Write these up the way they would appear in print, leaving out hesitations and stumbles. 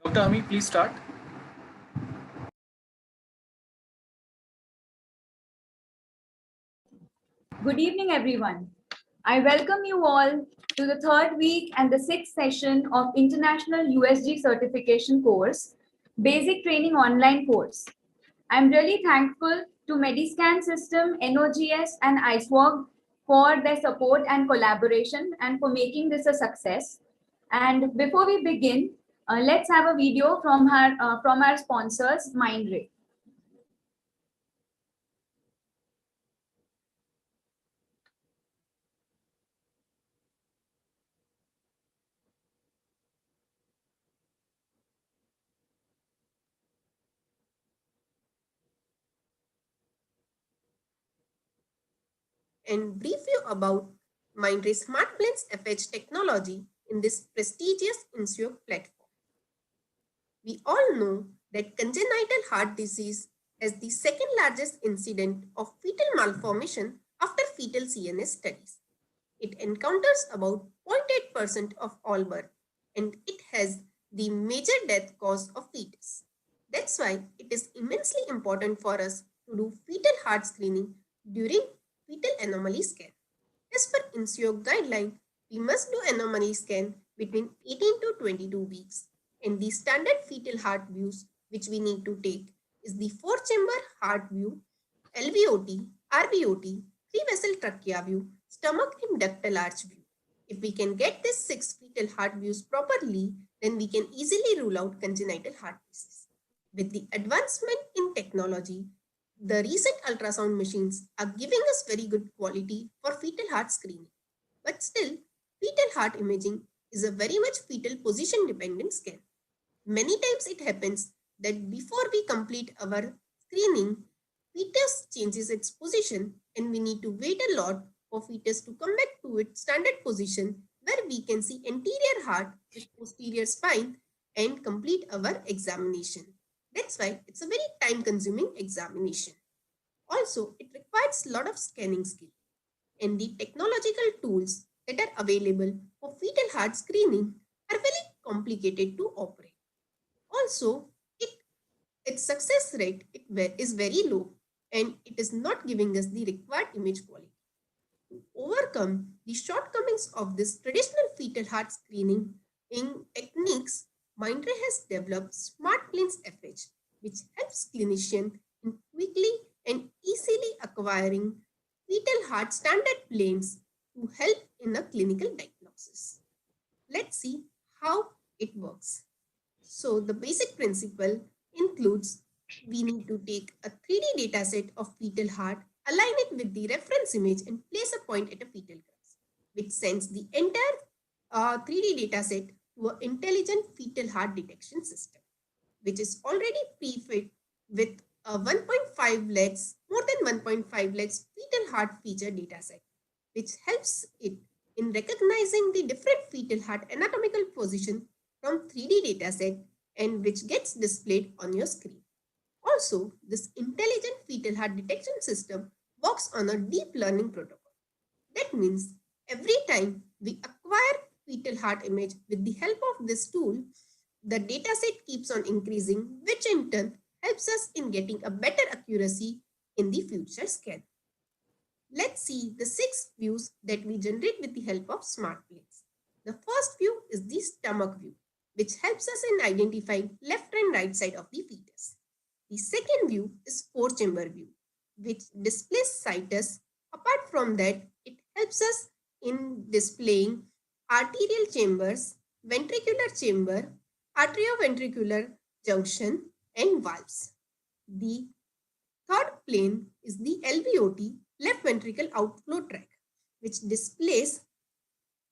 Dr. Ami, please start. Good evening, everyone. I welcome you all to the third week and the sixth session of International USG Certification Course, Basic Training Online course. I'm really thankful to Mediscan System, NOGS, and ISUOG for their support and collaboration and for making this a success. And before we begin, let's have a video from our sponsors, Mindray. And brief you about Mindray Smart Planes FH technology in this prestigious ISUOG platform. We all know that congenital heart disease is the second largest incident of fetal malformation after fetal CNS studies. It encounters about 0.8% of all birth and it has the major death cause of fetus. That's why it is immensely important for us to do fetal heart screening during fetal anomaly scan. As per INSEOG guideline, we must do anomaly scan between 18 to 22 weeks. And the standard fetal heart views which we need to take is the 4-chamber heart view, LVOT, RVOT, 3-vessel trachea view, stomach and ductal arch view. If we can get these 6 fetal heart views properly, then we can easily rule out congenital heart disease. With the advancement in technology, the recent ultrasound machines are giving us very good quality for fetal heart screening. But still, fetal heart imaging is a very much fetal position dependent scan. Many times it happens that before we complete our screening, fetus changes its position and we need to wait a lot for fetus to come back to its standard position where we can see anterior heart with posterior spine and complete our examination. That's why it's a very time consuming examination. Also, it requires a lot of scanning skill and the technological tools that are available for fetal heart screening are very complicated to operate. Also, its success rate is very low and it is not giving us the required image quality. To overcome the shortcomings of this traditional fetal heart screening in techniques, Mindray has developed Smart Planes FH, which helps clinicians in quickly and easily acquiring fetal heart standard planes to help in a clinical diagnosis. Let's see how it works. So the basic principle includes we need to take a 3D dataset of fetal heart, align it with the reference image and place a point at a fetal crux, which sends the entire 3D dataset to an intelligent fetal heart detection system, which is already pre-fit with a 1.5 lakhs, more than 1.5 lakhs fetal heart feature dataset, which helps it in recognizing the different fetal heart anatomical position from 3D dataset and which gets displayed on your screen. Also, this intelligent fetal heart detection system works on a deep learning protocol. That means every time we acquire fetal heart image with the help of this tool, the dataset keeps on increasing, which in turn helps us in getting a better accuracy in the future scan. Let's see the 6 views that we generate with the help of smart planes. The first view is the stomach view, which helps us in identifying left and right side of the fetus. The second view is 4-chamber view, which displays situs. Apart from that, it helps us in displaying arterial chambers, ventricular chamber, atrioventricular junction, and valves. The third plane is the LVOT, left ventricle outflow tract, which displays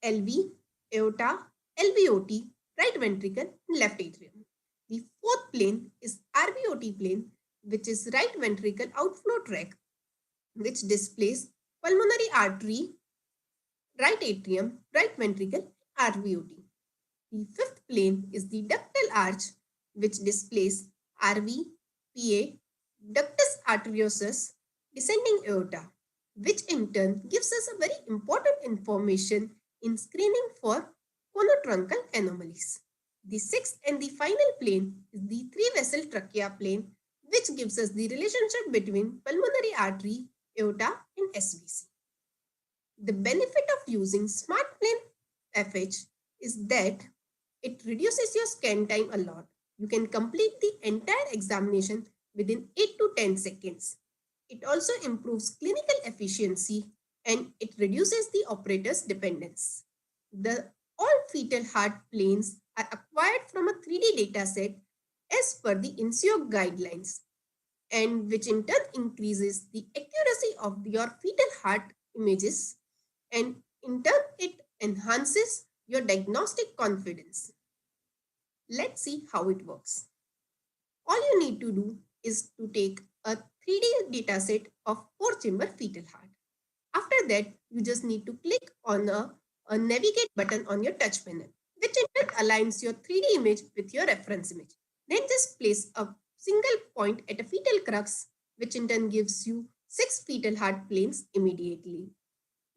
LV, aorta, LVOT, right ventricle, and left atrium. The fourth plane is RVOT plane, which is right ventricle outflow tract, which displays pulmonary artery, right atrium, right ventricle, RVOT. The fifth plane is the ductal arch, which displays RV, PA, ductus arteriosus, descending aorta, which in turn gives us a very important information in screening for conotruncal anomalies. The sixth and the final plane is the three-vessel trachea plane, which gives us the relationship between pulmonary artery, aorta, and SVC. The benefit of using Smart Plane FH is that it reduces your scan time a lot. You can complete the entire examination within 8 to 10 seconds. It also improves clinical efficiency and it reduces the operator's dependence. All fetal heart planes are acquired from a 3D dataset as per the INSEOG guidelines, and which in turn increases the accuracy of your fetal heart images, and in turn it enhances your diagnostic confidence. Let's see how it works. All you need to do is to take a 3D dataset of 4-chamber fetal heart. After that, you just need to click on a navigate button on your touch panel, which in turn aligns your 3D image with your reference image. Then just place a single point at a fetal crux, which in turn gives you 6 fetal heart planes immediately.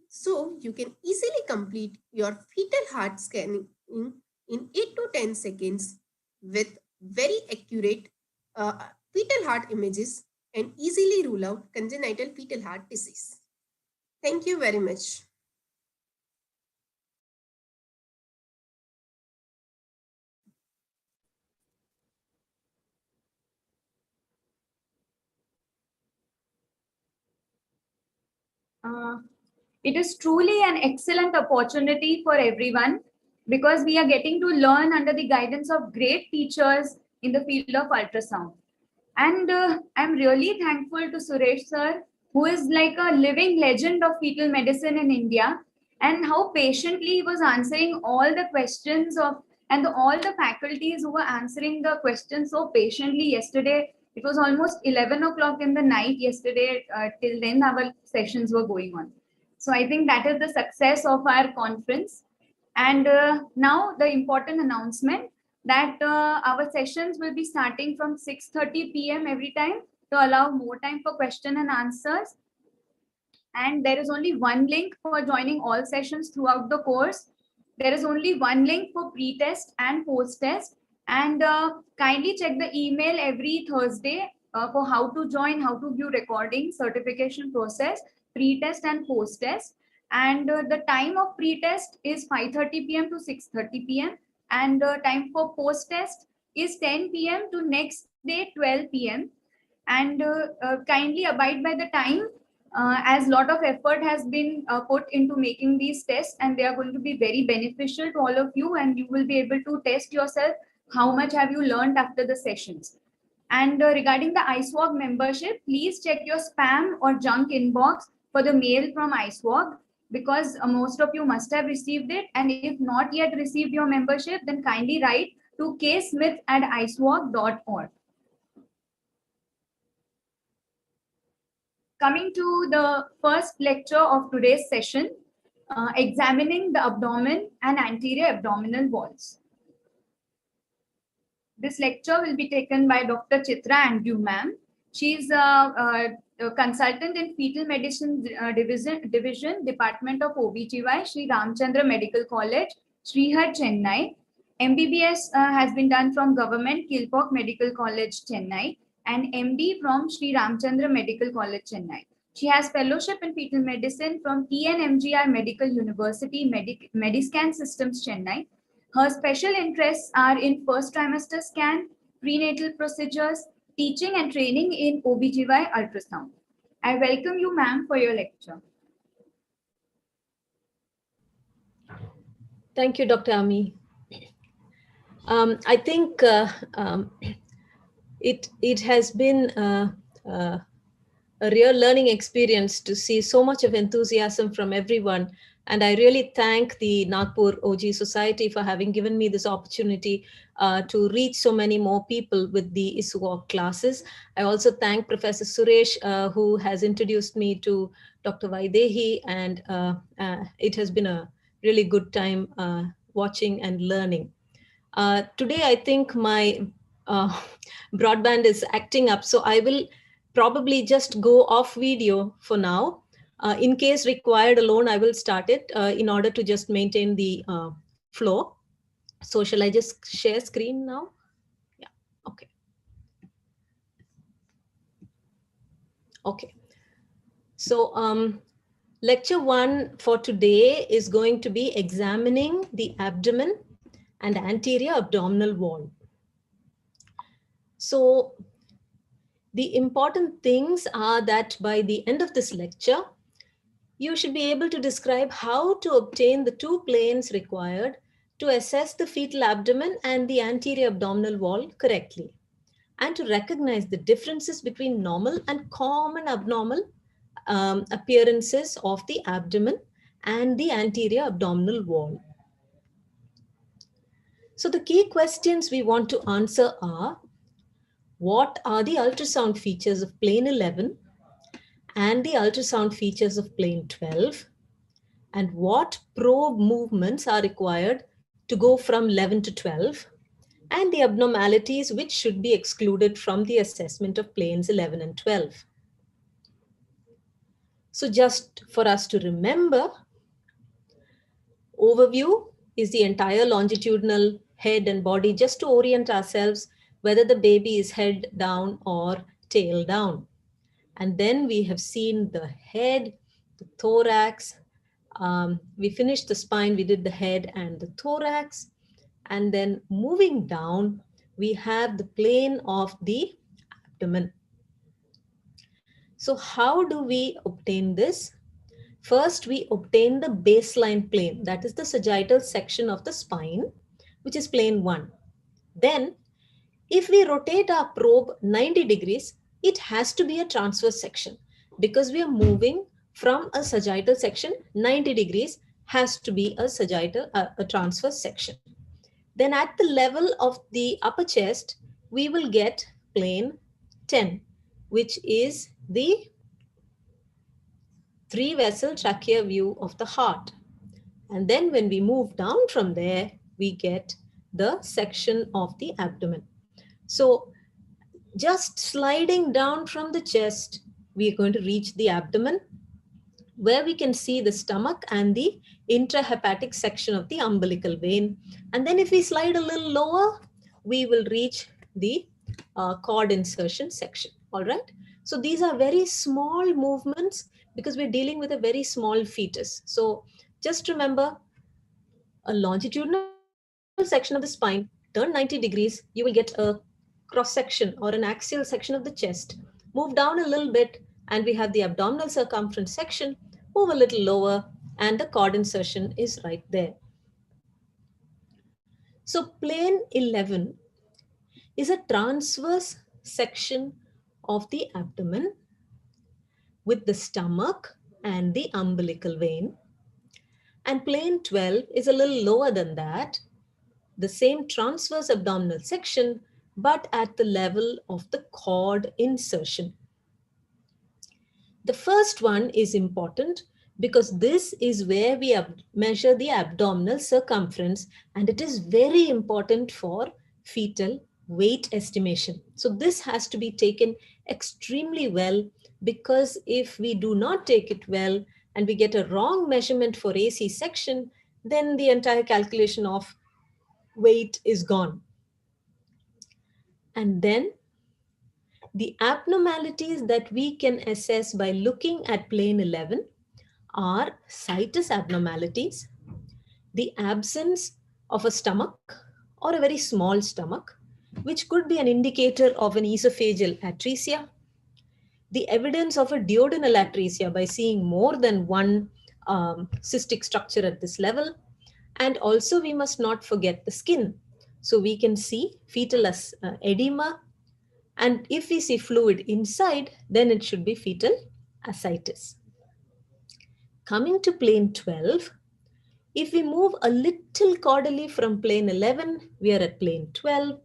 So you can easily complete your fetal heart scanning in 8 to 10 seconds with very accurate fetal heart images and easily rule out congenital fetal heart disease. Thank you very much. It is truly an excellent opportunity for everyone because we are getting to learn under the guidance of great teachers in the field of ultrasound. And I'm really thankful to Suresh sir, who is like a living legend of fetal medicine in India, and how patiently he was answering all the questions of and all the faculties who were answering the questions so patiently yesterday. It was almost 11 o'clock in the night yesterday. Till then, our sessions were going on. So I think that is the success of our conference. And now the important announcement that our sessions will be starting from 6:30 p.m. every time to allow more time for question and answers. And there is only one link for joining all sessions throughout the course. There is only one link for pre-test and post-test. And kindly check the email every Thursday for how to join, how to view recording, certification process, pre-test and post-test. And the time of pre-test is 5:30 p.m. to 6:30 p.m. And time for post-test is 10 p.m. to next day 12 p.m. And kindly abide by the time, as lot of effort has been put into making these tests, and they are going to be very beneficial to all of you, and you will be able to test yourself how much have you learned after the sessions. And regarding the ISUOG membership, please check your spam or junk inbox for the mail from ISUOG, because most of you must have received it, and if not yet received your membership, then kindly write to ksmith@isuog.org. Coming to the first lecture of today's session, examining the abdomen and anterior abdominal walls. This lecture will be taken by Dr. Chitra Andrew ma'am. She is a consultant in fetal medicine division, Department of OBGY, Sri Ramchandra Medical College, Srihar, Chennai. MBBS has been done from Government Kilpauk Medical College, Chennai, and MD from Sri Ramchandra Medical College, Chennai. She has fellowship in fetal medicine from TNMGR Medical University, Mediscan Systems, Chennai. Her special interests are in first trimester scan, prenatal procedures, teaching and training in OBGY ultrasound. I welcome you, ma'am, for your lecture. Thank you, Dr. Ami. I think it has been a real learning experience to see so much of enthusiasm from everyone. And I really thank the Nagpur OG Society for having given me this opportunity to reach so many more people with the ISUOG classes. I also thank Professor Suresh, who has introduced me to Dr. Vaidehi, and it has been a really good time watching and learning. Today, I think my broadband is acting up, so I will probably just go off video for now. In case required alone, I will start it in order to just maintain the flow. So shall I just share screen now? Yeah, okay. Okay. So lecture 1 for today is going to be examining the abdomen and anterior abdominal wall. So the important things are that by the end of this lecture, you should be able to describe how to obtain the two planes required to assess the fetal abdomen and the anterior abdominal wall correctly, and to recognize the differences between normal and common abnormal appearances of the abdomen and the anterior abdominal wall. So the key questions we want to answer are: what are the ultrasound features of plane 11 and the ultrasound features of plane 12? And what probe movements are required to go from 11 to 12? And the abnormalities which should be excluded from the assessment of planes 11 and 12. So just for us to remember, overview is the entire longitudinal head and body, just to orient ourselves whether the baby is head down or tail down. And then we have seen the head, the thorax. We finished the spine, we did the head and the thorax. And then moving down, we have the plane of the abdomen. So how do we obtain this? First, we obtain the baseline plane, that is the sagittal section of the spine, which is plane 1. Then, if we rotate our probe 90 degrees, it has to be a transverse section because we are moving from a sagittal section. 90 degrees has to be a sagittal, a transverse section. Then at the level of the upper chest, we will get plane 10, which is the 3-vessel trachea view of the heart. And then when we move down from there, we get the section of the abdomen. So just sliding down from the chest, we are going to reach the abdomen, where we can see the stomach and the intrahepatic section of the umbilical vein. And then if we slide a little lower, we will reach the cord insertion section. All right. So these are very small movements because we're dealing with a very small fetus. So just remember, a longitudinal section of the spine, turn 90 degrees, you will get a cross section or an axial section of the chest. Move down a little bit, and we have the abdominal circumference section. Move a little lower, and the cord insertion is right there. So plane 11 is a transverse section of the abdomen with the stomach and the umbilical vein. And plane 12 is a little lower than that, the same transverse abdominal section, but at the level of the cord insertion. The first one is important because this is where we measure the abdominal circumference, and it is very important for fetal weight estimation. So this has to be taken extremely well, because if we do not take it well and we get a wrong measurement for AC section, then the entire calculation of weight is gone. And then the abnormalities that we can assess by looking at plane 11 are situs abnormalities, the absence of a stomach or a very small stomach, which could be an indicator of an esophageal atresia, the evidence of a duodenal atresia by seeing more than one cystic structure at this level. And also we must not forget the skin. So we can see fetal edema, and if we see fluid inside, then it should be fetal ascites. Coming to plane 12, if we move a little caudally from plane 11, we are at plane 12.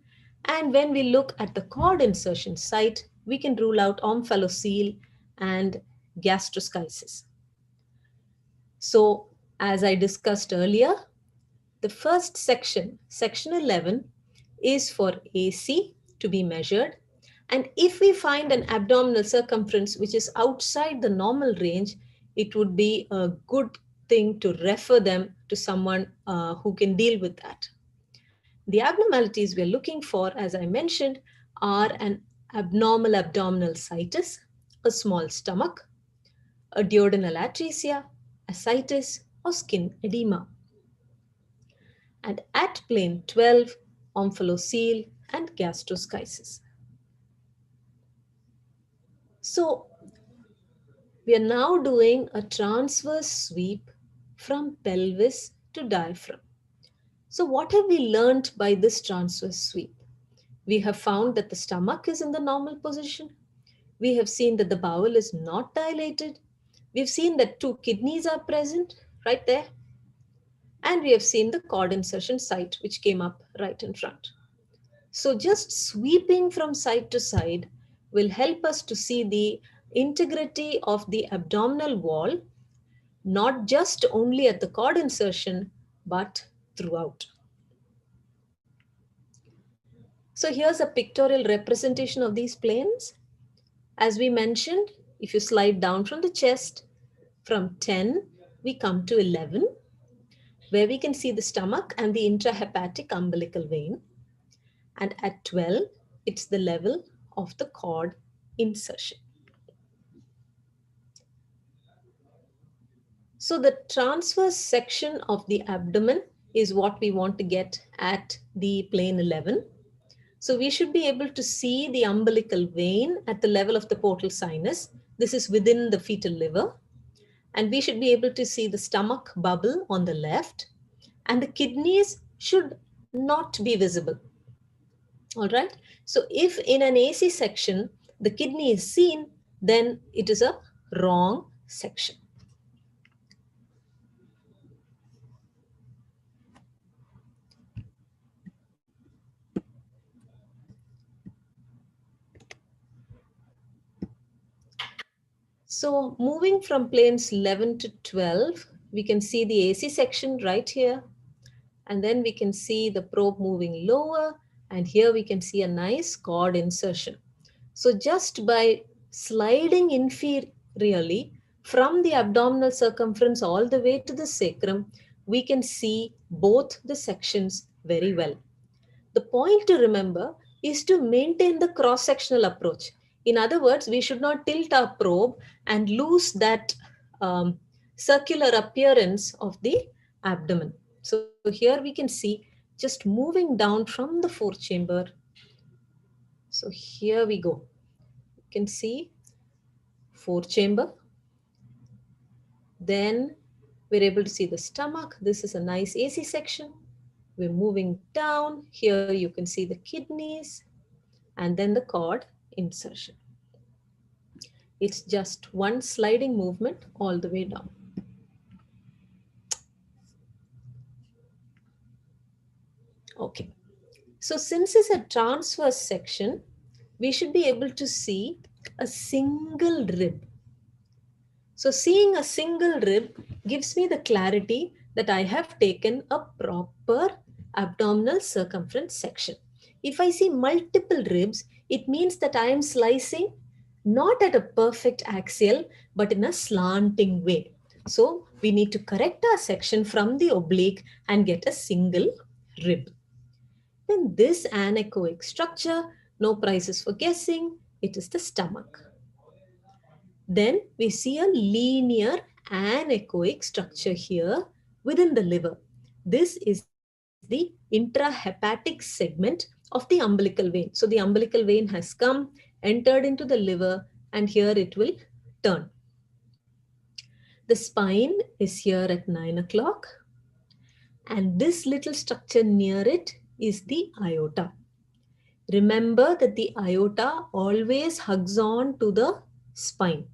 And when we look at the cord insertion site, we can rule out omphalocele and gastroschisis. So as I discussed earlier, the first section, section 11, is for AC to be measured. And if we find an abdominal circumference which is outside the normal range, it would be a good thing to refer them to someone who can deal with that. The abnormalities we're looking for, as I mentioned, are an abnormal abdominal situs, a small stomach, a duodenal atresia, ascites, or skin edema. And at plane 12, omphalocele and gastroschisis. So we are now doing a transverse sweep from pelvis to diaphragm. So what have we learned by this transverse sweep? We have found that the stomach is in the normal position. We have seen that the bowel is not dilated. We've seen that 2 kidneys are present right there. And we have seen the cord insertion site, which came up right in front. So just sweeping from side to side will help us to see the integrity of the abdominal wall, not just only at the cord insertion, but throughout. So here's a pictorial representation of these planes. As we mentioned, if you slide down from the chest, from 10, we come to 11, where we can see the stomach and the intrahepatic umbilical vein. And at 12, it's the level of the cord insertion. So the transverse section of the abdomen is what we want to get at the plane 11. So we should be able to see the umbilical vein at the level of the portal sinus. This is within the fetal liver. And we should be able to see the stomach bubble on the left. And the kidneys should not be visible. All right. So if in an AC section, the kidney is seen, then it is a wrong section. So moving from planes 11 to 12, we can see the AC section right here. And then we can see the probe moving lower. And here we can see a nice cord insertion. So just by sliding inferiorly from the abdominal circumference all the way to the sacrum, we can see both the sections very well. The point to remember is to maintain the cross-sectional approach. In other words, we should not tilt our probe and lose that circular appearance of the abdomen. So here we can see just moving down from the fourth chamber. So here we go. You can see fourth chamber. Then we're able to see the stomach. This is a nice AC section. We're moving down. Here you can see the kidneys and then the cord insertion. It's just one sliding movement all the way down. Okay. So since it's a transverse section, we should be able to see a single rib. So seeing a single rib gives me the clarity that I have taken a proper abdominal circumference section. If I see multiple ribs, it means that I am slicing not at a perfect axial, but in a slanting way. So we need to correct our section from the oblique and get a single rib. Then this anechoic structure, no prizes for guessing, it is the stomach. Then we see a linear anechoic structure here within the liver. This is the intrahepatic segment of the umbilical vein. So the umbilical vein has come, entered into the liver, and here it will turn. The spine is here at 9 o'clock. And this little structure near it is the aorta. Remember that the aorta always hugs on to the spine.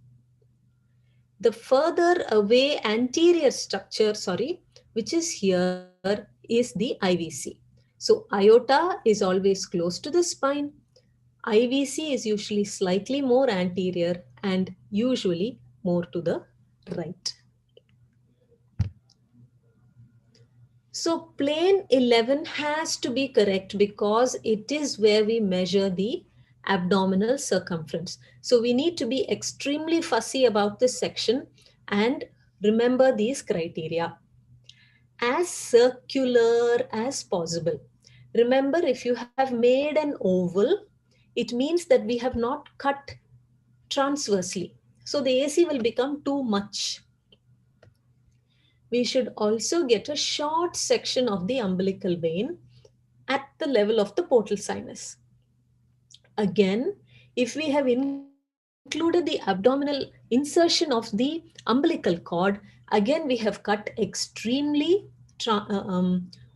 The further away anterior structure, which is here, is the IVC. So aorta is always close to the spine. IVC is usually slightly more anterior and usually more to the right. So plane 11 has to be correct because it is where we measure the abdominal circumference. So we need to be extremely fussy about this section and remember these criteria. As circular as possible. Remember, if you have made an oval, it means that we have not cut transversely. So the AC will become too much. We should also get a short section of the umbilical vein at the level of the portal sinus. Again, if we have included the abdominal insertion of the umbilical cord, again we have cut extremely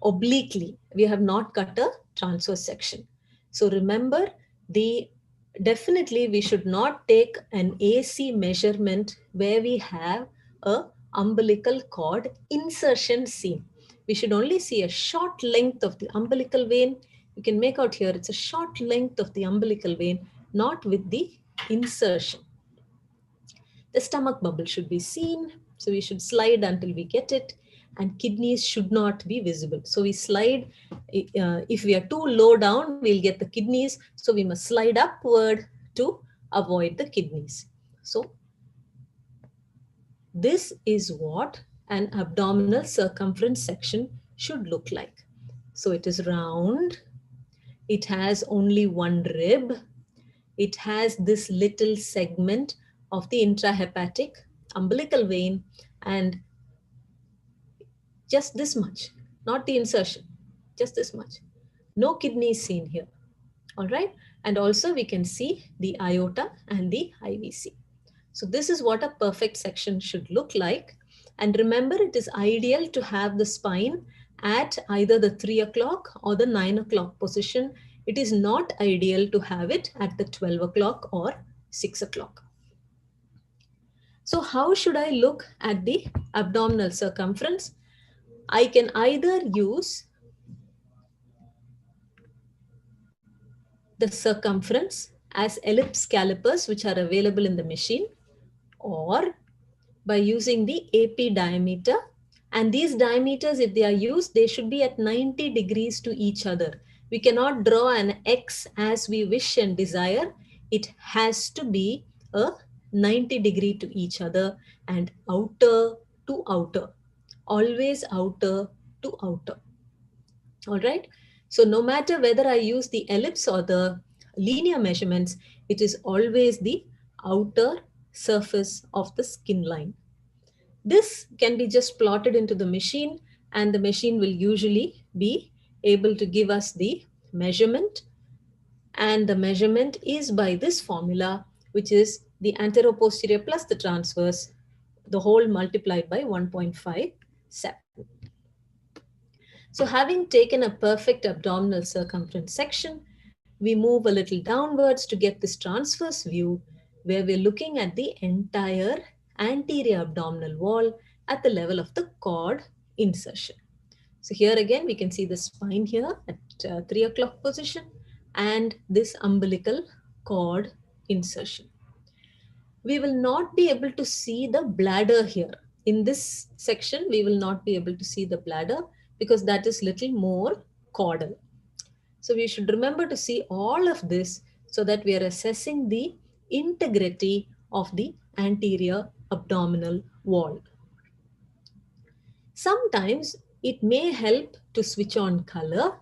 obliquely. We have not cut a transverse section. So remember, the definitely we should not take an AC measurement where we have a umbilical cord insertion seen. We should only see a short length of the umbilical vein. You can make out here it's a short length of the umbilical vein, not with the insertion. The stomach bubble should be seen. So we should slide until we get it, and kidneys should not be visible. So we slide, if we are too low down, we'll get the kidneys. So we must slide upward to avoid the kidneys. So this is what an abdominal circumference section should look like. So it is round. It has only one rib. It has this little segment of the intrahepatic umbilical vein, and just this much, not the insertion, just this much. No kidneys seen here. All right. And also we can see the aorta and the IVC. So this is what a perfect section should look like. And remember, it is ideal to have the spine at either the 3 o'clock or the 9 o'clock position. It is not ideal to have it at the 12 o'clock or 6 o'clock. So how should I look at the abdominal circumference? I can either use the circumference as ellipse calipers, which are available in the machine, or by using the AP diameter. And these diameters, if they are used, they should be at 90 degrees to each other. We cannot draw an X as we wish and desire. It has to be a 90 degree to each other, and outer to outer. Always outer to outer. All right. So no matter whether I use the ellipse or the linear measurements, it is always the outer surface of the skin line. This can be just plotted into the machine, and the machine will usually be able to give us the measurement. And the measurement is by this formula, which is the anteroposterior plus the transverse, the whole multiplied by 1.57. So having taken a perfect abdominal circumference section, we move a little downwards to get this transverse view where we're looking at the entire anterior abdominal wall at the level of the cord insertion. So here again, we can see the spine here at 3 o'clock position and this umbilical cord insertion. We will not be able to see the bladder here. In this section, we will not be able to see the bladder because that is little more caudal. So we should remember to see all of this so that we are assessing the integrity of the anterior abdominal wall. Sometimes it may help to switch on color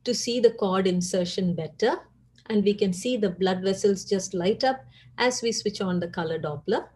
to see the cord insertion better, and we can see the blood vessels just light up as we switch on the color Doppler.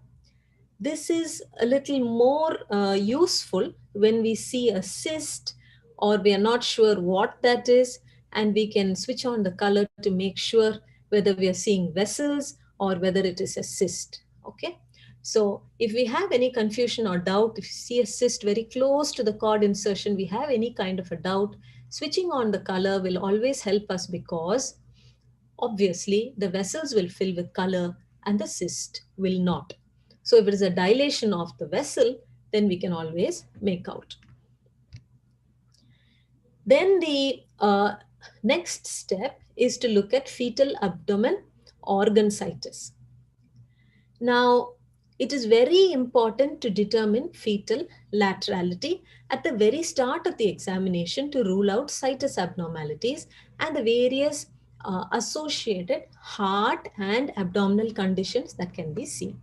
This is a little more useful when we see a cyst or we are not sure what that is, and we can switch on the color to make sure whether we are seeing vessels or whether it is a cyst. Okay. So if we have any confusion or doubt, if you see a cyst very close to the cord insertion, we have any kind of a doubt, switching on the color will always help us because obviously the vessels will fill with color and the cyst will not. So if it is a dilation of the vessel, then we can always make out. Then the next step is to look at fetal abdomen organ situs. Now, it is very important to determine fetal laterality at the very start of the examination to rule out situs abnormalities and the various associated heart and abdominal conditions that can be seen.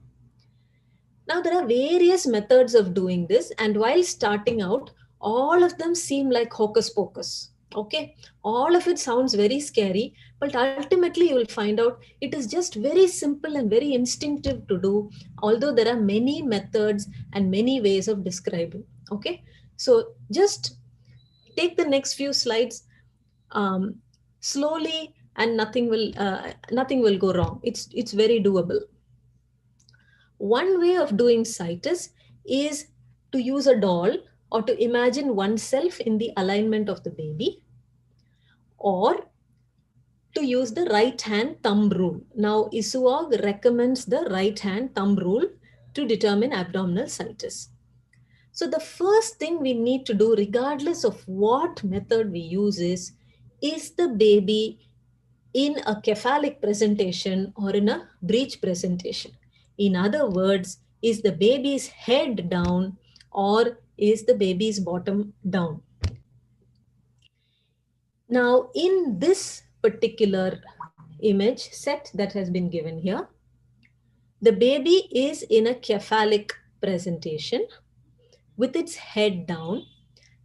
Now, there are various methods of doing this, and while starting out, all of them seem like hocus pocus. Okay, all of it sounds very scary, but ultimately you will find out it is just very simple and very instinctive to do, although there are many methods and many ways of describing. Okay, so just take the next few slides um, slowly, and nothing will go wrong. It's very doable. One way of doing situs is to use a doll or to imagine oneself in the alignment of the baby, or to use the right hand thumb rule. Now, ISUOG recommends the right hand thumb rule to determine abdominal situs. So, the first thing we need to do, regardless of what method we use, is the baby in a cephalic presentation or in a breech presentation? In other words, is the baby's head down or is the baby's bottom down? Now, in this particular image set that has been given here, the baby is in a cephalic presentation with its head down,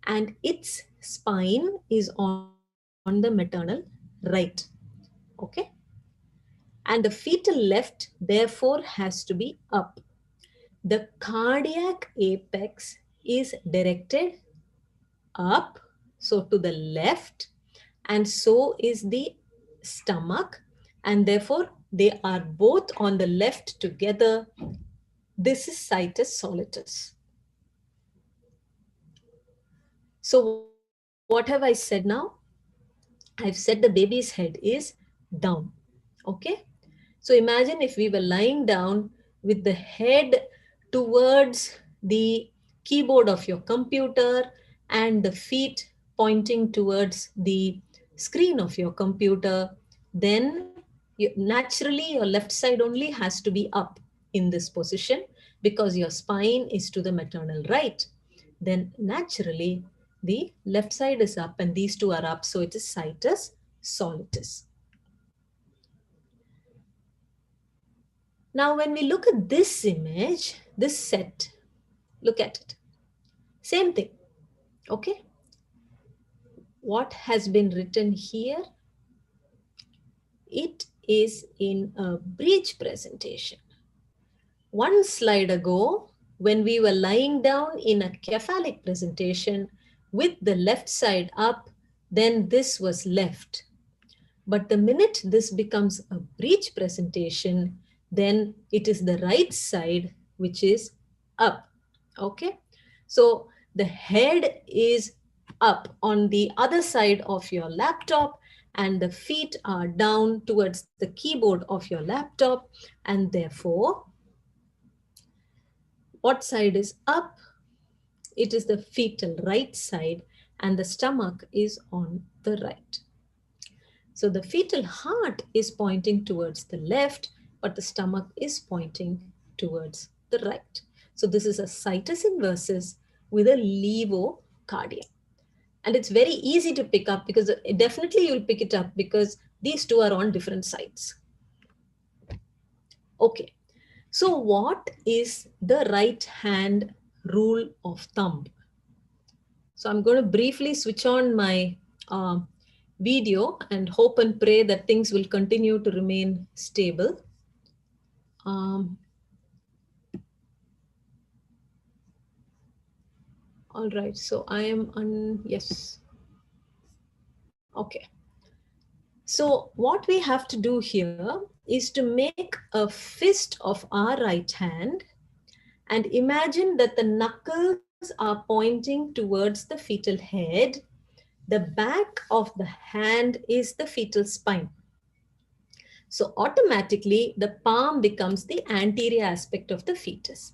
and its spine is on the maternal right. Okay? And the fetal left, therefore, has to be up. The cardiac apex is directed up, so to the left, and so is the stomach, and therefore they are both on the left together. This is situs solitus. So what have I said now? I've said the baby's head is down. Okay. So imagine if we were lying down with the head towards the keyboard of your computer and the feet pointing towards the screen of your computer, then naturally your left side only has to be up in this position because your spine is to the maternal right. Then naturally the left side is up and these two are up, so it is situs solitus. Now, when we look at this image, this set, look at it. Same thing. Okay. What has been written here? It is in a breech presentation. One slide ago, when we were lying down in a cephalic presentation with the left side up, then this was left. But the minute this becomes a breech presentation, then it is the right side which is up. Okay. So the head is up on the other side of your laptop and the feet are down towards the keyboard of your laptop, and therefore what side is up? It is the fetal right side and the stomach is on the right. So the fetal heart is pointing towards the left, but the stomach is pointing towards the right. So this is a situs inversus with a levocardia. And it's very easy to pick up because definitely you'll pick it up because these two are on different sides. Okay. So what is the right hand rule of thumb? So I'm going to briefly switch on my video and hope and pray that things will continue to remain stable. All right, so I am on, yes. Okay. So what we have to do here is to make a fist of our right hand and imagine that the knuckles are pointing towards the fetal head. The back of the hand is the fetal spine. So automatically the palm becomes the anterior aspect of the fetus.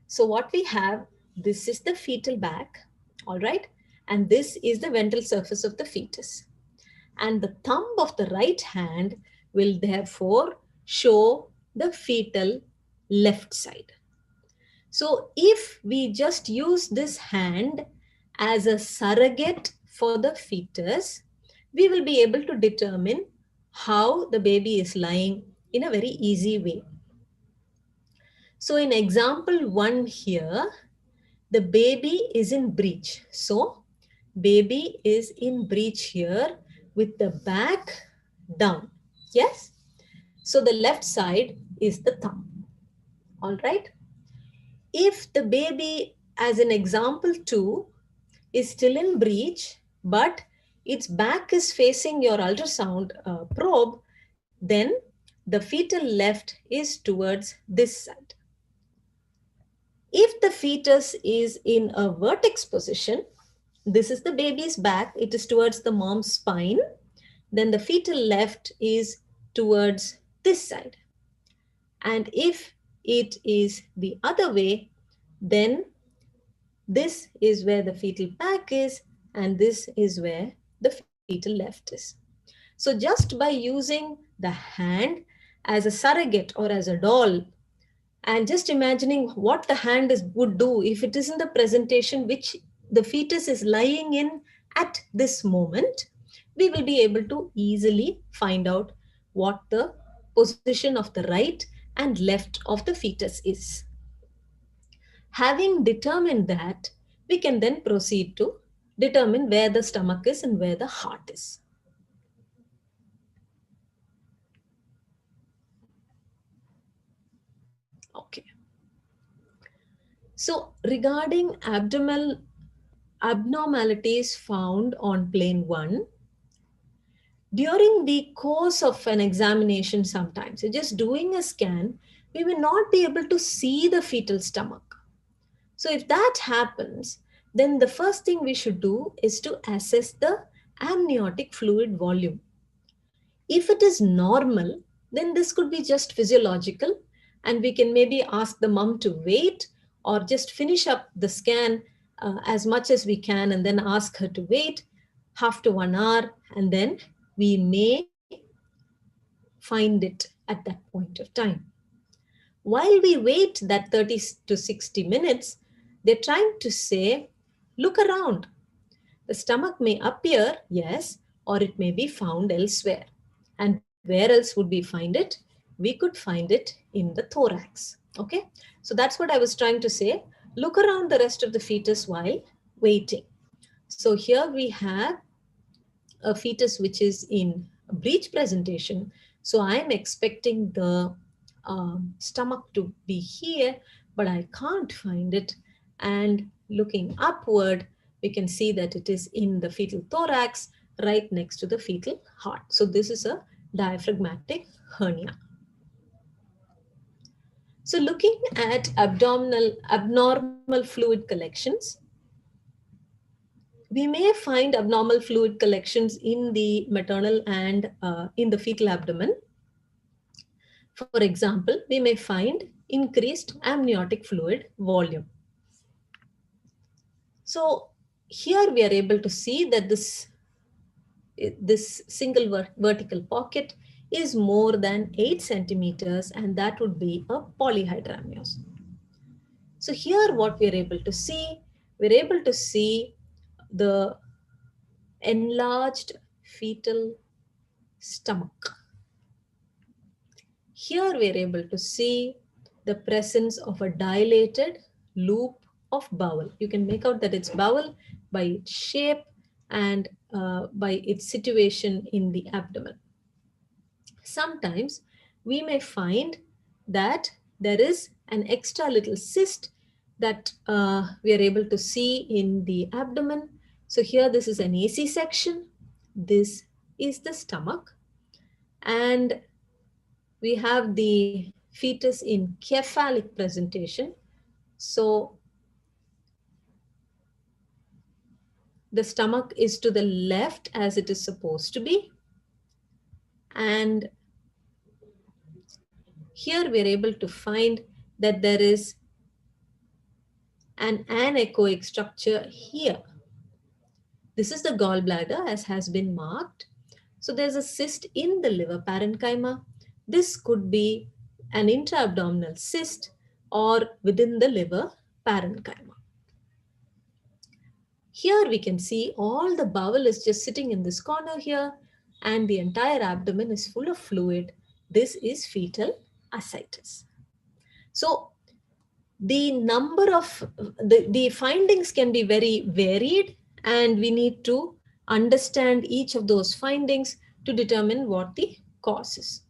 So what we have, this is the fetal back, all right? And this is the ventral surface of the fetus. And the thumb of the right hand will therefore show the fetal left side. So if we just use this hand as a surrogate for the fetus, we will be able to determine how the baby is lying in a very easy way. So in example 1 here, the baby is in breech. So baby is in breech here with the back down. Yes? So the left side is the thumb. All right? If the baby, as in example 2, is still in breech, but its back is facing your ultrasound probe, then the fetal left is towards this side. If the fetus is in a vertex position, this is the baby's back, it is towards the mom's spine, then the fetal left is towards this side. And if it is the other way, then this is where the fetal back is, and this is where the fetal left is. So just by using the hand as a surrogate or as a doll, and just imagining what the hand would do if it is in the presentation which the fetus is lying in at this moment, we will be able to easily find out what the position of the right and left of the fetus is. Having determined that, we can then proceed to determine where the stomach is and where the heart is. Okay. So regarding abnormalities found on plane 1, during the course of an examination sometimes, so just doing a scan, we will not be able to see the fetal stomach. So if that happens, then the first thing we should do is to assess the amniotic fluid volume. If it is normal, then this could be just physiological, and we can maybe ask the mom to wait or just finish up the scan as much as we can and then ask her to wait half to 1 hour, and then we may find it at that point of time. While we wait that 30 to 60 minutes, they're trying to say, look around. The stomach may appear, yes, or it may be found elsewhere. And where else would we find it? We could find it in the thorax. Okay, so that's what I was trying to say. Look around the rest of the fetus while waiting. So here we have a fetus which is in a breech presentation. So I am expecting the stomach to be here, but I can't find it. And looking upward, we can see that it is in the fetal thorax, right next to the fetal heart. So this is a diaphragmatic hernia. So looking at abnormal fluid collections, we may find abnormal fluid collections in the maternal and in the fetal abdomen. For example, we may find increased amniotic fluid volume. So here we are able to see that this single vertical pocket is more than 8 centimeters, and that would be a polyhydramnios. So here what we're able to see the enlarged fetal stomach. Here we're able to see the presence of a dilated loop of bowel. You can make out that it's bowel by its shape and by its situation in the abdomen. Sometimes we may find that there is an extra little cyst that we are able to see in the abdomen. So here this is an AC section. This is the stomach. And we have the fetus in cephalic presentation. So the stomach is to the left as it is supposed to be. And here we're able to find that there is an anechoic structure here. This is the gallbladder as has been marked. So there's a cyst in the liver parenchyma. This could be an intra-abdominal cyst or within the liver parenchyma. Here we can see all the bowel is just sitting in this corner here, and the entire abdomen is full of fluid. This is fetal ascites. So the number of the findings can be very varied And we need to understand each of those findings to determine what the cause is.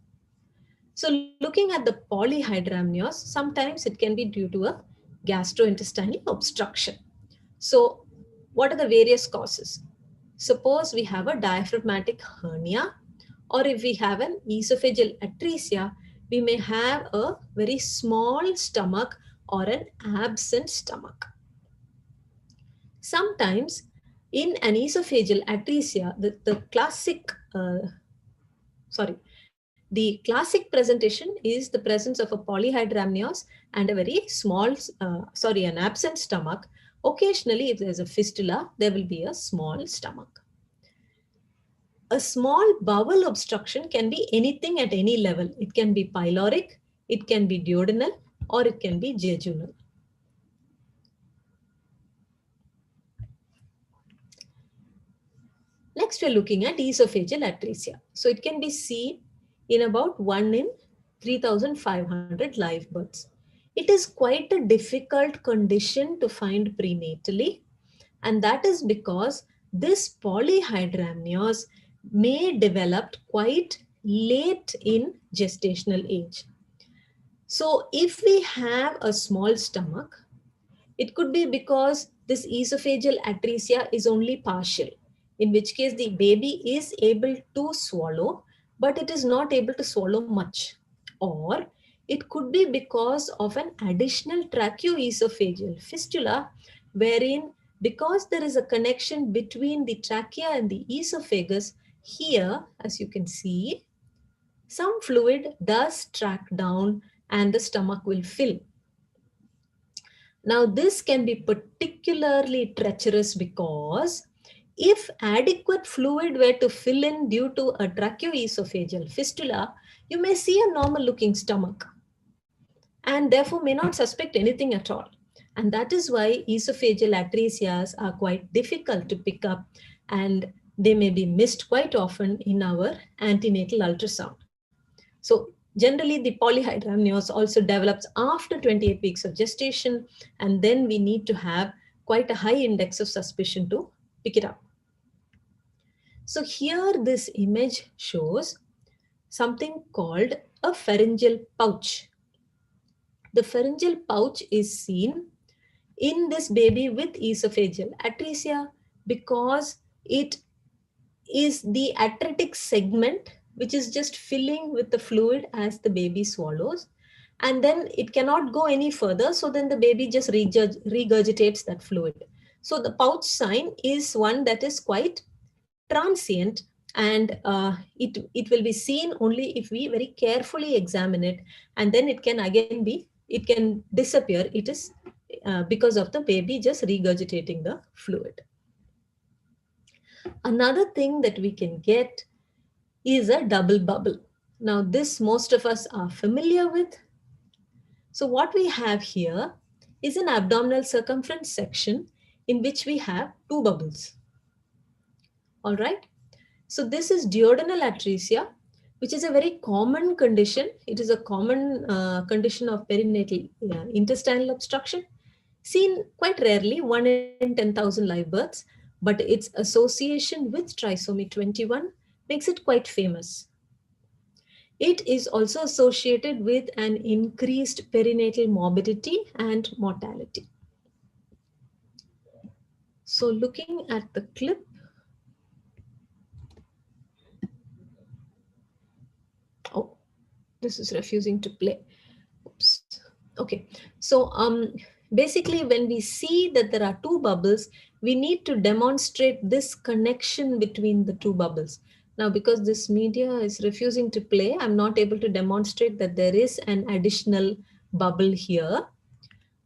So looking at the polyhydramnios, sometimes it can be due to a gastrointestinal obstruction. So what are the various causes? Suppose we have a diaphragmatic hernia, or if we have an esophageal atresia, we may have a very small stomach or an absent stomach. Sometimes in an esophageal atresia, the classic, the classic presentation is the presence of a polyhydramnios and a very small, an absent stomach. Occasionally, if there's a fistula, there will be a small stomach. A small bowel obstruction can be anything at any level. It can be pyloric, it can be duodenal, or it can be jejunal. Next, we're looking at esophageal atresia. So it can be seen in about 1 in 3,500 live births. It is quite a difficult condition to find prenatally, and that is because this polyhydramnios may develop quite late in gestational age. So if we have a small stomach, it could be because this esophageal atresia is only partial, in which case the baby is able to swallow, but it is not able to swallow much. Or it could be because of an additional tracheoesophageal fistula, wherein because there is a connection between the trachea and the esophagus, here, as you can see, some fluid does track down and the stomach will fill. Now, this can be particularly treacherous because if adequate fluid were to fill in due to a tracheoesophageal fistula, you may see a normal looking stomach and therefore may not suspect anything at all. And that is why esophageal atresias are quite difficult to pick up, and they may be missed quite often in our antenatal ultrasound. So generally the polyhydramnios also develops after 28 weeks of gestation, and then we need to have quite a high index of suspicion to pick it up. So here this image shows something called a pharyngeal pouch. The pharyngeal pouch is seen in this baby with esophageal atresia because it is the atretic segment which is just filling with the fluid as the baby swallows, and then it cannot go any further, so then the baby just regurgitates that fluid. So the pouch sign is one that is quite transient, and it will be seen only if we very carefully examine it, and then it can again be, it can disappear. It is because of the baby just regurgitating the fluid. Another thing that we can get is a double bubble. Now, this most of us are familiar with. So what we have here is an abdominal circumference section in which we have two bubbles. All right. So this is duodenal atresia, which is a very common condition. It is a common condition of perinatal intestinal obstruction, seen quite rarely, 1 in 10,000 live births, but its association with trisomy 21 makes it quite famous. It is also associated with an increased perinatal morbidity and mortality. So looking at the clip, oh, this is refusing to play. Oops. Okay, so basically when we see that there are two bubbles, we need to demonstrate this connection between the two bubbles. Now, because this media is refusing to play, I'm not able to demonstrate that there is an additional bubble here.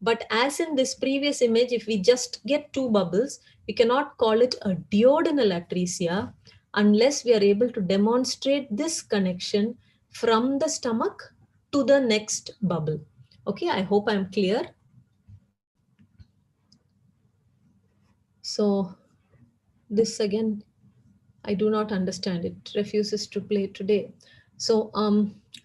But as in this previous image, if we just get two bubbles, we cannot call it a duodenal atresia unless we are able to demonstrate this connection from the stomach to the next bubble. Okay, I hope I'm clear. So this again, I do not understand. It refuses to play today. So,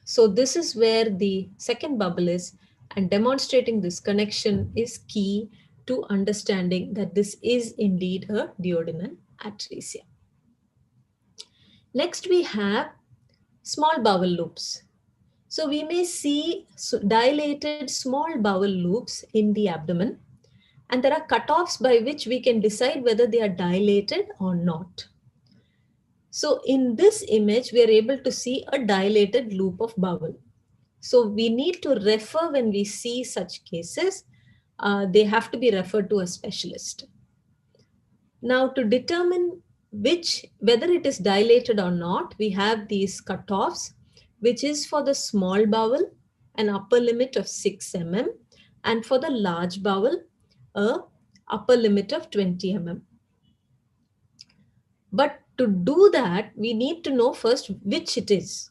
so this is where the second bubble is, and demonstrating this connection is key to understanding that this is indeed a duodenal atresia. Next, we have small bowel loops. So we may see dilated small bowel loops in the abdomen, and there are cutoffs by which we can decide whether they are dilated or not. So in this image, we are able to see a dilated loop of bowel. So we need to refer when we see such cases. They have to be referred to a specialist. Now, to determine whether it is dilated or not, we have these cutoffs, which is for the small bowel, an upper limit of 6 mm, and for the large bowel, a upper limit of 20 mm. But to do that, we need to know first which it is.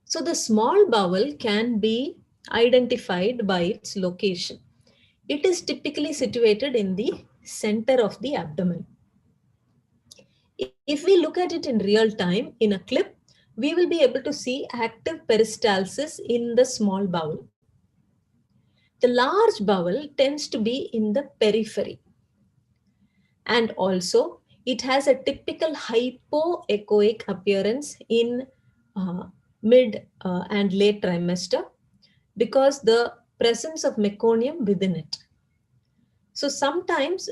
So the small bowel can be identified by its location. It is typically situated in the center of the abdomen. If we look at it in real time in a clip, we will be able to see active peristalsis in the small bowel. The large bowel tends to be in the periphery. And also, it has a typical hypoechoic appearance in mid and late trimester because the presence of meconium within it. So sometimes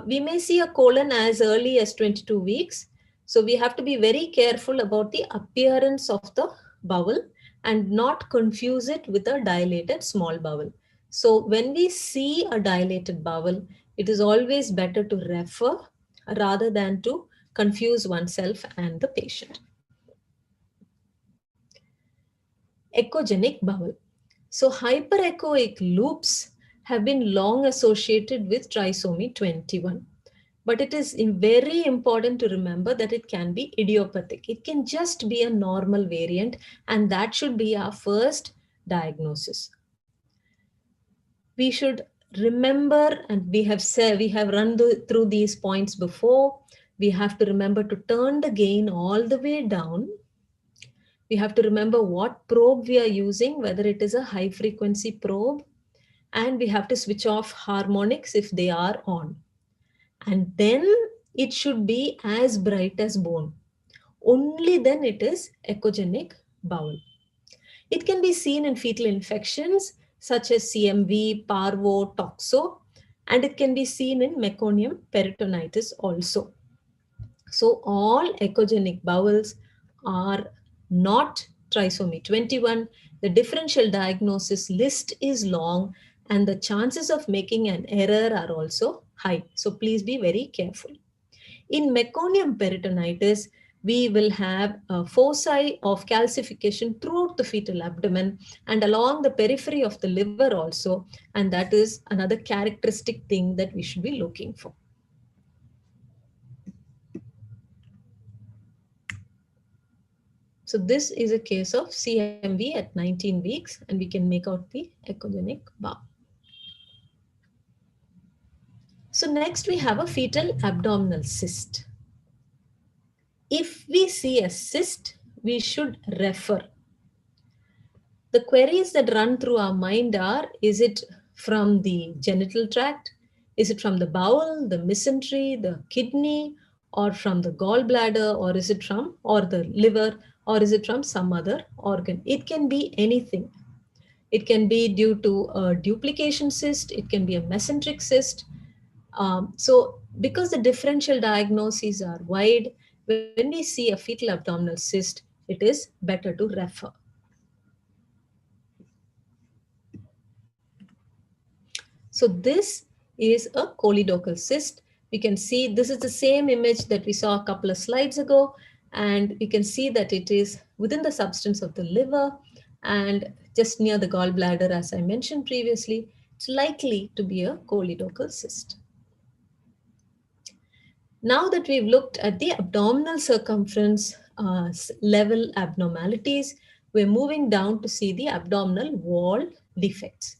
we may see a colon as early as 22 weeks. So we have to be very careful about the appearance of the bowel and not confuse it with a dilated small bowel. So when we see a dilated bowel, it is always better to refer rather than to confuse oneself and the patient. Echogenic bowel. So hyperechoic loops have been long associated with trisomy 21. But it is very important to remember that it can be idiopathic. It can just be a normal variant, and that should be our first diagnosis. We should remember, and we have run through these points before. We have to remember to turn the gain all the way down. We have to remember what probe we are using, whether it is a high frequency probe, and we have to switch off harmonics if they are on. And then it should be as bright as bone. Only then it is echogenic bowel. It can be seen in fetal infections such as CMV, parvo, toxo, and it can be seen in meconium peritonitis also. So all echogenic bowels are not trisomy 21. The differential diagnosis list is long and the chances of making an error are also high. So please be very careful. In meconium peritonitis, we will have a foci of calcification throughout the fetal abdomen and along the periphery of the liver also. And that is another characteristic thing that we should be looking for. So this is a case of CMV at 19 weeks, and we can make out the echogenic bowel. So next we have a fetal abdominal cyst. If we see a cyst, we should refer. The queries that run through our mind are, is it from the genital tract? Is it from the bowel, the mesentery, the kidney, or from the gallbladder, or is it from, or the liver, or is it from some other organ? It can be anything. It can be due to a duplication cyst. It can be a mesenteric cyst. So because the differential diagnoses are wide, when we see a fetal abdominal cyst, it is better to refer. So this is a choledochal cyst. We can see this is the same image that we saw a couple of slides ago, and we can see that it is within the substance of the liver and just near the gallbladder, as I mentioned previously. It's likely to be a choledochal cyst. Now that we've looked at the abdominal circumference level abnormalities, we're moving down to see the abdominal wall defects.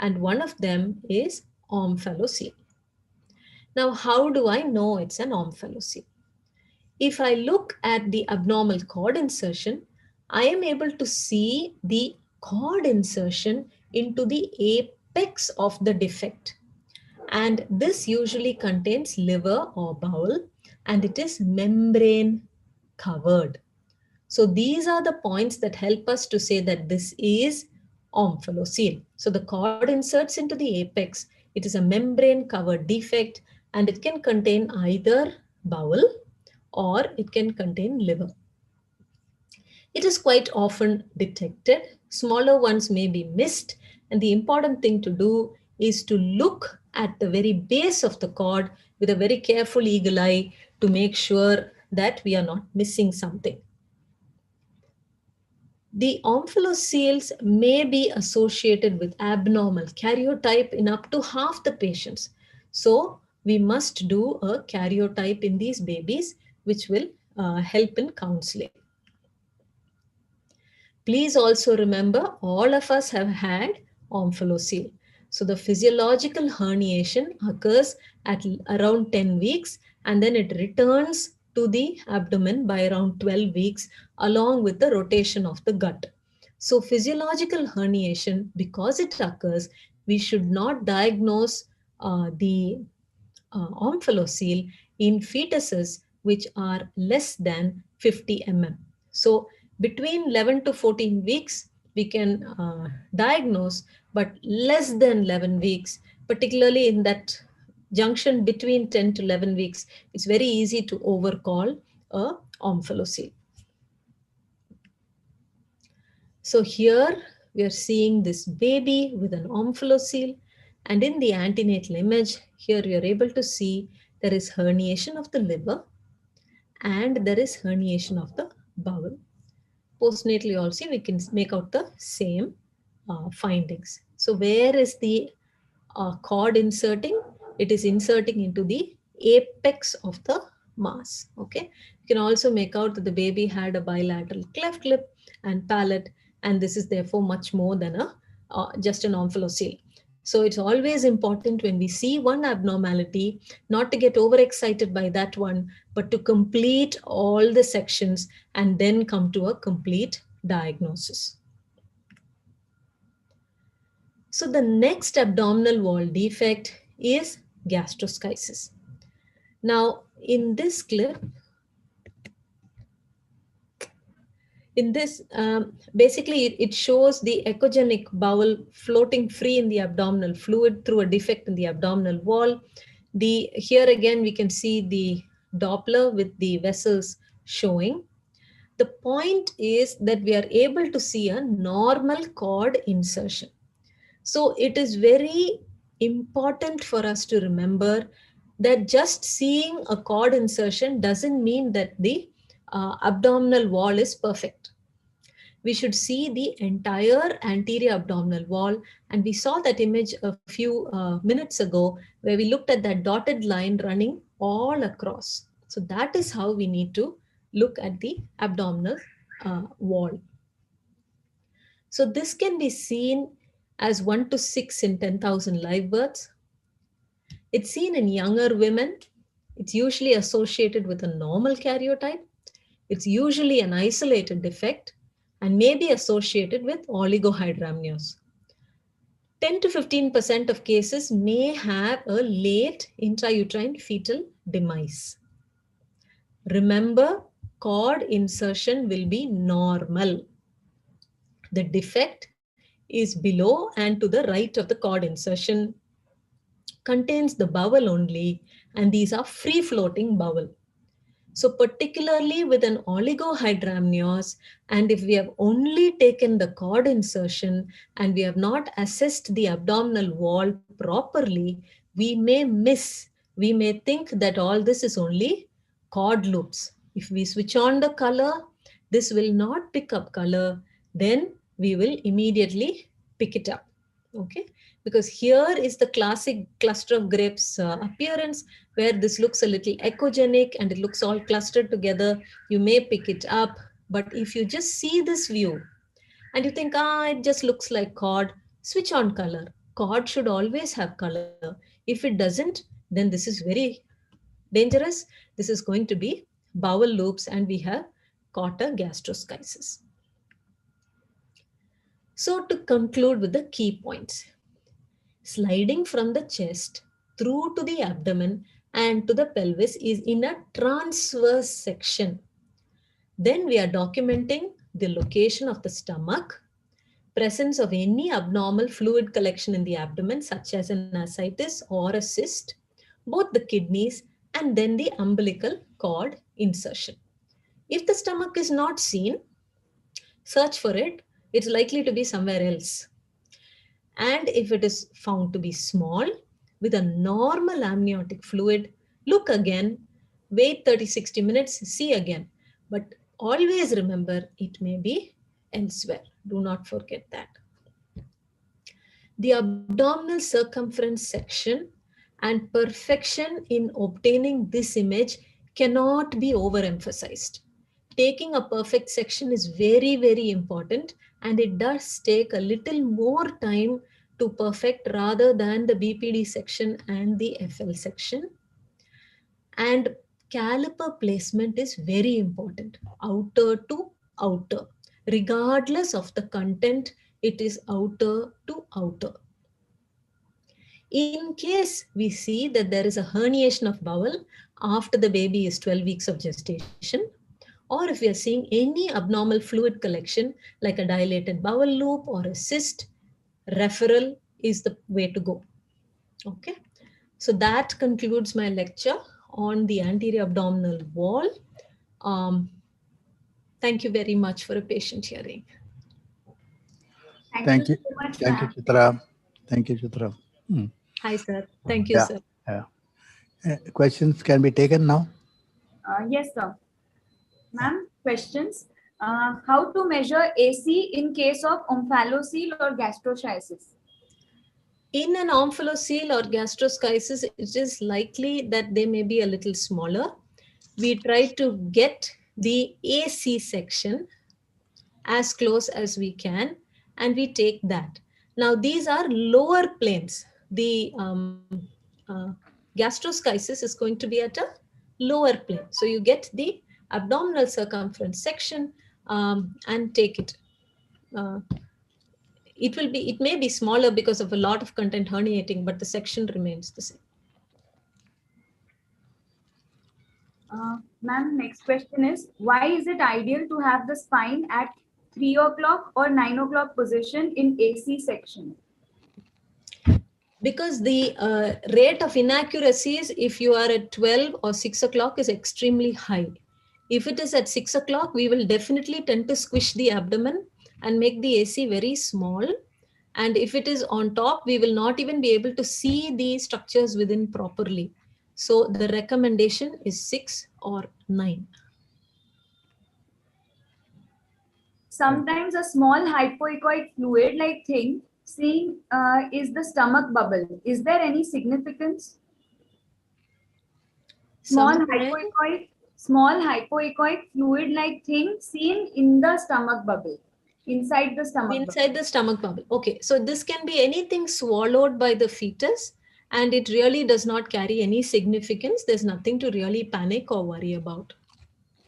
And one of them is omphalocele. Now, how do I know it's an omphalocele? If I look at the abnormal cord insertion, I am able to see the cord insertion into the apex of the defect. And this usually contains liver or bowel, and it is membrane covered. So these are the points that help us to say that this is omphalocele. So the cord inserts into the apex. It is a membrane covered defect, and it can contain either bowel or it can contain liver. It is quite often detected. Smaller ones may be missed, and the important thing to do is to look at the very base of the cord with a very careful eagle eye to make sure that we are not missing something. The omphalocele may be associated with abnormal karyotype in up to half the patients. So we must do a karyotype in these babies, which will help in counseling. Please also remember, all of us have had omphalocele. So the physiological herniation occurs at around 10 weeks, and then it returns to the abdomen by around 12 weeks along with the rotation of the gut. So physiological herniation, because it occurs, we should not diagnose the omphalocele in fetuses which are less than 50 mm. So between 11 to 14 weeks, we can diagnose, but less than 11 weeks, particularly in that junction between 10 to 11 weeks, it's very easy to overcall a omphalocele. So here we are seeing this baby with an omphalocele, and in the antenatal image, here we are able to see there is herniation of the liver and there is herniation of the bowel. Postnatally also, we can make out the same findings. So where is the cord inserting? It is inserting into the apex of the mass. Okay. You can also make out that the baby had a bilateral cleft lip and palate, and this is therefore much more than a just an omphalocele. So it's always important when we see one abnormality not to get overexcited by that one, but to complete all the sections and then come to a complete diagnosis. So the next abdominal wall defect is gastroschisis. Now, in this clip, basically it shows the echogenic bowel floating free in the abdominal fluid through a defect in the abdominal wall. Here again, we can see the Doppler with the vessels showing. The point is that we are able to see a normal cord insertion. So it is very important for us to remember that just seeing a cord insertion doesn't mean that the abdominal wall is perfect. We should see the entire anterior abdominal wall. And we saw that image a few minutes ago where we looked at that dotted line running all across. So that is how we need to look at the abdominal wall. So this can be seen as 1 to 6 in 10,000 live births. It's seen in younger women. It's usually associated with a normal karyotype. It's usually an isolated defect and may be associated with oligohydramnios. 10 to 15% of cases may have a late intrauterine fetal demise. Remember, cord insertion will be normal. The defect is below and to the right of the cord insertion, contains the bowel only, and these are free floating bowel. So particularly with an oligohydramnios, and if we have only taken the cord insertion and we have not assessed the abdominal wall properly, we may think that all this is only cord loops. If we switch on the color, this will not pick up color, then we will immediately pick it up. Okay, because here is the classic cluster of grapes appearance, where this looks a little echogenic and it looks all clustered together. You may pick it up, but if you just see this view and you think, it just looks like cord, switch on color. Cord should always have color. If it doesn't, then this is very dangerous. This is going to be bowel loops and we have caught a gastroschisis. So to conclude with the key points, sliding from the chest through to the abdomen and to the pelvis is in a transverse section. Then we are documenting the location of the stomach, presence of any abnormal fluid collection in the abdomen, such as an ascites or a cyst, both the kidneys, and then the umbilical cord insertion. If the stomach is not seen, search for it. It's likely to be somewhere else. And if it is found to be small with a normal amniotic fluid, look again, wait 30-60 minutes, see again. But always remember it may be elsewhere. Do not forget that. The abdominal circumference section and perfection in obtaining this image cannot be overemphasized. Taking a perfect section is very, very important, and it does take a little more time to perfect rather than the BPD section and the FL section. And caliper placement is very important, outer to outer. Regardless of the content, it is outer to outer. In case we see that there is a herniation of bowel after the baby is 12 weeks of gestation, or if we are seeing any abnormal fluid collection like a dilated bowel loop or a cyst, referral is the way to go. Okay, so that concludes my lecture on the anterior abdominal wall. Thank you very much for a patient hearing. Thank you so much, Thank you, ma'am. Chitra. Thank you, Chitra. Hi, sir. Thank you, sir. Yeah. Questions can be taken now. Yes, sir. Ma'am, questions. How to measure AC in case of omphalocele or gastroschisis? In an omphalocele or gastroschisis, it is likely that they may be a little smaller. We try to get the AC section as close as we can, and we take that. Now, these are lower planes. The uh, gastroschisis is going to be at a lower plane. So you get the abdominal circumference section and take it. It may be smaller because of a lot of content herniating, but the section remains the same. Ma'am, next question is, why is it ideal to have the spine at 3 o'clock or 9 o'clock position in AC section? Because the rate of inaccuracies, if you are at 12 or 6 o'clock, is extremely high. If it is at 6 o'clock, we will definitely tend to squish the abdomen and make the AC very small. And if it is on top, we will not even be able to see the structures within properly. So the recommendation is 6 or 9. Sometimes a small hypoechoic fluid-like thing seen is the stomach bubble. Is there any significance? Small hypoechoic fluid-like thing seen in the stomach bubble. Inside the stomach bubble. Okay, so this can be anything swallowed by the fetus, and it really does not carry any significance. There's nothing to really panic or worry about.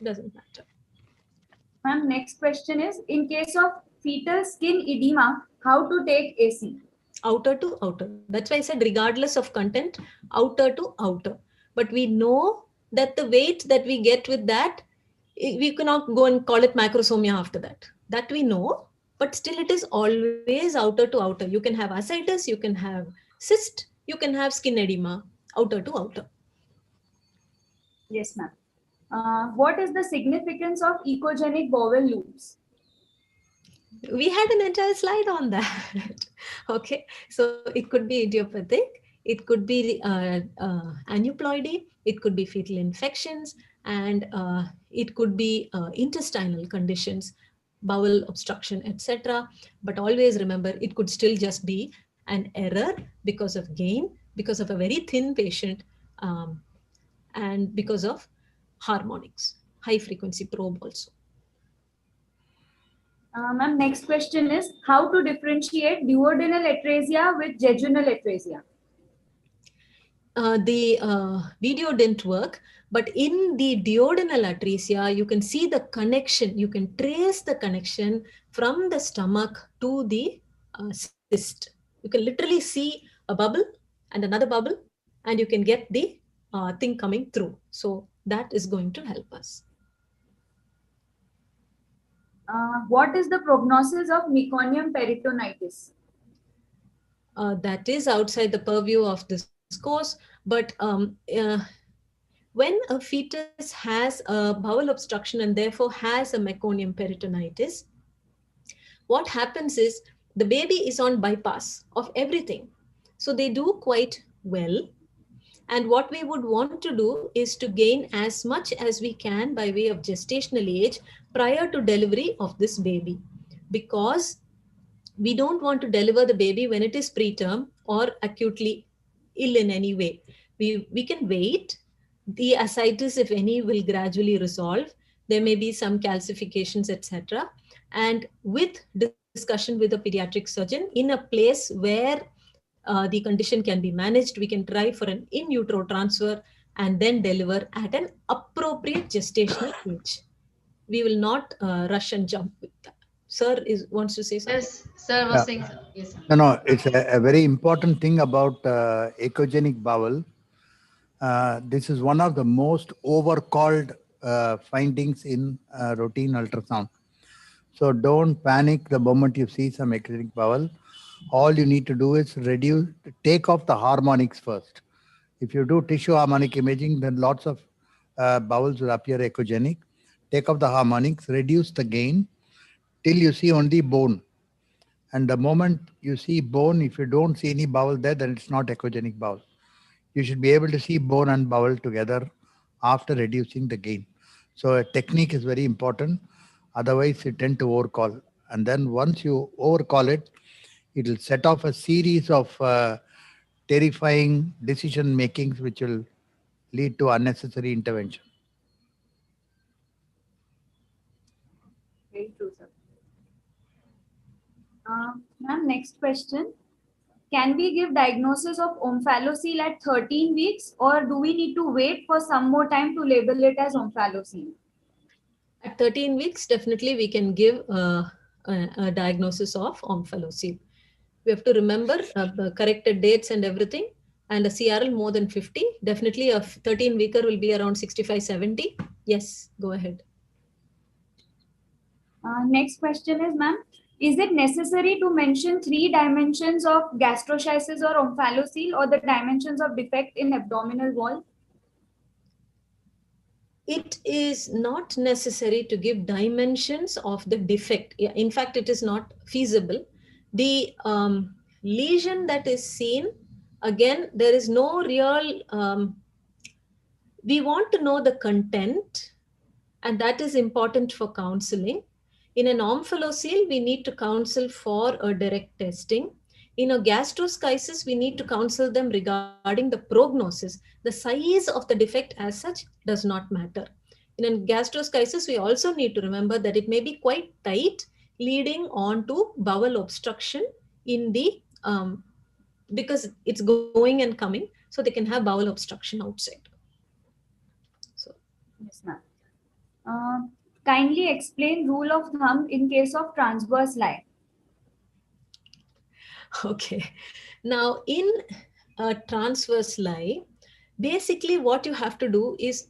Doesn't matter. Ma'am, next question is, in case of fetal skin edema, how to take AC? Outer to outer. That's why I said regardless of content, outer to outer. But we know that the weight that we get with that, we cannot go and call it macrosomia after that. That we know, but still it is always outer to outer. You can have ascites, you can have cyst, you can have skin edema, outer to outer. Yes, ma'am. What is the significance of echogenic bowel loops? We had an entire slide on that. Okay, so it could be idiopathic, it could be aneuploidy, it could be fetal infections, and it could be intestinal conditions, bowel obstruction, etc. But always remember, it could still just be an error because of gain, because of a very thin patient, and because of harmonics, high frequency probe also. Ma'am, next question is, how to differentiate duodenal atresia with jejunal atresia? The video didn't work, but in the duodenal atresia, you can see the connection. You can trace the connection from the stomach to the cyst. You can literally see a bubble and another bubble and you can get the thing coming through. So that is going to help us. What is the prognosis of meconium peritonitis? That is outside the purview of this course, but when a fetus has a bowel obstruction and therefore has a meconium peritonitis, what happens is the baby is on bypass of everything. So they do quite well. And what we would want to do is to gain as much as we can by way of gestational age prior to delivery of this baby. Because we don't want to deliver the baby when it is preterm or acutely ill in any way. We can wait. The ascites, if any, will gradually resolve. There may be some calcifications, etc. And with discussion with a pediatric surgeon in a place where the condition can be managed, we can try for an in utero transfer and then deliver at an appropriate gestational age. We will not rush and jump with that. Sir wants to say something. Yes, sir was Yeah. saying, yes, sir. No, it's a very important thing about echogenic bowel. This is one of the most overcalled findings in routine ultrasound. So don't panic the moment you see some echogenic bowel. All you need to do is take off the harmonics first. If you do tissue harmonic imaging, then lots of bowels will appear echogenic. Take off the harmonics, reduce the gain till you see only bone. And the moment you see bone, if you don't see any bowel there, then it's not echogenic bowel. You should be able to see bone and bowel together after reducing the gain. So a technique is very important. Otherwise, you tend to overcall. And then once you overcall it, it will set off a series of terrifying decision makings, which will lead to unnecessary intervention. Very true, sir. Ma'am, next question. Can we give diagnosis of omphalocele at 13 weeks, or do we need to wait for some more time to label it as omphalocele? At 13 weeks, definitely we can give a diagnosis of omphalocele. We have to remember the corrected dates and everything. And a CRL more than 50, definitely a 13 weeker will be around 65, 70. Yes, go ahead. Next question is, ma'am, is it necessary to mention 3 dimensions of gastroschisis or omphalocele, or the dimensions of defect in abdominal wall? It is not necessary to give dimensions of the defect. In fact, it is not feasible. The lesion that is seen, again, there is no real, we want to know the content, and that is important for counseling. In an omphalocele, we need to counsel for a direct testing. In a gastroschisis, we need to counsel them regarding the prognosis. The size of the defect as such does not matter. In a gastroschisis, we also need to remember that it may be quite tight, leading on to bowel obstruction in the, because it's going and coming, so they can have bowel obstruction outside. So, yes, ma'am. Kindly explain rule of thumb in case of transverse lie. okay. Now, in a transverse lie, basically what you have to do is,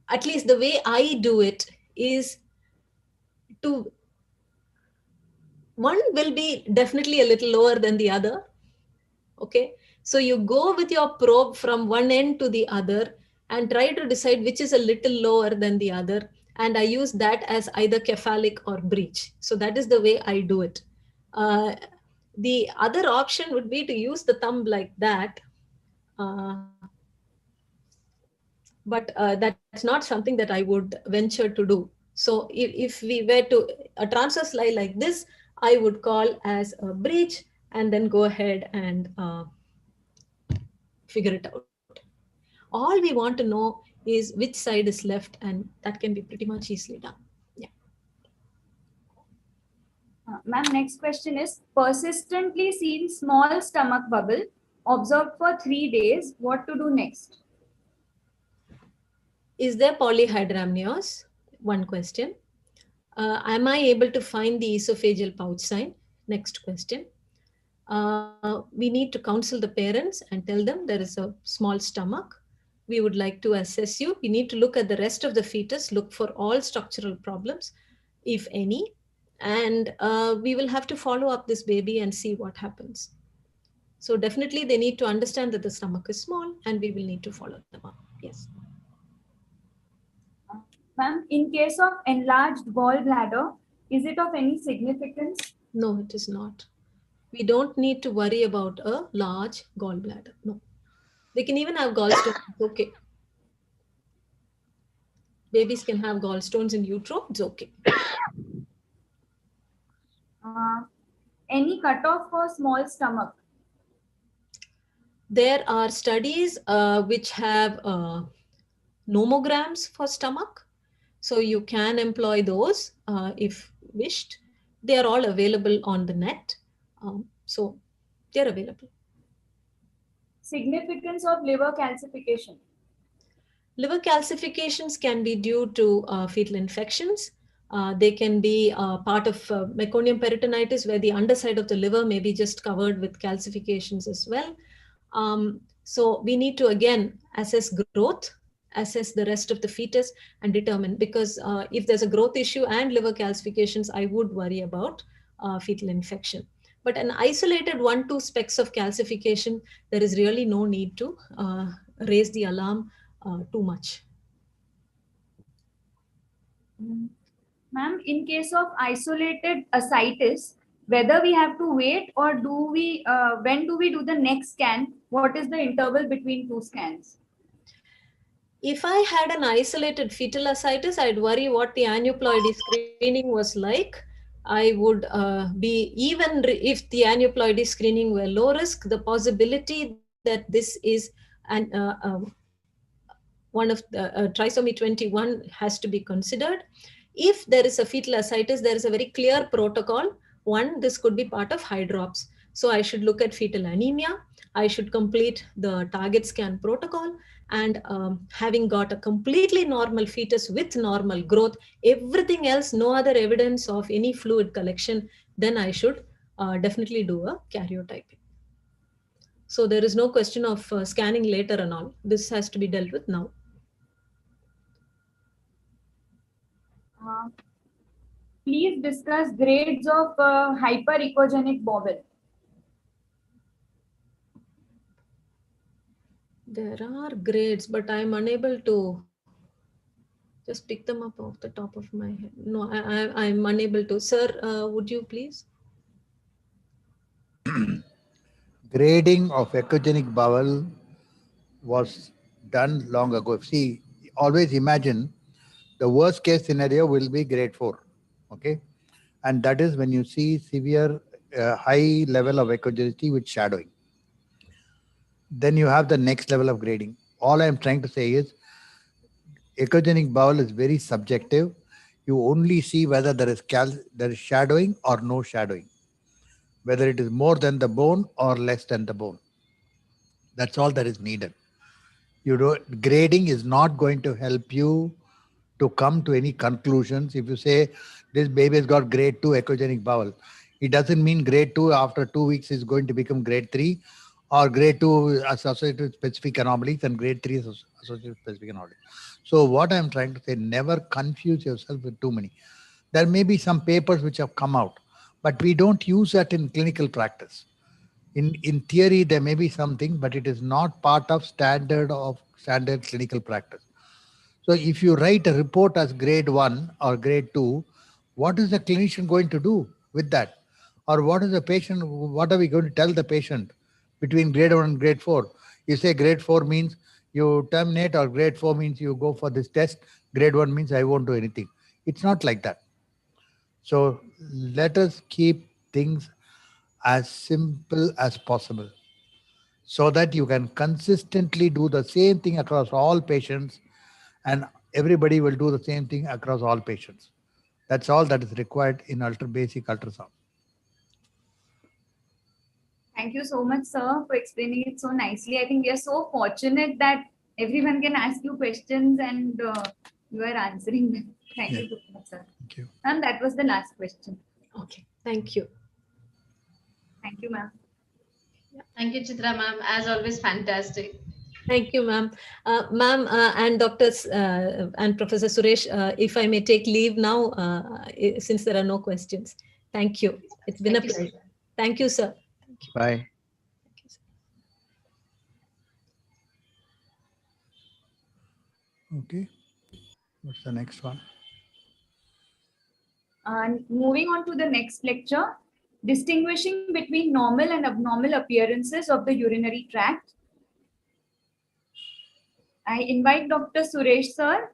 at least the way I do it, is to, one will be definitely a little lower than the other. Okay. So you go with your probe from one end to the other and try to decide which is a little lower than the other. And I use that as either cephalic or breech. So that is the way I do it. The other option would be to use the thumb like that. But that's not something that I would venture to do. So if we were to a transverse lie like this, I would call as a breech and then go ahead and figure it out. All we want to know is which side is left, and that can be pretty much easily done. Yeah. Ma'am, next question is, persistently seen small stomach bubble observed for 3 days. What to do next? Is there polyhydramnios? One question. Am I able to find the esophageal pouch sign? Next question. we need to counsel the parents and tell them there is a small stomach. We would like to assess you. We need to look at the rest of the fetus, look for all structural problems, if any, and we will have to follow up this baby and see what happens. So definitely they need to understand that the stomach is small and we will need to follow them up. Yes. Ma'am, in case of enlarged gallbladder, is it of any significance? No, it is not. We don't need to worry about a large gallbladder. No. They can even have gallstones. It's okay. Babies can have gallstones in utero. It's okay. Any cutoff for small stomach? There are studies which have nomograms for stomach. So you can employ those if wished. They are all available on the net. So they're available. Significance of liver calcification? Liver calcifications can be due to fetal infections. They can be part of meconium peritonitis, where the underside of the liver may be just covered with calcifications as well. So we need to again assess growth, assess the rest of the fetus, and determine, because if there's a growth issue and liver calcifications, I would worry about fetal infection. But an isolated 1-2 specks of calcification, there is really no need to raise the alarm too much. Ma'am, in case of isolated ascites, whether we have to wait or do we, when do we do the next scan? What is the interval between 2 scans? If I had an isolated fetal ascites, I'd worry what the aneuploidy screening was like. I would be, even if the aneuploidy screening were low risk, the possibility that this is one of the trisomy 21 has to be considered. If there is a fetal ascites, there is a very clear protocol. One, this could be part of hydrops. So I should look at fetal anemia. I should complete the target scan protocol. And having got a completely normal fetus with normal growth, everything else, no other evidence of any fluid collection, then I should definitely do a karyotyping. So there is no question of scanning later and all. This has to be dealt with now. Please discuss grades of hyperechogenic bowel. There are grades, but I'm unable to just pick them up off the top of my head. No, I'm unable to. Sir, would you please? Grading of echogenic bowel was done long ago. See, always imagine the worst case scenario will be grade 4. Okay. And that is when you see severe high level of echogenicity with shadowing. Then you have the next level of grading. All I'm trying to say is echogenic bowel is very subjective. You only see whether there is shadowing or no shadowing, whether it is more than the bone or less than the bone. That's all that is needed. Grading is not going to help you to come to any conclusions. If you say this baby has got grade 2 echogenic bowel, it doesn't mean grade 2 after 2 weeks is going to become grade 3, or grade 2 associated with specific anomalies and grade 3 is associated with specific anomalies. So what I'm trying to say, never confuse yourself with too many. There may be some papers which have come out, but we don't use that in clinical practice. In theory, there may be something, but it is not part of standard clinical practice. So if you write a report as grade 1 or grade 2, what is the clinician going to do with that? Or what is the patient, what are we going to tell the patient between grade 1 and grade 4? You say grade 4 means you terminate, or grade 4 means you go for this test. Grade 1 means I won't do anything. It's not like that. So let us keep things as simple as possible so that you can consistently do the same thing across all patients, and everybody will do the same thing across all patients. That's all that is required in basic ultrasound. Thank you so much, sir, for explaining it so nicely. I think we are so fortunate that everyone can ask you questions and you are answering them. Thank you so much, sir. Thank you. Ma'am, that was the last question. Okay, thank you. Thank you, ma'am. Thank you, Chitra ma'am. As always, fantastic. Thank you, ma'am. Ma'am and doctors and Professor Suresh, if I may take leave now, since there are no questions. Thank you. It's been a Thank you, sir. pleasure. Thank you, sir. Thank you. Bye. Thank you, sir. Okay. What's the next one? And moving on to the next lecture, distinguishing between normal and abnormal appearances of the urinary tract. I invite Dr. Suresh sir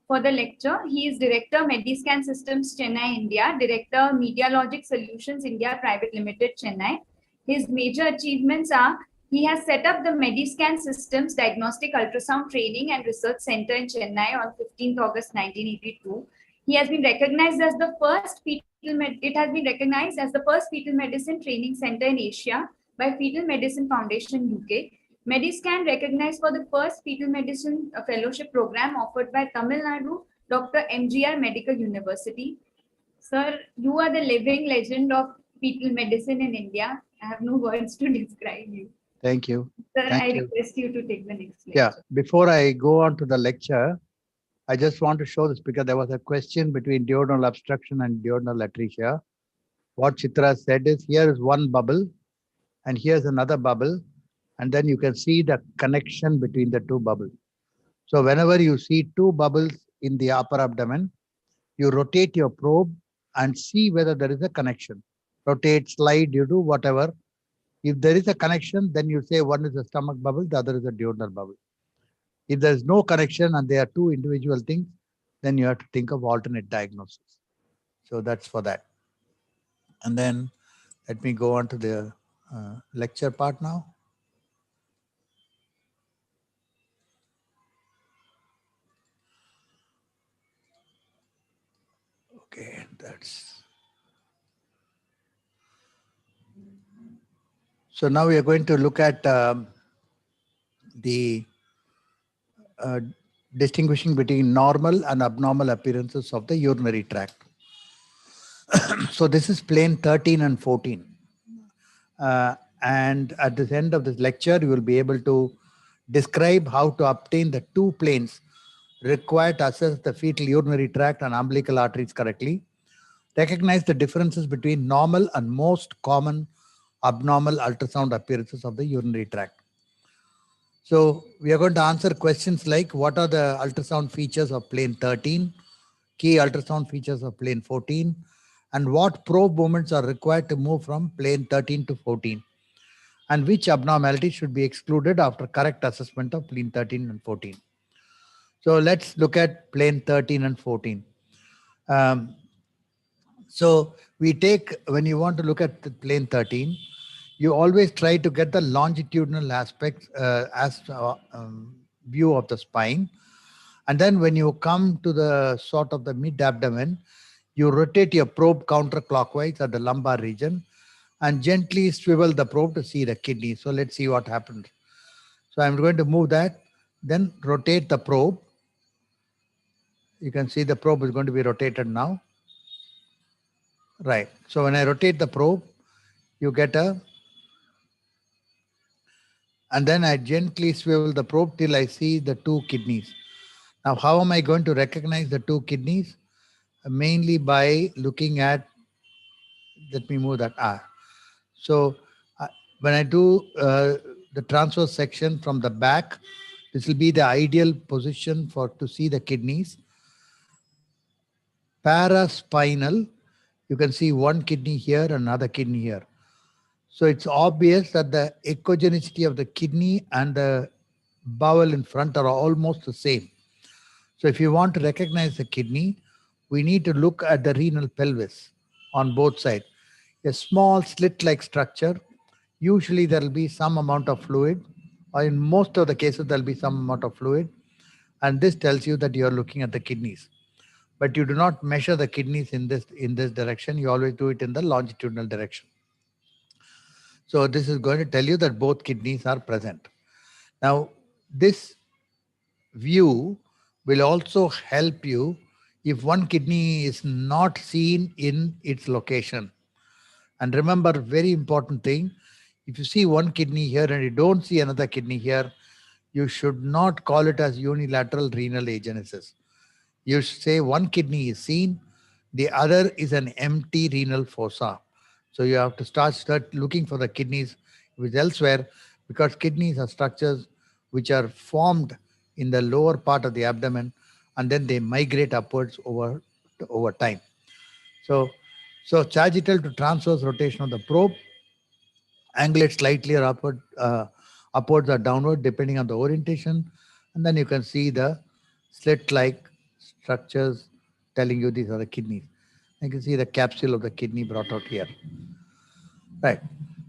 for the lecture. He is Director Mediscan Systems Chennai, India, Director Medialogic Solutions India Private Limited, Chennai. His major achievements are he has set up the Mediscan Systems Diagnostic Ultrasound Training and Research Center in Chennai on 15th August 1982. He has been recognized as the first it has been recognized as the first fetal medicine training center in Asia by Fetal Medicine Foundation UK. Mediscan recognized for the first fetal medicine fellowship program offered by Tamil Nadu Dr. MGR Medical University. Sir, you are the living legend of fetal medicine in India. I have no words to describe you. Thank you. Sir, Thank I you. request you to take the next lecture. Yeah, before I go on to the lecture, I just want to show this because there was a question between duodenal obstruction and duodenal atresia. What Chitra said is here is one bubble and here's another bubble, and then you can see the connection between the two bubbles. So whenever you see two bubbles in the upper abdomen, you rotate your probe and see whether there is a connection. Rotate, slide, you do whatever. If there is a connection, then you say one is a stomach bubble, the other is a duodenal bubble. If there is no connection and they are two individual things, then you have to think of alternate diagnosis. So that's for that. And then let me go on to the lecture part now. Okay, that's. So now we are going to look at the distinguishing between normal and abnormal appearances of the urinary tract. So this is plane 13 and 14. And at the end of this lecture, you will be able to describe how to obtain the two planes required to assess the fetal urinary tract and umbilical arteries correctly. Recognize the differences between normal and most common abnormal ultrasound appearances of the urinary tract. So we are going to answer questions like what are the ultrasound features of plane 13, key ultrasound features of plane 14, and what probe movements are required to move from plane 13 to 14, and which abnormalities should be excluded after correct assessment of plane 13 and 14. So let's look at plane 13 and 14. So we take, when you want to look at the plane 13, you always try to get the longitudinal aspects as view of the spine. And then when you come to the sort of the mid abdomen, you rotate your probe counterclockwise at the lumbar region and gently swivel the probe to see the kidney. So let's see what happens. So I'm going to move that, then rotate the probe. You can see the probe is going to be rotated now. Right. So when I rotate the probe, you get a, and then I gently swivel the probe till I see the two kidneys. Now, how am I going to recognize the two kidneys? Mainly by looking at, let me move that. So when I do the transverse section from the back, this will be the ideal position for to see the kidneys. Paraspinal, you can see one kidney here, another kidney here. So it's obvious that the echogenicity of the kidney and the bowel in front are almost the same. So if you want to recognize the kidney, we need to look at the renal pelvis on both sides. A small slit-like structure. Usually there will be some amount of fluid, or in most of the cases there will be some amount of fluid. And this tells you that you are looking at the kidneys. But you do not measure the kidneys in this direction. You always do it in the longitudinal direction. So this is going to tell you that both kidneys are present. Now, this view will also help you if one kidney is not seen in its location. And remember, very important thing, If you see one kidney here and you don't see another kidney here, you should not call it as unilateral renal agenesis. You should say one kidney is seen, the other is an empty renal fossa. So you have to start looking for the kidneys which elsewhere, because kidneys are structures which are formed in the lower part of the abdomen and then they migrate upwards over time. So sagittal to transverse rotation of the probe, angulate slightly or upwards or downward depending on the orientation, and then you can see the slit-like structures telling you these are the kidneys. You can see the capsule of the kidney brought out here. Right.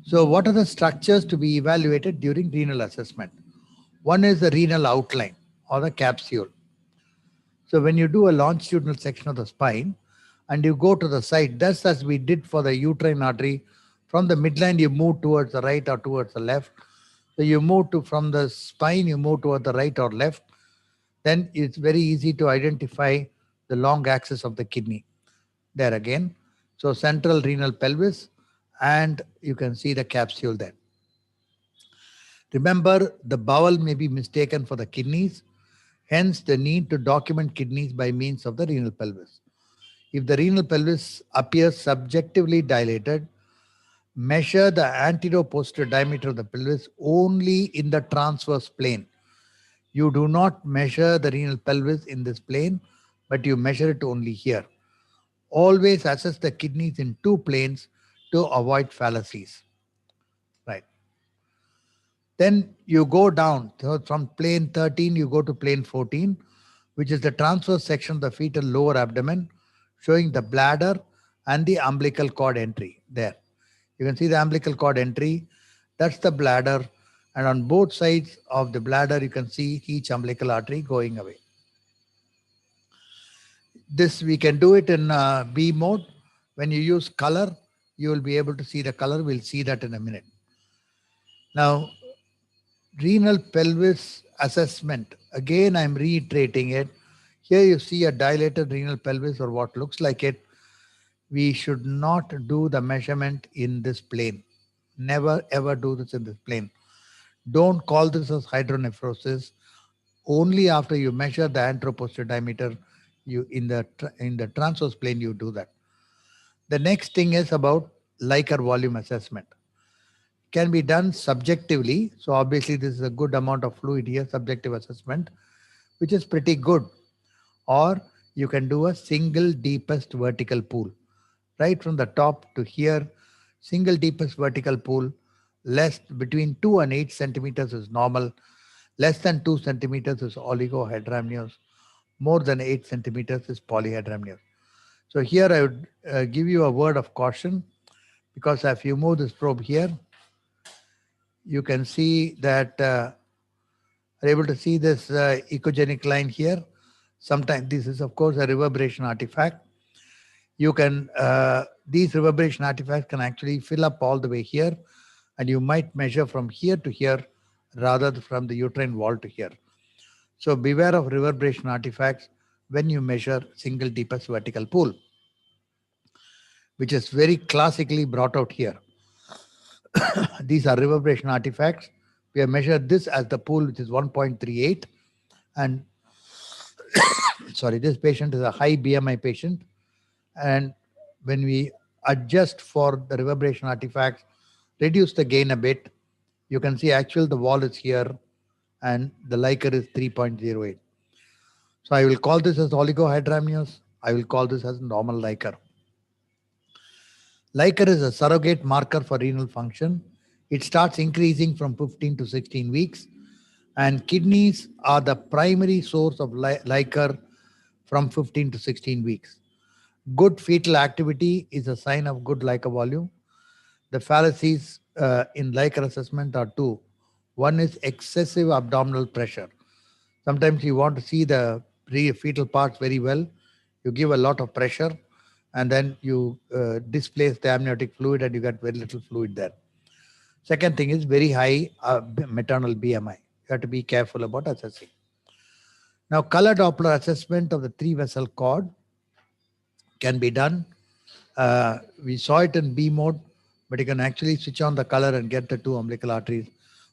So what are the structures to be evaluated during renal assessment? One is the renal outline or the capsule. So when you do a longitudinal section of the spine and you go to the side, just as we did for the uterine artery, from the midline you move towards the right or towards the left. So you move from the spine, you move toward the right or left. Then it's very easy to identify the long axis of the kidney. There again. So central renal pelvis, and you can see the capsule there. Remember, the bowel may be mistaken for the kidneys, hence the need to document kidneys by means of the renal pelvis. If the renal pelvis appears subjectively dilated, measure the anterior-posterior diameter of the pelvis only in the transverse plane. You do not measure the renal pelvis in this plane, but you measure it only here. Always assess the kidneys in two planes to avoid fallacies. Right. Then you go down. So from plane 13, you go to plane 14, which is the transverse section of the fetal lower abdomen, showing the bladder and the umbilical cord entry there. You can see the umbilical cord entry. That's the bladder. And on both sides of the bladder, you can see each umbilical artery going away. This we can do it in B mode. When you use color, you will be able to see the color. We'll see that in a minute. Now, renal pelvis assessment. Again, I'm reiterating it. Here you see a dilated renal pelvis or what looks like it. We should not do the measurement in this plane. Never ever do this in this plane. Don't call this as hydronephrosis. Only after you measure the anteroposterior diameter, you in the transverse plane you do that. The next thing is about Likert volume assessment. Can be done subjectively. So obviously this is a good amount of fluid here, subjective assessment, which is pretty good. Or you can do a single deepest vertical pool. Right from the top to here, single deepest vertical pool, less between 2 and 8 centimeters is normal. Less than 2 centimeters is oligohydramnios. More than 8 centimeters is polyhydramnios. So here I would give you a word of caution, because if you move this probe here, you can see that are able to see this echogenic line here. Sometimes this is of course a reverberation artifact. You can, these reverberation artifacts can actually fill up all the way here, and you might measure from here to here rather than from the uterine wall to here. So beware of reverberation artifacts when you measure single deepest vertical pool, which is very classically brought out here. These are reverberation artifacts. We have measured this as the pool, which is 1.38. And sorry, this patient is a high BMI patient. And when we adjust for the reverberation artifacts, reduce the gain a bit, you can see actually the wall is here and the Likert is 3.08. So I will call this as oligohydramnios. I will call this as normal Likert. Likert is a surrogate marker for renal function. It starts increasing from 15 to 16 weeks, and kidneys are the primary source of Likert from 15 to 16 weeks. Good fetal activity is a sign of good Likert volume. The fallacies in Likert assessment are two. One is excessive abdominal pressure. Sometimes you want to see the fetal parts very well. You give a lot of pressure and then you displace the amniotic fluid and you get very little fluid there. Second thing is very high maternal BMI. You have to be careful about assessing. Now, color Doppler assessment of the 3-vessel cord can be done. We saw it in B mode. but you can actually switch on the color and get the two umbilical arteries,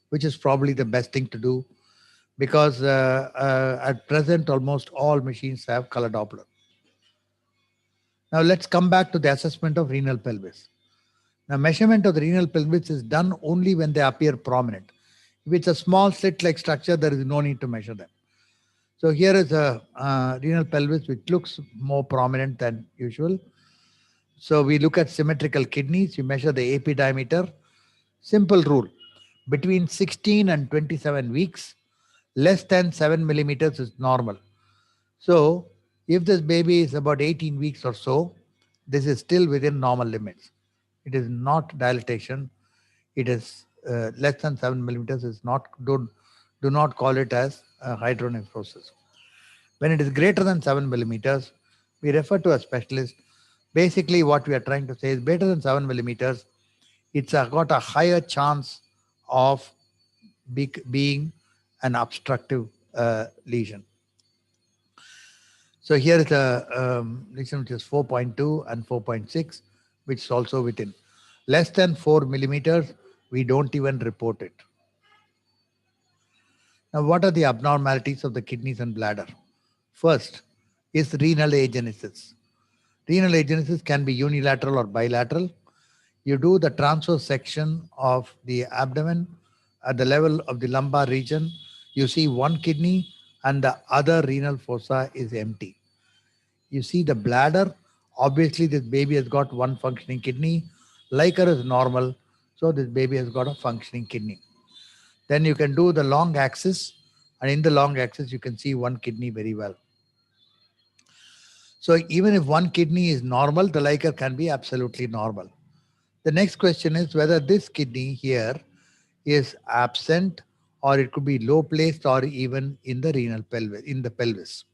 which is probably the best thing to do because at present almost all machines have color Doppler. Now let's come back to the assessment of renal pelvis. Now measurement of the renal pelvis is done only when they appear prominent. If it's a small slit-like structure, there is no need to measure them. So here is a renal pelvis which looks more prominent than usual. So we look at symmetrical kidneys, you measure the AP diameter. Simple rule, between 16 and 27 weeks, less than 7 millimeters is normal. So if this baby is about 18 weeks or so, this is still within normal limits. It is not dilatation. It is less than 7 millimeters. Is not, do not call it as hydronephrosis. When it is greater than 7 millimeters, we refer to a specialist. Basically, what we are trying to say is greater than 7 millimeters, it's got a higher chance of being an obstructive lesion. So here is a lesion which is 4.2 and 4.6, which is also within. Less than 4 millimeters, we don't even report it. Now, what are the abnormalities of the kidneys and bladder? First is renal agenesis. Renal agenesis can be unilateral or bilateral. You do the transverse section of the abdomen at the level of the lumbar region. You see one kidney and the other renal fossa is empty. You see the bladder. Obviously, this baby has got one functioning kidney. Liker is normal, so this baby has got a functioning kidney. Then you can do the long axis, and in the long axis, you can see one kidney very well. So even if one kidney is normal, the liker can be absolutely normal. The next question is whether this kidney here is absent or it could be low placed or even in the renal pelvis, in the pelvis.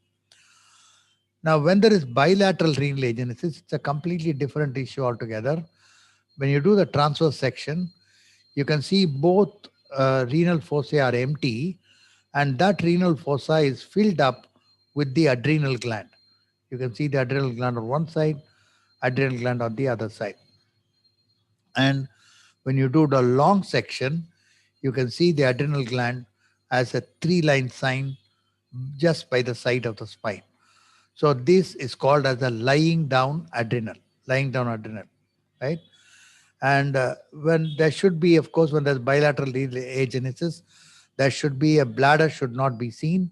Now, when there is bilateral renal agenesis, it's a completely different issue altogether. When you do the transverse section, you can see both renal fossae are empty and that renal fossa is filled up with the adrenal gland. You can see the adrenal gland on one side, adrenal gland on the other side. And when you do the long section, you can see the adrenal gland as a 3-line sign just by the side of the spine. So this is called as a lying down adrenal, right? And when there should be, of course, when there's bilateral agenesis, there should be a bladder should not be seen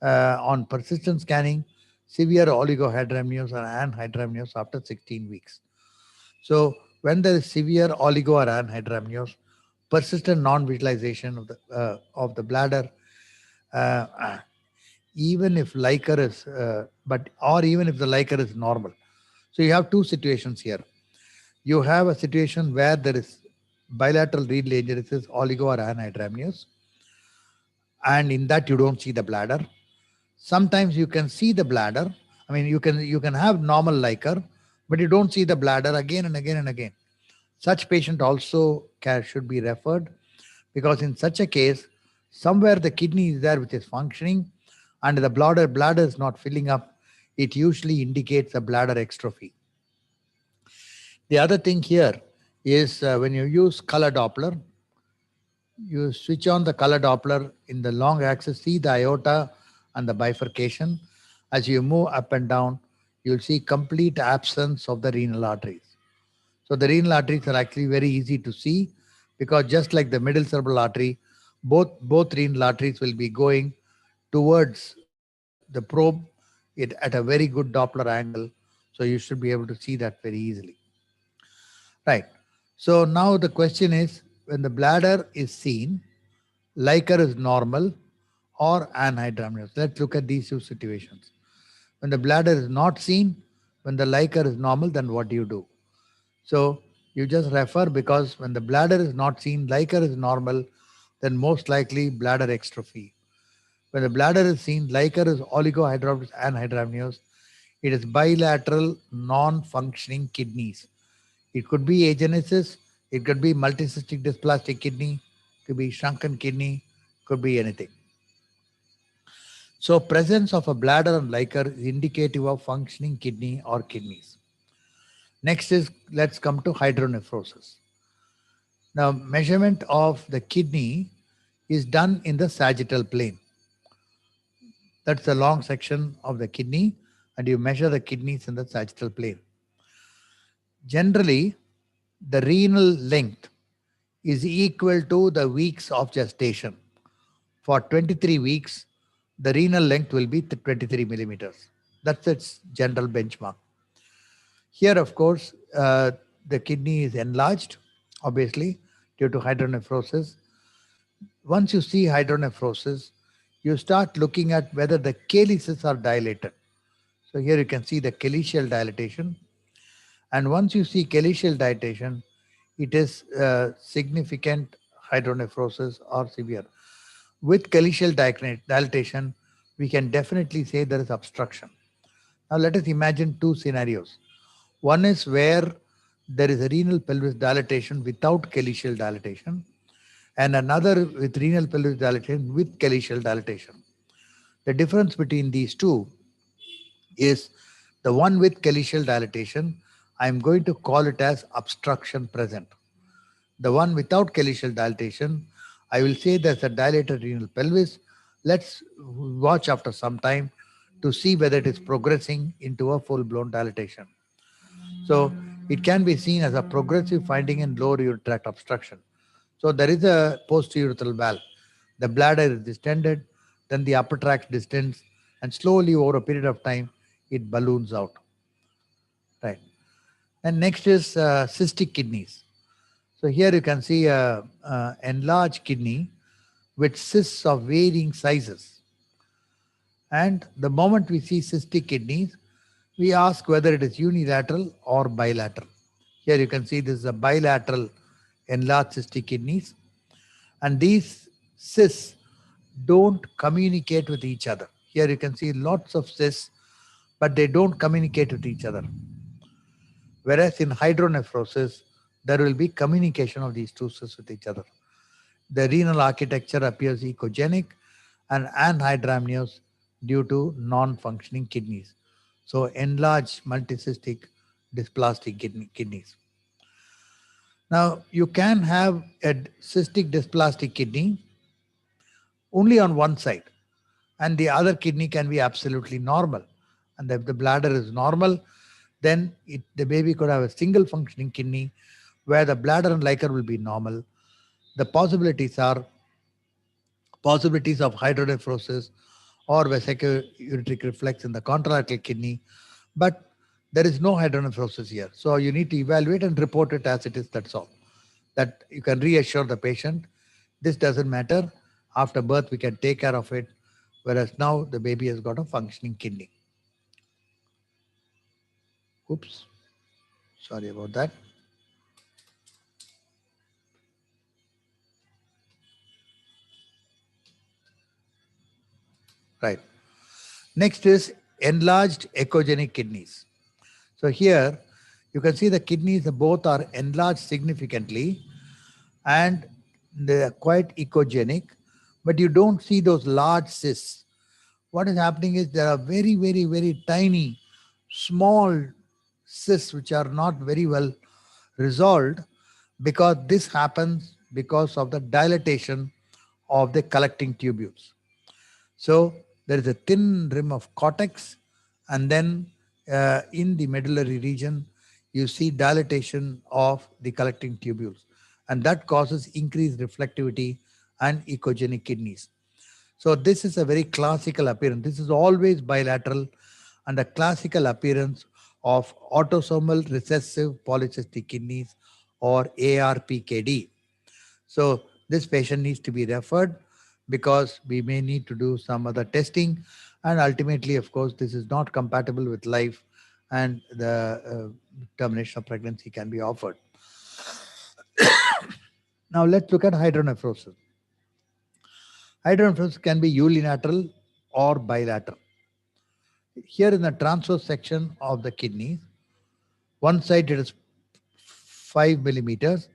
on persistent scanning, severe oligohydramnios or anhydramnios after 16 weeks. So when there is severe oligo or anhydramnios, persistent non-visualization of the bladder, even if liker is, or even if the liker is normal. So you have two situations here. You have a situation where there is bilateral renal agenesis, oligo or anhydramnios, and in that you don't see the bladder. Sometimes you can see the bladder. I mean, you can have normal liker, but you don't see the bladder again and again and again. Such patient also should be referred because in such a case, somewhere the kidney is there which is functioning and the bladder is not filling up. It usually indicates a bladder extrophy. The other thing here is when you use color Doppler, you switch on the color Doppler in the long axis, see the aorta and the bifurcation. As you move up and down, you'll see complete absence of the renal arteries. So the renal arteries are actually very easy to see because just like the middle cerebral artery, both renal arteries will be going towards the probe at a very good Doppler angle. So you should be able to see that very easily. Right. So now the question is, when the bladder is seen, liker is normal or anhydramnios. Let's look at these two situations. When the bladder is not seen, when the liker is normal, then what do you do? So you just refer because when the bladder is not seen, liker is normal, then most likely bladder extrophy. When the bladder is seen, liker is oligohydramnios and hydramnios. It is bilateral non-functioning kidneys. It could be agenesis, it could be multicystic dysplastic kidney, could be shrunken kidney, could be anything. So presence of a bladder and liker is indicative of functioning kidney or kidneys. Next is, let's come to hydronephrosis. Now, measurement of the kidney is done in the sagittal plane. That's the long section of the kidney, and you measure the kidneys in the sagittal plane. Generally, the renal length is equal to the weeks of gestation. For 23 weeks, the renal length will be 23 millimeters. That's its general benchmark. Here, of course, the kidney is enlarged, obviously, due to hydronephrosis. Once you see hydronephrosis, you start looking at whether the calyces are dilated. So here you can see the calyceal dilatation. And once you see calyceal dilatation, it is significant hydronephrosis or severe. With calyceal dilatation, we can definitely say there is obstruction. Now let us imagine two scenarios. One is where there is a renal pelvis dilatation without calyceal dilatation, and another with renal pelvis dilatation with calyceal dilatation. The difference between these two is the one with calyceal dilatation, I'm going to call it as obstruction present. The one without calyceal dilatation, I will say there's a dilated renal pelvis. Let's watch after some time to see whether it is progressing into a full-blown dilatation. So it can be seen as a progressive finding in lower urinary tract obstruction. So there is a post-urethral valve. The bladder is distended, then the upper tract distends, and slowly over a period of time, it balloons out. Right. And next is cystic kidneys. So here you can see a enlarged kidney with cysts of varying sizes. And the moment we see cystic kidneys, we ask whether it is unilateral or bilateral. Here you can see this is a bilateral enlarged cystic kidneys. And these cysts don't communicate with each other. Here you can see lots of cysts, but they don't communicate with each other. Whereas in hydronephrosis, there will be communication of these two cysts with each other. The renal architecture appears echogenic and anhydramnios due to non-functioning kidneys. So enlarged multicystic dysplastic kidneys. Now, you can have a cystic dysplastic kidney only on one side, and the other kidney can be absolutely normal. And if the bladder is normal, then the baby could have a single functioning kidney where the bladder and liquor will be normal. The possibilities are possibilities of hydronephrosis or vesico-ureteric reflex in the contralateral kidney, but there is no hydronephrosis here. So you need to evaluate and report it as it is, that's all. That you can reassure the patient, this doesn't matter. After birth, we can take care of it, whereas now the baby has got a functioning kidney. Oops, sorry about that. Right. Next is enlarged echogenic kidneys. So here you can see the kidneys both are enlarged significantly and they are quite echogenic, but you don't see those large cysts. What is happening is there are very, very, very tiny, small cysts which are not very well resolved, because this happens because of the dilatation of the collecting tubules. So there is a thin rim of cortex, and then in the medullary region, you see dilatation of the collecting tubules, and that causes increased reflectivity and echogenic kidneys. So this is a very classical appearance. This is always bilateral, and a classical appearance of autosomal recessive polycystic kidneys, or ARPKD. So this patient needs to be referred because we may need to do some other testing, and ultimately, of course, this is not compatible with life, and the termination of pregnancy can be offered. Now let's look at hydronephrosis. Hydronephrosis can be unilateral or bilateral. Here in the transverse section of the kidney, one side it is 5 millimeters,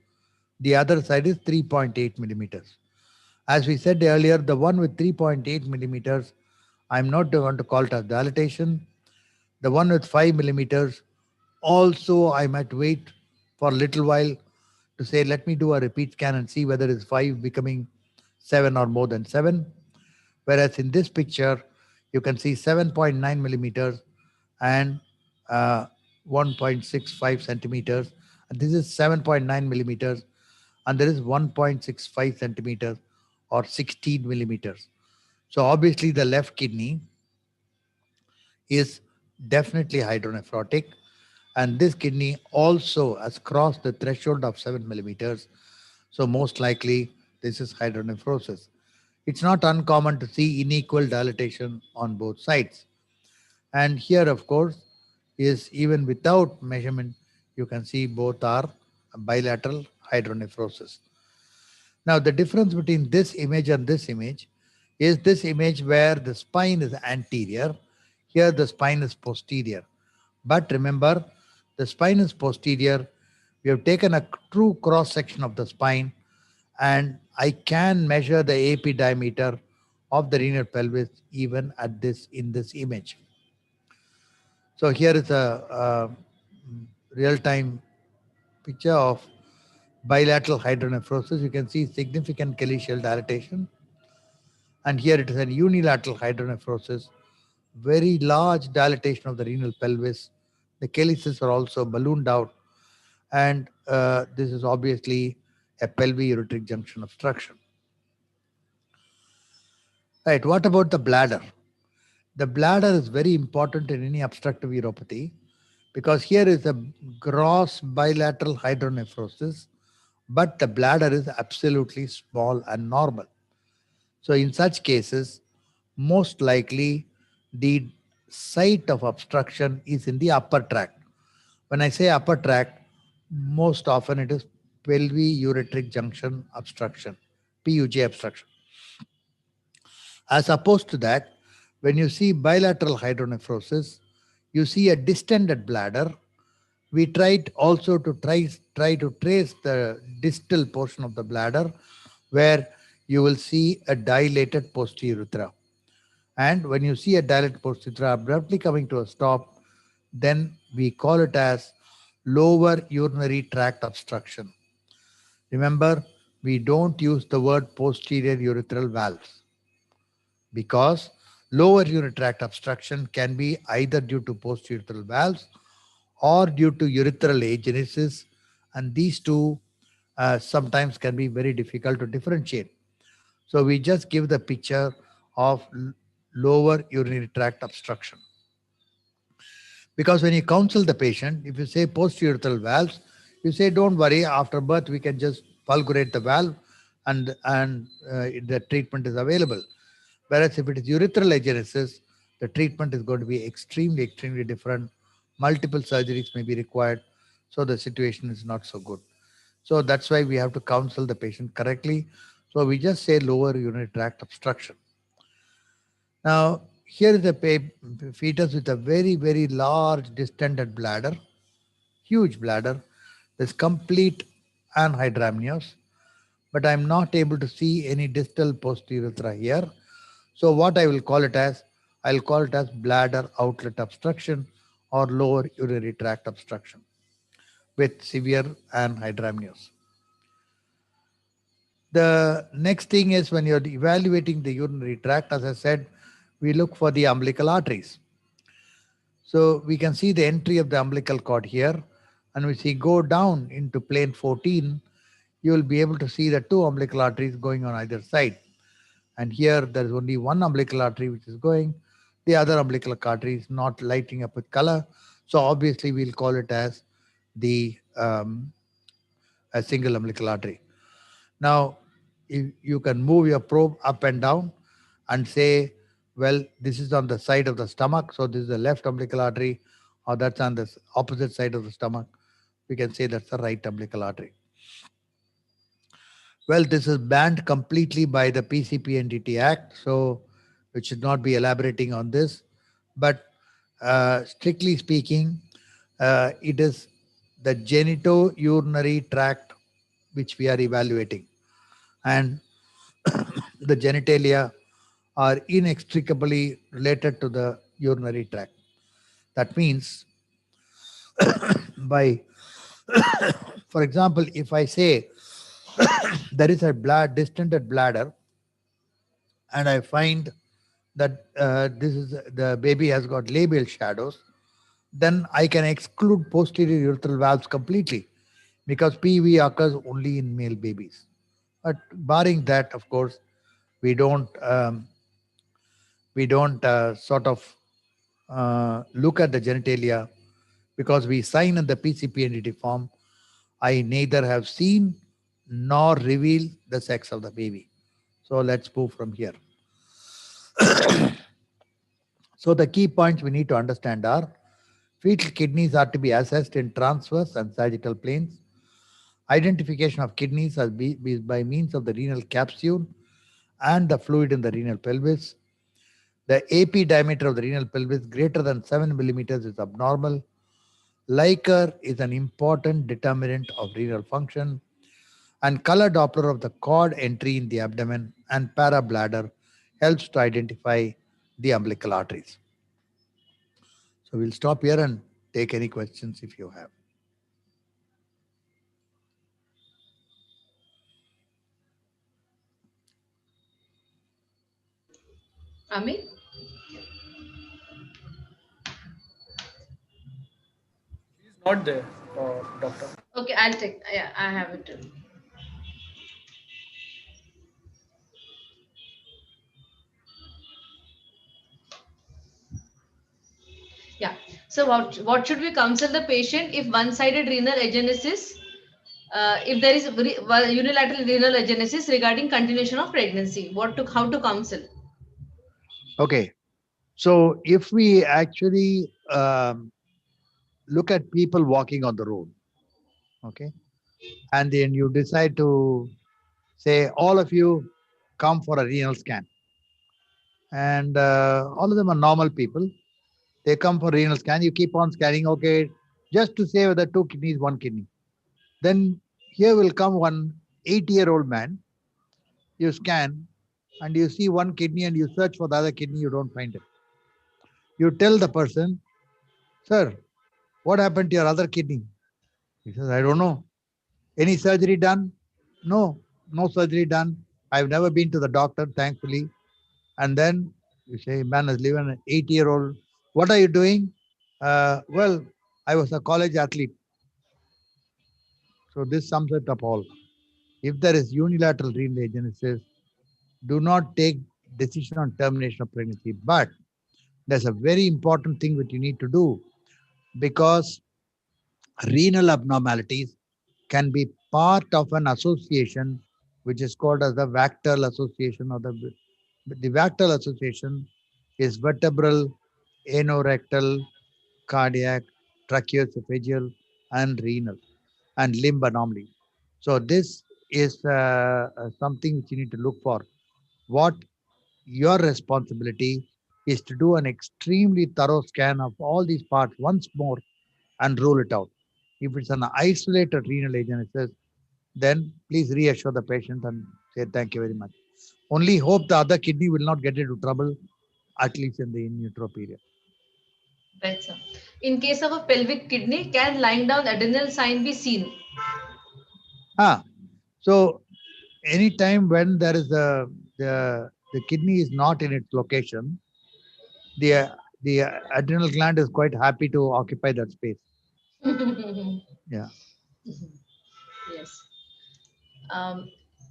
the other side is 3.8 millimeters. As we said earlier, the one with 3.8 millimeters, I'm not going to call it as dilatation. The one with 5 millimeters, also I might wait for a little while to to say, let me do a repeat scan and see whether it's 5 becoming 7 or more than 7. Whereas in this picture, you can see 7.9 millimeters and 1.65 centimeters. And this is 7.9 millimeters, and there is 1.65 centimeters or 16 millimeters. So obviously the left kidney is definitely hydronephrotic, and this kidney also has crossed the threshold of 7 millimeters. So most likely this is hydronephrosis. It's not uncommon to see unequal dilatation on both sides. And here, of course, is even without measurement, you can see both are bilateral hydronephrosis. Now, the difference between this image and this image where the spine is anterior, here the spine is posterior. But remember, the spine is posterior. We have taken a true cross section of the spine, and I can measure the AP diameter of the renal pelvis even at this in this image. So here is a real-time picture of bilateral hydronephrosis. You can see significant calyceal dilatation, and here it is a unilateral hydronephrosis, very large dilatation of the renal pelvis. The calyces are also ballooned out, and this is obviously a pelvic-ureteric junction obstruction. Right, what about the bladder? The bladder is very important in any obstructive uropathy because here is a gross bilateral hydronephrosis, but the bladder is absolutely small and normal. So in such cases, most likely the site of obstruction is in the upper tract. When I say upper tract, most often it is pelvic-ureteric junction obstruction, PUJ obstruction. As opposed to that, when you see bilateral hydronephrosis, you see a distended bladder. We tried also to try to trace the distal portion of the bladder where you will see a dilated posterior urethra. And when you see a dilated posterior urethra abruptly coming to a stop, then we call it as lower urinary tract obstruction. Remember, we don't use the word posterior urethral valves because lower urinary tract obstruction can be either due to posterior urethral valves or due to urethral agenesis, and these two sometimes can be very difficult to differentiate. So we just give the picture of lower urinary tract obstruction. Because when you counsel the patient, if you say post-urethral valves, you say, don't worry, after birth we can just fulgurate the valve and the treatment is available. Whereas if it is urethral agenesis, the treatment is going to be extremely, extremely different. Multiple surgeries may be required, so the situation is not so good. So that's why we have to counsel the patient correctly. So we just say lower urinary tract obstruction. Now, here is a fetus with a very, very large distended bladder, huge bladder. There's complete anhydramnios, but I'm not able to see any distal posterior urethra here. So what I will call it as, I'll call it as bladder outlet obstruction or lower urinary tract obstruction with severe anhydramnios. The next thing is when you're evaluating the urinary tract, as I said, we look for the umbilical arteries. So we can see the entry of the umbilical cord here, and if we go down into plane 14, you will be able to see the two umbilical arteries going on either side. And here there is only one umbilical artery which is going, the other umbilical artery is not lighting up with color. So obviously we'll call it as the a single umbilical artery. Now, if you can move your probe up and down and say, well, this is on the side of the stomach, so this is the left umbilical artery, or that's on the opposite side of the stomach. We can say that's the right umbilical artery. Well, this is banned completely by the PCPNDT Act, so we should not be elaborating on this. But strictly speaking, it is the genitourinary tract which we are evaluating. And the genitalia are inextricably related to the urinary tract. That means by For example, if I say there is a distended bladder, and I find that this is the baby has got labial shadows, then I can exclude posterior urethral valves completely because PV occurs only in male babies. But barring that, of course, we don't sort of look at the genitalia because we sign in the PCP&DT form. I neither have seen nor reveal the sex of the baby. So let's move from here. So the key points we need to understand are fetal kidneys are to be assessed in transverse and sagittal planes. Identification of kidneys by means of the renal capsule and the fluid in the renal pelvis. The AP diameter of the renal pelvis greater than 7 millimeters is abnormal. Liquor is an important determinant of renal function, and color Doppler of the cord entry in the abdomen and parabladder helps to identify the umbilical arteries. So we'll stop here and take any questions if you have. Ami? She's not there, doctor. Okay, I'll take. Yeah, I have it too. Yeah. So what should we counsel the patient if one-sided renal agenesis, if there is unilateral renal agenesis regarding continuation of pregnancy? How to counsel? Okay. So if we actually look at people walking on the road, okay, and then you decide to say, all of you come for a renal scan, and all of them are normal people. They come for renal scan. You keep on scanning, okay, just to say whether 2 kidneys, 1 kidney. Then here will come one 80-year-old man. You scan and you see 1 kidney and you search for the other kidney, you don't find it. You tell the person, sir, what happened to your other kidney? He says, I don't know. Any surgery done? No, no surgery done. I've never been to the doctor, thankfully. And then you say, man has lived an 80-year-old. What are you doing? Well, I was a college athlete. So this sums it up all. If there is unilateral renal agenesis, do not take decision on termination of pregnancy. But there's a very important thing that you need to do, because renal abnormalities can be part of an association which is called as the Vactal association, or the Vactal association is vertebral, anorectal, cardiac, tracheoesophageal, and renal, and limb anomaly. So this is something which you need to look for. What your responsibility is to do an extremely thorough scan of all these parts once more and rule it out. If it's an isolated renal agenesis, then please reassure the patient and say thank you very much. Only hope the other kidney will not get into trouble, at least in the in utero period. Right, sir. In case of a pelvic kidney, can lying down adrenal sign be seen? So anytime when there is the kidney is not in its location, the adrenal gland is quite happy to occupy that space. Yeah. Yes.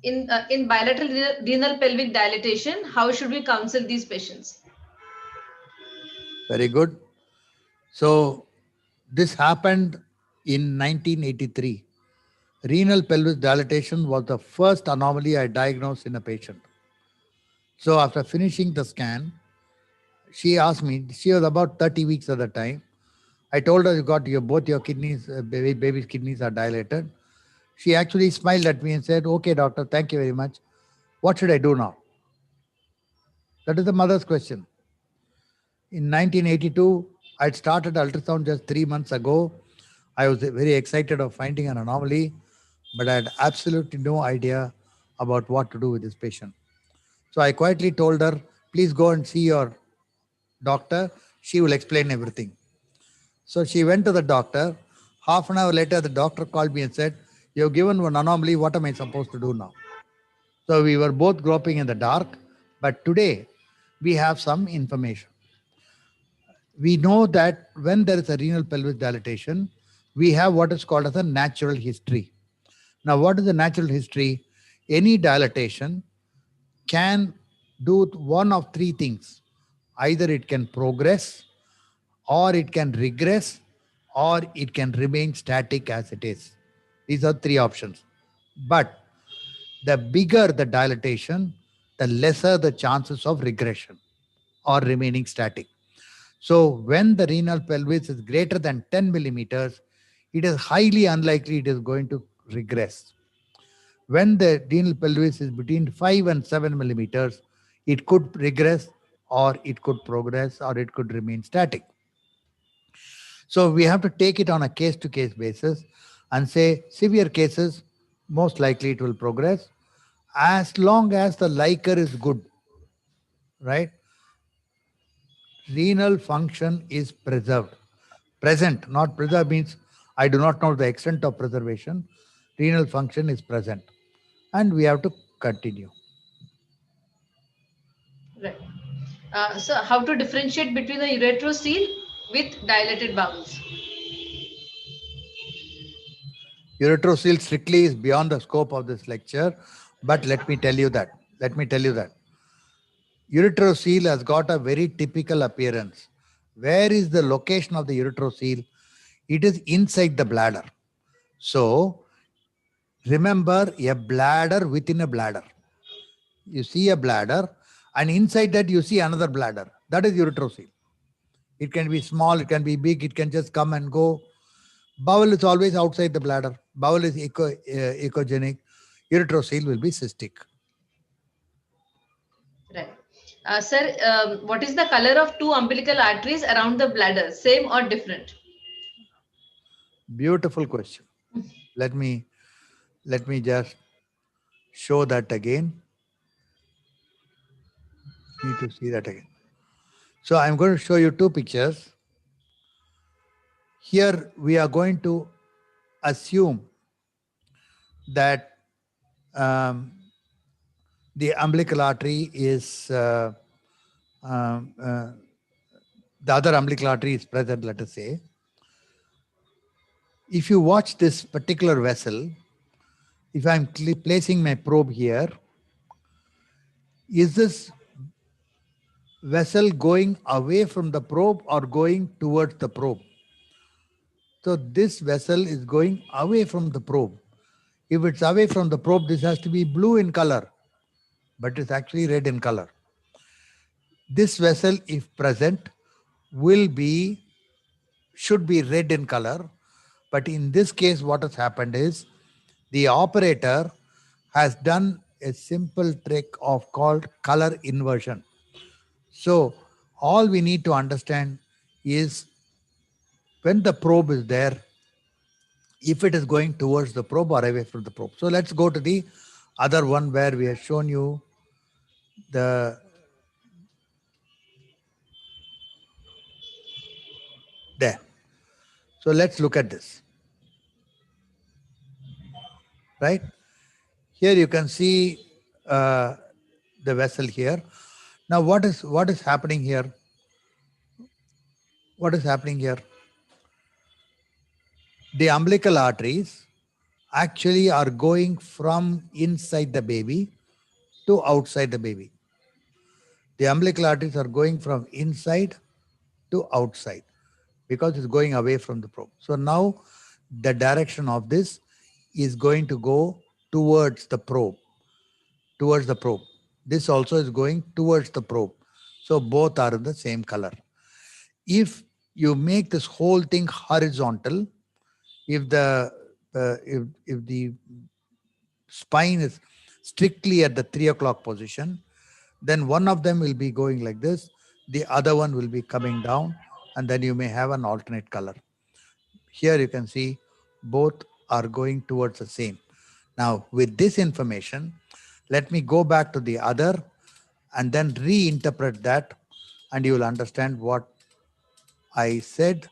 In bilateral renal pelvic dilatation, how should we counsel these patients? Very good. So this happened in 1983. Renal pelvis dilatation was the first anomaly I diagnosed in a patient. So after finishing the scan, she asked me, she was about 30 weeks at the time. I told her, you got both your kidneys, baby's kidneys are dilated. She actually smiled at me and said, okay, doctor, thank you very much. What should I do now? That is the mother's question. In 1982, I'd started ultrasound just 3 months ago. I was very excited of finding an anomaly, but I had absolutely no idea about what to do with this patient. So I quietly told her, please go and see your doctor. She will explain everything. So she went to the doctor. Half an hour later, the doctor called me and said, You have given one anomaly. What am I supposed to do now? So we were both groping in the dark, but today we have some information. We know that when there is a renal pelvis dilatation, we have what is called as a natural history. Now, what is the natural history? Any dilatation can do one of three things. Either it can progress, or it can regress, or it can remain static as it is. These are three options. But the bigger the dilatation, the lesser the chances of regression or remaining static. So when the renal pelvis is greater than 10 millimeters, it is highly unlikely it is going to regress. When the renal pelvis is between 5 and 7 millimeters, it could regress, or it could progress, or it could remain static. So we have to take it on a case to case basis and say severe cases, most likely it will progress as long as the liquor is good, right? Renal function is preserved. Present, not preserved means I do not know the extent of preservation. Renal function is present. And we have to continue. Right. So how to differentiate between the ureterocele with dilated bowels? Ureterocele strictly is beyond the scope of this lecture, but let me tell you that. Ureterocele has got a very typical appearance. Where is the location of the ureterocele? It is inside the bladder. So remember, a bladder within a bladder. You see a bladder, and inside that you see another bladder. That is ureterocele. It can be small, it can be big, it can just come and go. Bowel is always outside the bladder. Bowel is echogenic. Ureterocele will be cystic. Right. Sir, what is the color of two umbilical arteries around the bladder? Same or different? Beautiful question. Let me just show that again. Need to see that again. So I'm going to show you two pictures. Here we are going to assume that the umbilical artery is the other umbilical artery is present, let us say. If you watch this particular vessel, if I'm placing my probe here, is this vessel going away from the probe or going towards the probe? So this vessel is going away from the probe. If it's away from the probe, this has to be blue in color, but it's actually red in color. This vessel, if present, should be red in color. But in this case, what has happened is the operator has done a simple trick of called color inversion. So all we need to understand is when the probe is there, if it is going towards the probe or away from the probe. So let's go to the other one where we have shown you the there. So let's look at this. Right? Here you can see the vessel here. Now what is happening here? What is happening here? The umbilical arteries actually are going from inside the baby to outside the baby. The umbilical arteries are going from inside to outside because it's going away from the probe. So now the direction of this is going to go towards the probe. This also is going towards the probe. So both are in the same color. If you make this whole thing horizontal, if the spine is strictly at the 3 o'clock position, then one of them will be going like this, the other one will be coming down, and then you may have an alternate color. Here you can see both are going towards the same. Now with this information, let me go back to the other and then reinterpret that, and you will understand what I said.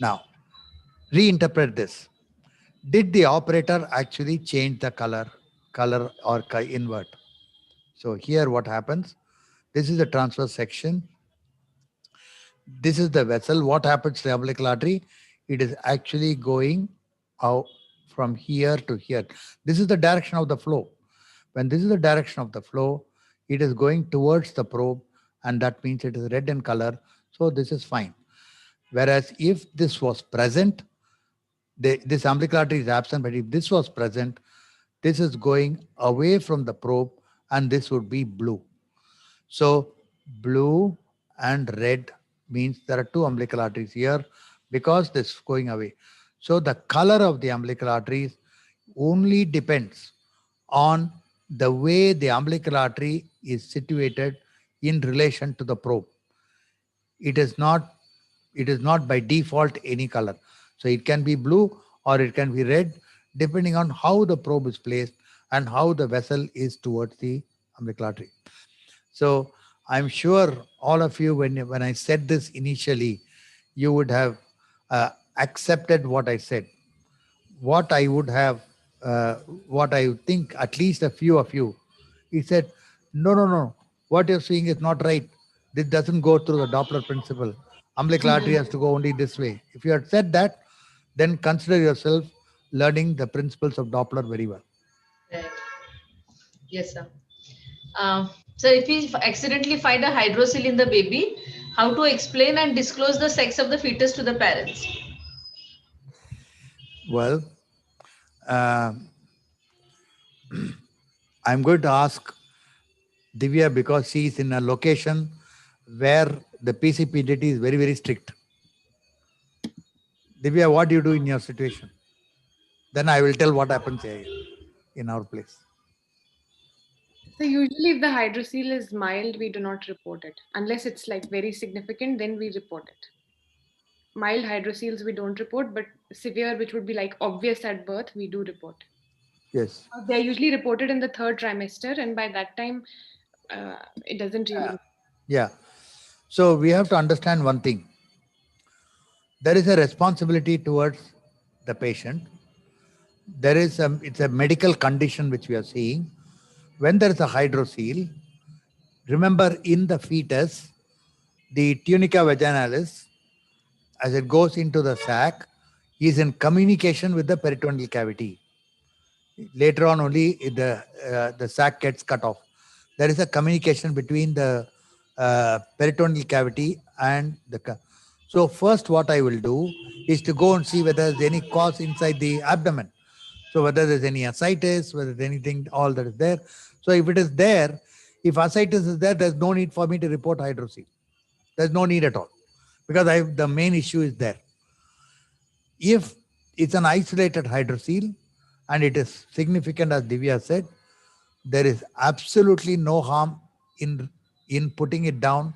Now reinterpret this. Did the operator actually change the color or invert? So here what happens, this is the transverse section. This is the vessel. What happens to the umbilical artery? It is actually going out from here to here. This is the direction of the flow. When this is the direction of the flow, it is going towards the probe, and that means it is red in color. So this is fine. Whereas if this was present, this umbilical artery is absent, but if this was present, this is going away from the probe, and this would be blue. So blue and red means there are two umbilical arteries here because this is going away. So the color of the umbilical arteries only depends on the way the umbilical artery is situated in relation to the probe. It is not by default any color. So it can be blue or it can be red depending on how the probe is placed and how the vessel is towards the umbilical artery. So I'm sure all of you, when I said this initially, you would have accepted what I said. What I would have, what I think at least a few of you, he said, no, what you're seeing is not right. This doesn't go through the Doppler principle. Umbilical artery has to go only this way. If you had said that, then consider yourself learning the principles of Doppler very well. Right. Yes, sir. So if we accidentally find a hydrocele in the baby, how to explain and disclose the sex of the fetus to the parents? Well, I'm going to ask Divya because she is in a location where the PCPDT is very, very strict. Divya, what do you do in your situation? Then I will tell what happens here in our place. So usually if the hydrocele is mild, we do not report it. Unless it's like very significant, then we report it. Mild hydroceles we don't report, but severe, which would be like obvious at birth, we do report. Yes. They're usually reported in the third trimester, and by that time, it doesn't really. Yeah. So we have to understand one thing. There is a responsibility towards the patient. It's a medical condition which we are seeing. When there is a hydrocele, remember in the fetus, the tunica vaginalis, as it goes into the sac, is in communication with the peritoneal cavity. Later on, only the sac gets cut off. There is a communication between the peritoneal cavity and the. So first, what I will do is to go and see whether there's any cause inside the abdomen. So whether there's any ascites, whether there's anything, all that is there. So if it is there, if ascites is there, there's no need for me to report hydrocele. There's no need at all because the main issue is there. If it's an isolated hydrocele and it is significant, as Divya said, there is absolutely no harm in putting it down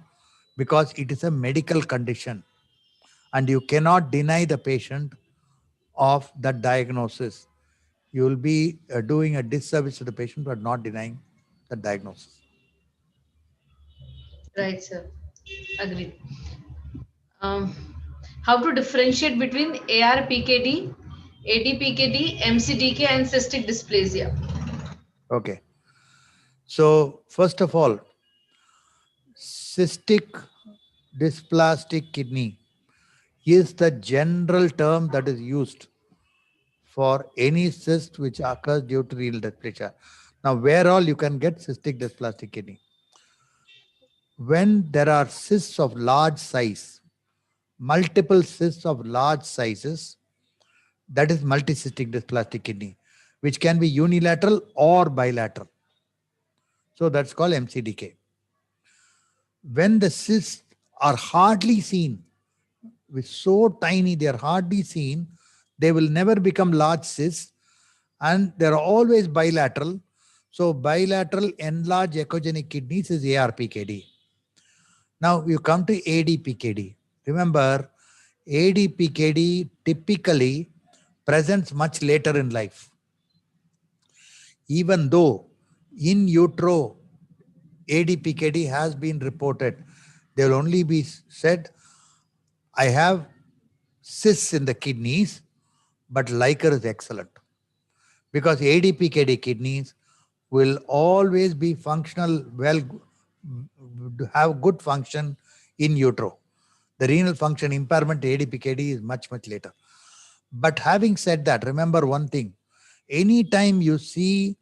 because it is a medical condition and you cannot deny the patient of that diagnosis. You will be doing a disservice to the patient but not denying the diagnosis. Right, sir. Agreed. Um, how to differentiate between ARPKD, ADPKD, MCDK, and cystic dysplasia? Okay. So first of all, cystic dysplastic kidney is the general term that is used for any cyst which occurs due to renal dysplasia. Now, where all you can get cystic dysplastic kidney? When there are cysts of large size, multiple cysts of large sizes, that is multicystic dysplastic kidney, which can be unilateral or bilateral. So that's called MCDK. When the cysts are hardly seen, with so tiny they are hardly seen, they will never become large cysts and they're always bilateral. So bilateral enlarged echogenic kidneys is ARPKD. Now you come to ADPKD. Remember, ADPKD typically presents much later in life. Even though in utero ADPKD has been reported, they will only be said, I have cysts in the kidneys, but liker is excellent because ADPKD kidneys will always be functional, have good function in utero. The renal function impairment ADPKD is much, much later. But having said that, remember one thing. Anytime you see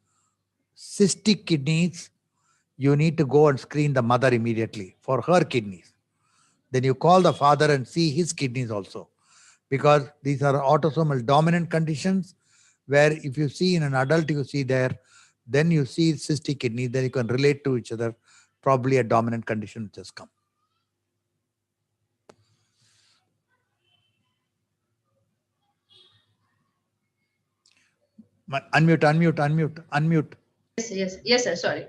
cystic kidneys, you need to go and screen the mother immediately for her kidneys. Then you call the father and see his kidneys also, because these are autosomal dominant conditions where if you see in an adult, you see there, then you see cystic kidney, then you can relate to each other, probably a dominant condition which has come. Unmute. Yes, sir. Sorry.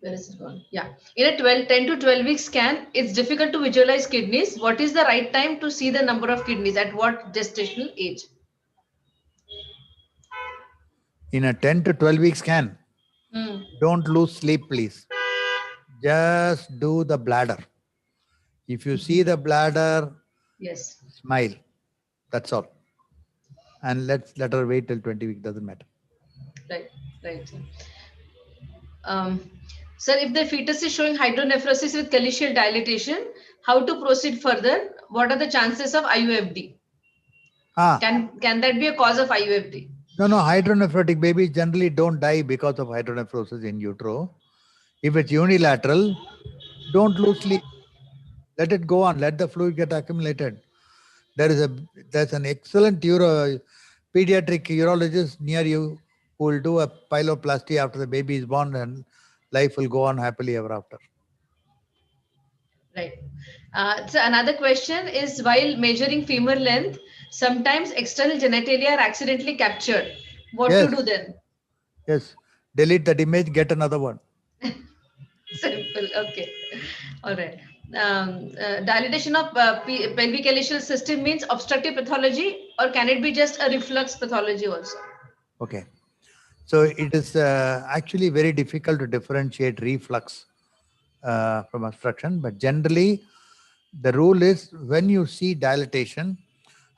Where is it gone? Yeah. In a 10 to 12 week scan, it's difficult to visualize kidneys. What is the right time to see the number of kidneys? At what gestational age? In a 10 to 12 week scan, don't lose sleep, please. Just do the bladder. If you see the bladder, yes, smile. That's all. And let her wait till 20 weeks, doesn't matter. Right. Sir, if the fetus is showing hydronephrosis with calicial dilatation, how to proceed further? What are the chances of IUFD? Can that be a cause of IUFD? No, hydronephrotic babies generally don't die because of hydronephrosis in utero. If it's unilateral, don't lose sleep. Let it go on. Let the fluid get accumulated. There's an excellent pediatric urologist near you who will do a pyeloplasty after the baby is born, and life will go on happily ever after. Right. So another question is, while measuring femur length, sometimes external genitalia are accidentally captured. What to do then? Yes. Delete that image, get another one. Simple. Okay. All right. Dilatation of pelvic calycial system means obstructive pathology, or can it be just a reflux pathology also? Okay. So it is actually very difficult to differentiate reflux from obstruction, but generally the rule is when you see dilatation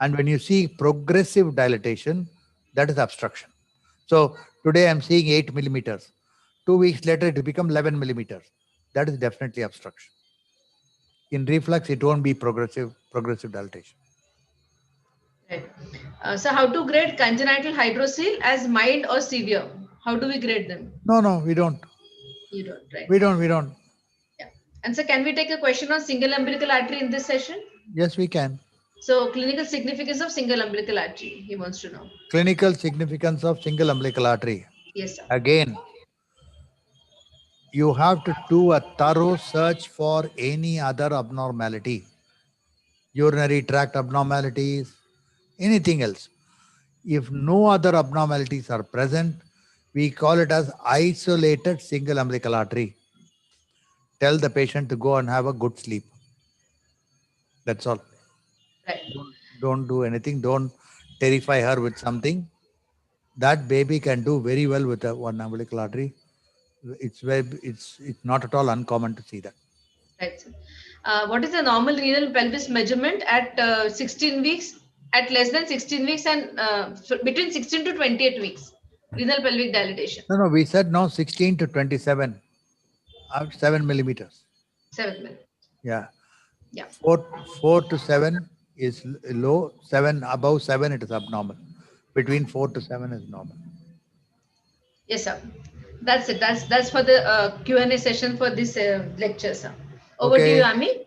and when you see progressive dilatation, that is obstruction. So today I'm seeing 8 millimeters. 2 weeks later, it will become 11 millimeters. That is definitely obstruction. In reflux, it won't be progressive dilatation. Right. So how to grade congenital hydrocele as mild or severe? How do we grade them? No, we don't. You don't, right? We don't. Yeah. And so can we take a question on single umbilical artery in this session? Yes, we can. So clinical significance of single umbilical artery, he wants to know. Clinical significance of single umbilical artery. Yes, sir. Again, you have to do a thorough search for any other abnormality. Urinary tract abnormalities, anything else. If no other abnormalities are present, we call it as isolated single umbilical artery. Tell the patient to go and have a good sleep. That's all. Right. Don't do anything. Don't terrify her with something. That baby can do very well with a one umbilical artery. It's not at all uncommon to see that. Right, sir. What is the normal renal pelvis measurement at 16 weeks, at less than 16 weeks, and between 16 to 28 weeks? Renal pelvic dilatation. No, we said no, 16 to 27, 7 millimeters. 7 millimeters. Yeah. Yeah. 4 to 7 is low. 7 above 7 it is abnormal. Between 4 to 7 is normal. Yes, sir. That's it. That's for the Q&A session for this lecture, sir. Over to you, Ami.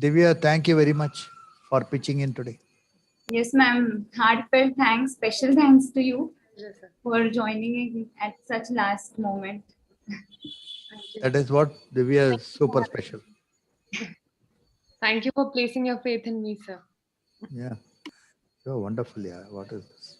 Divya, thank you very much for pitching in today. Yes, ma'am. Heartfelt thanks. Special thanks to you for joining in at such last moment. That is what Divya is super special. Thank you for placing your faith in me, sir. Yeah. So wonderful. Yeah. What is this?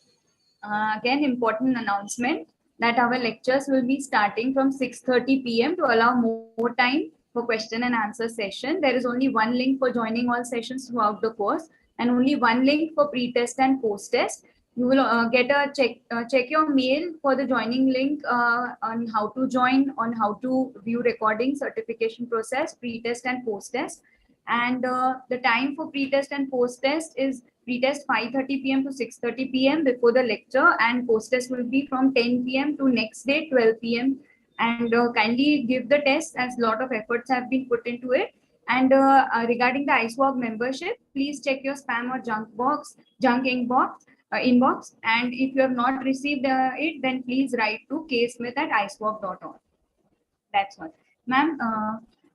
Again, important announcement that our lectures will be starting from 6:30 p.m. to allow more time for question and answer session. There is only one link for joining all sessions throughout the course, and only one link for pre-test and post-test. You will get a check your mail for the joining link on how to join, on how to view recording, certification process, pre-test and post-test. And the time for pre-test and post-test is pre-test 5:30 p.m. to 6:30 p.m. before the lecture, and post-test will be from 10 p.m. to next day 12 p.m. And kindly give the test, as a lot of efforts have been put into it. And regarding the ISUOG membership, please check your spam or junk inbox. And if you have not received it, then please write to ksmith@iswog.org. That's all. Ma'am,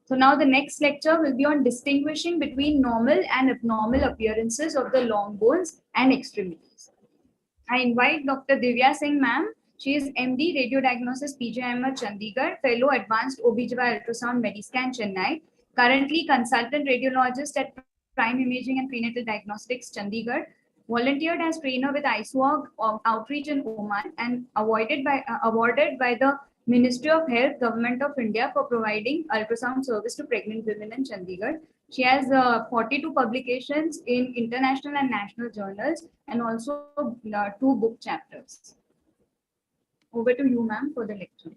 so now the next lecture will be on distinguishing between normal and abnormal appearances of the long bones and extremities. I invite Dr. Divya Singh, ma'am. She is MD, Radio Diagnosis, PGIMR, Chandigarh, Fellow, Advanced OBGYN Ultrasound, Mediscan, Chennai, currently Consultant Radiologist at Prime Imaging and Prenatal Diagnostics, Chandigarh, volunteered as trainer with ISUOG Outreach in Oman, and awarded by the Ministry of Health, Government of India, for providing ultrasound service to pregnant women in Chandigarh. She has 42 publications in international and national journals, and also 2 book chapters. Over to you, ma'am, for the lecture.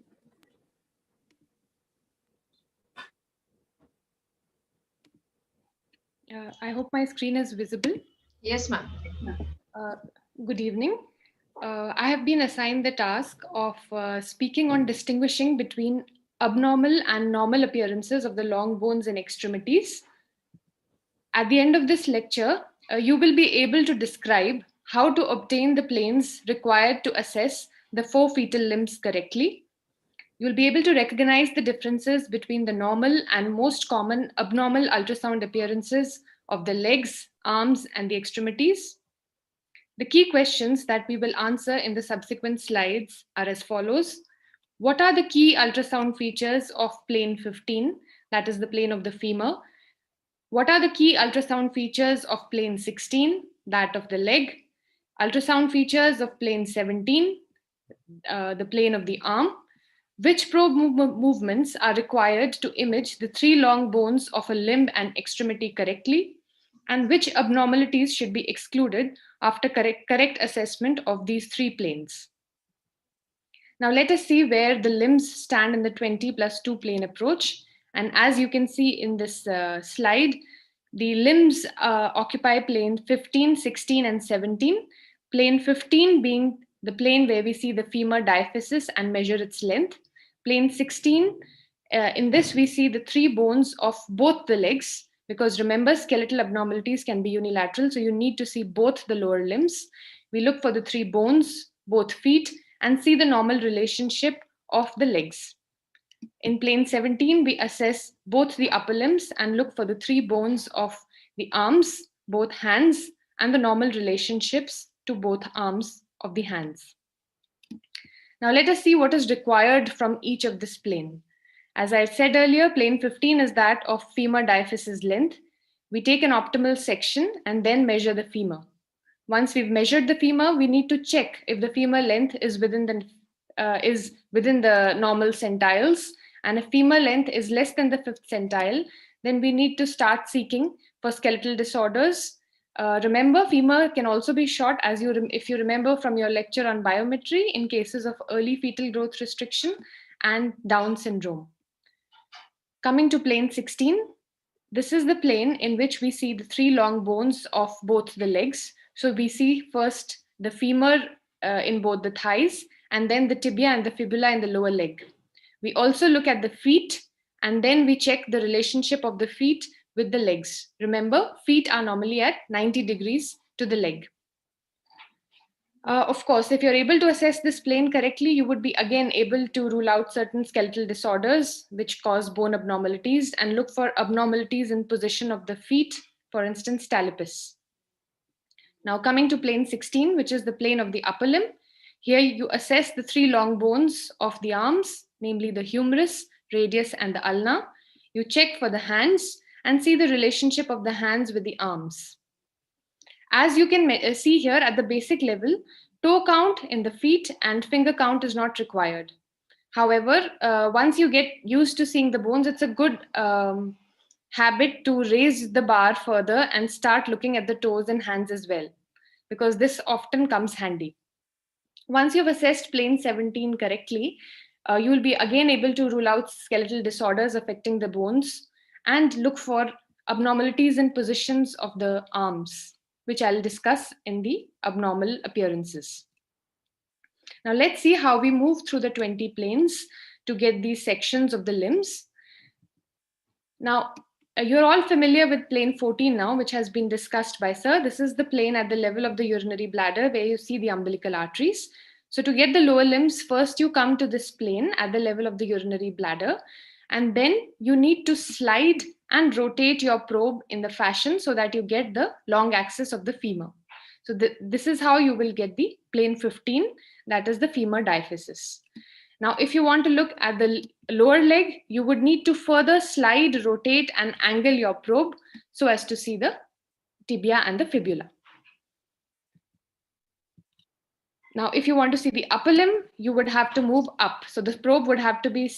I hope my screen is visible. Yes, ma'am. Good evening. I have been assigned the task of speaking on distinguishing between abnormal and normal appearances of the long bones and extremities. At the end of this lecture, you will be able to describe how to obtain the planes required to assess the 4 fetal limbs correctly. You'll be able to recognize the differences between the normal and most common abnormal ultrasound appearances of the legs, arms, and the extremities. The key questions that we will answer in the subsequent slides are as follows. What are the key ultrasound features of plane 15, that is the plane of the femur? What are the key ultrasound features of plane 16, that of the leg? Ultrasound features of plane 17, the plane of the arm? Which probe movements are required to image the 3 long bones of a limb and extremity correctly? And which abnormalities should be excluded after correct assessment of these 3 planes? Now let us see where the limbs stand in the 20+2 plane approach. And as you can see in this slide, the limbs occupy plane 15, 16, and 17. Plane 15 being the plane where we see the femur diaphysis and measure its length. Plane 16, in this we see the 3 bones of both the legs, because remember, skeletal abnormalities can be unilateral, so you need to see both the lower limbs. We look for the 3 bones, both feet, and see the normal relationship of the legs. In plane 17, we assess both the upper limbs and look for the 3 bones of the arms, both hands, and the normal relationships to both arms of the hands. Now let us see what is required from each of this plane. As I said earlier, plane 15 is that of femur diaphysis length. We take an optimal section and then measure the femur. Once we've measured the femur, we need to check if the femur length is within the normal centiles. And if femur length is less than the 5th centile, then we need to start seeking for skeletal disorders. Remember, femur can also be short, if you remember from your lecture on biometry, in cases of early fetal growth restriction and Down syndrome. Coming to plane 16, this is the plane in which we see the 3 long bones of both the legs. So we see first the femur in both the thighs, and then the tibia and the fibula in the lower leg. We also look at the feet, and then we check the relationship of the feet with the legs. Remember, feet are normally at 90 degrees to the leg. Of course, if you're able to assess this plane correctly, you would be again able to rule out certain skeletal disorders which cause bone abnormalities and look for abnormalities in position of the feet, for instance, talipes. Now coming to plane 16, which is the plane of the upper limb. Here you assess the 3 long bones of the arms, namely the humerus, radius, and the ulna. You check for the hands and see the relationship of the hands with the arms. As you can see here at the basic level, toe count in the feet and finger count is not required. However, once you get used to seeing the bones, it's a good habit to raise the bar further and start looking at the toes and hands as well, because this often comes handy. Once you've assessed plane 17 correctly, you will be again able to rule out skeletal disorders affecting the bones and look for abnormalities in positions of the arms, which I'll discuss in the abnormal appearances. Now let's see how we move through the 20 planes to get these sections of the limbs. Now, you're all familiar with plane 14 now, which has been discussed by Sir. This is the plane at the level of the urinary bladder where you see the umbilical arteries. So to get the lower limbs, first you come to this plane at the level of the urinary bladder, and then you need to slide and rotate your probe in the fashion so that you get the long axis of the femur. So this is how you will get the plane 15, that is the femur diaphysis. Now, if you want to look at the lower leg, you would need to further slide, rotate, and angle your probe so as to see the tibia and the fibula. Now, if you want to see the upper limb, you would have to move up. So the probe would have to be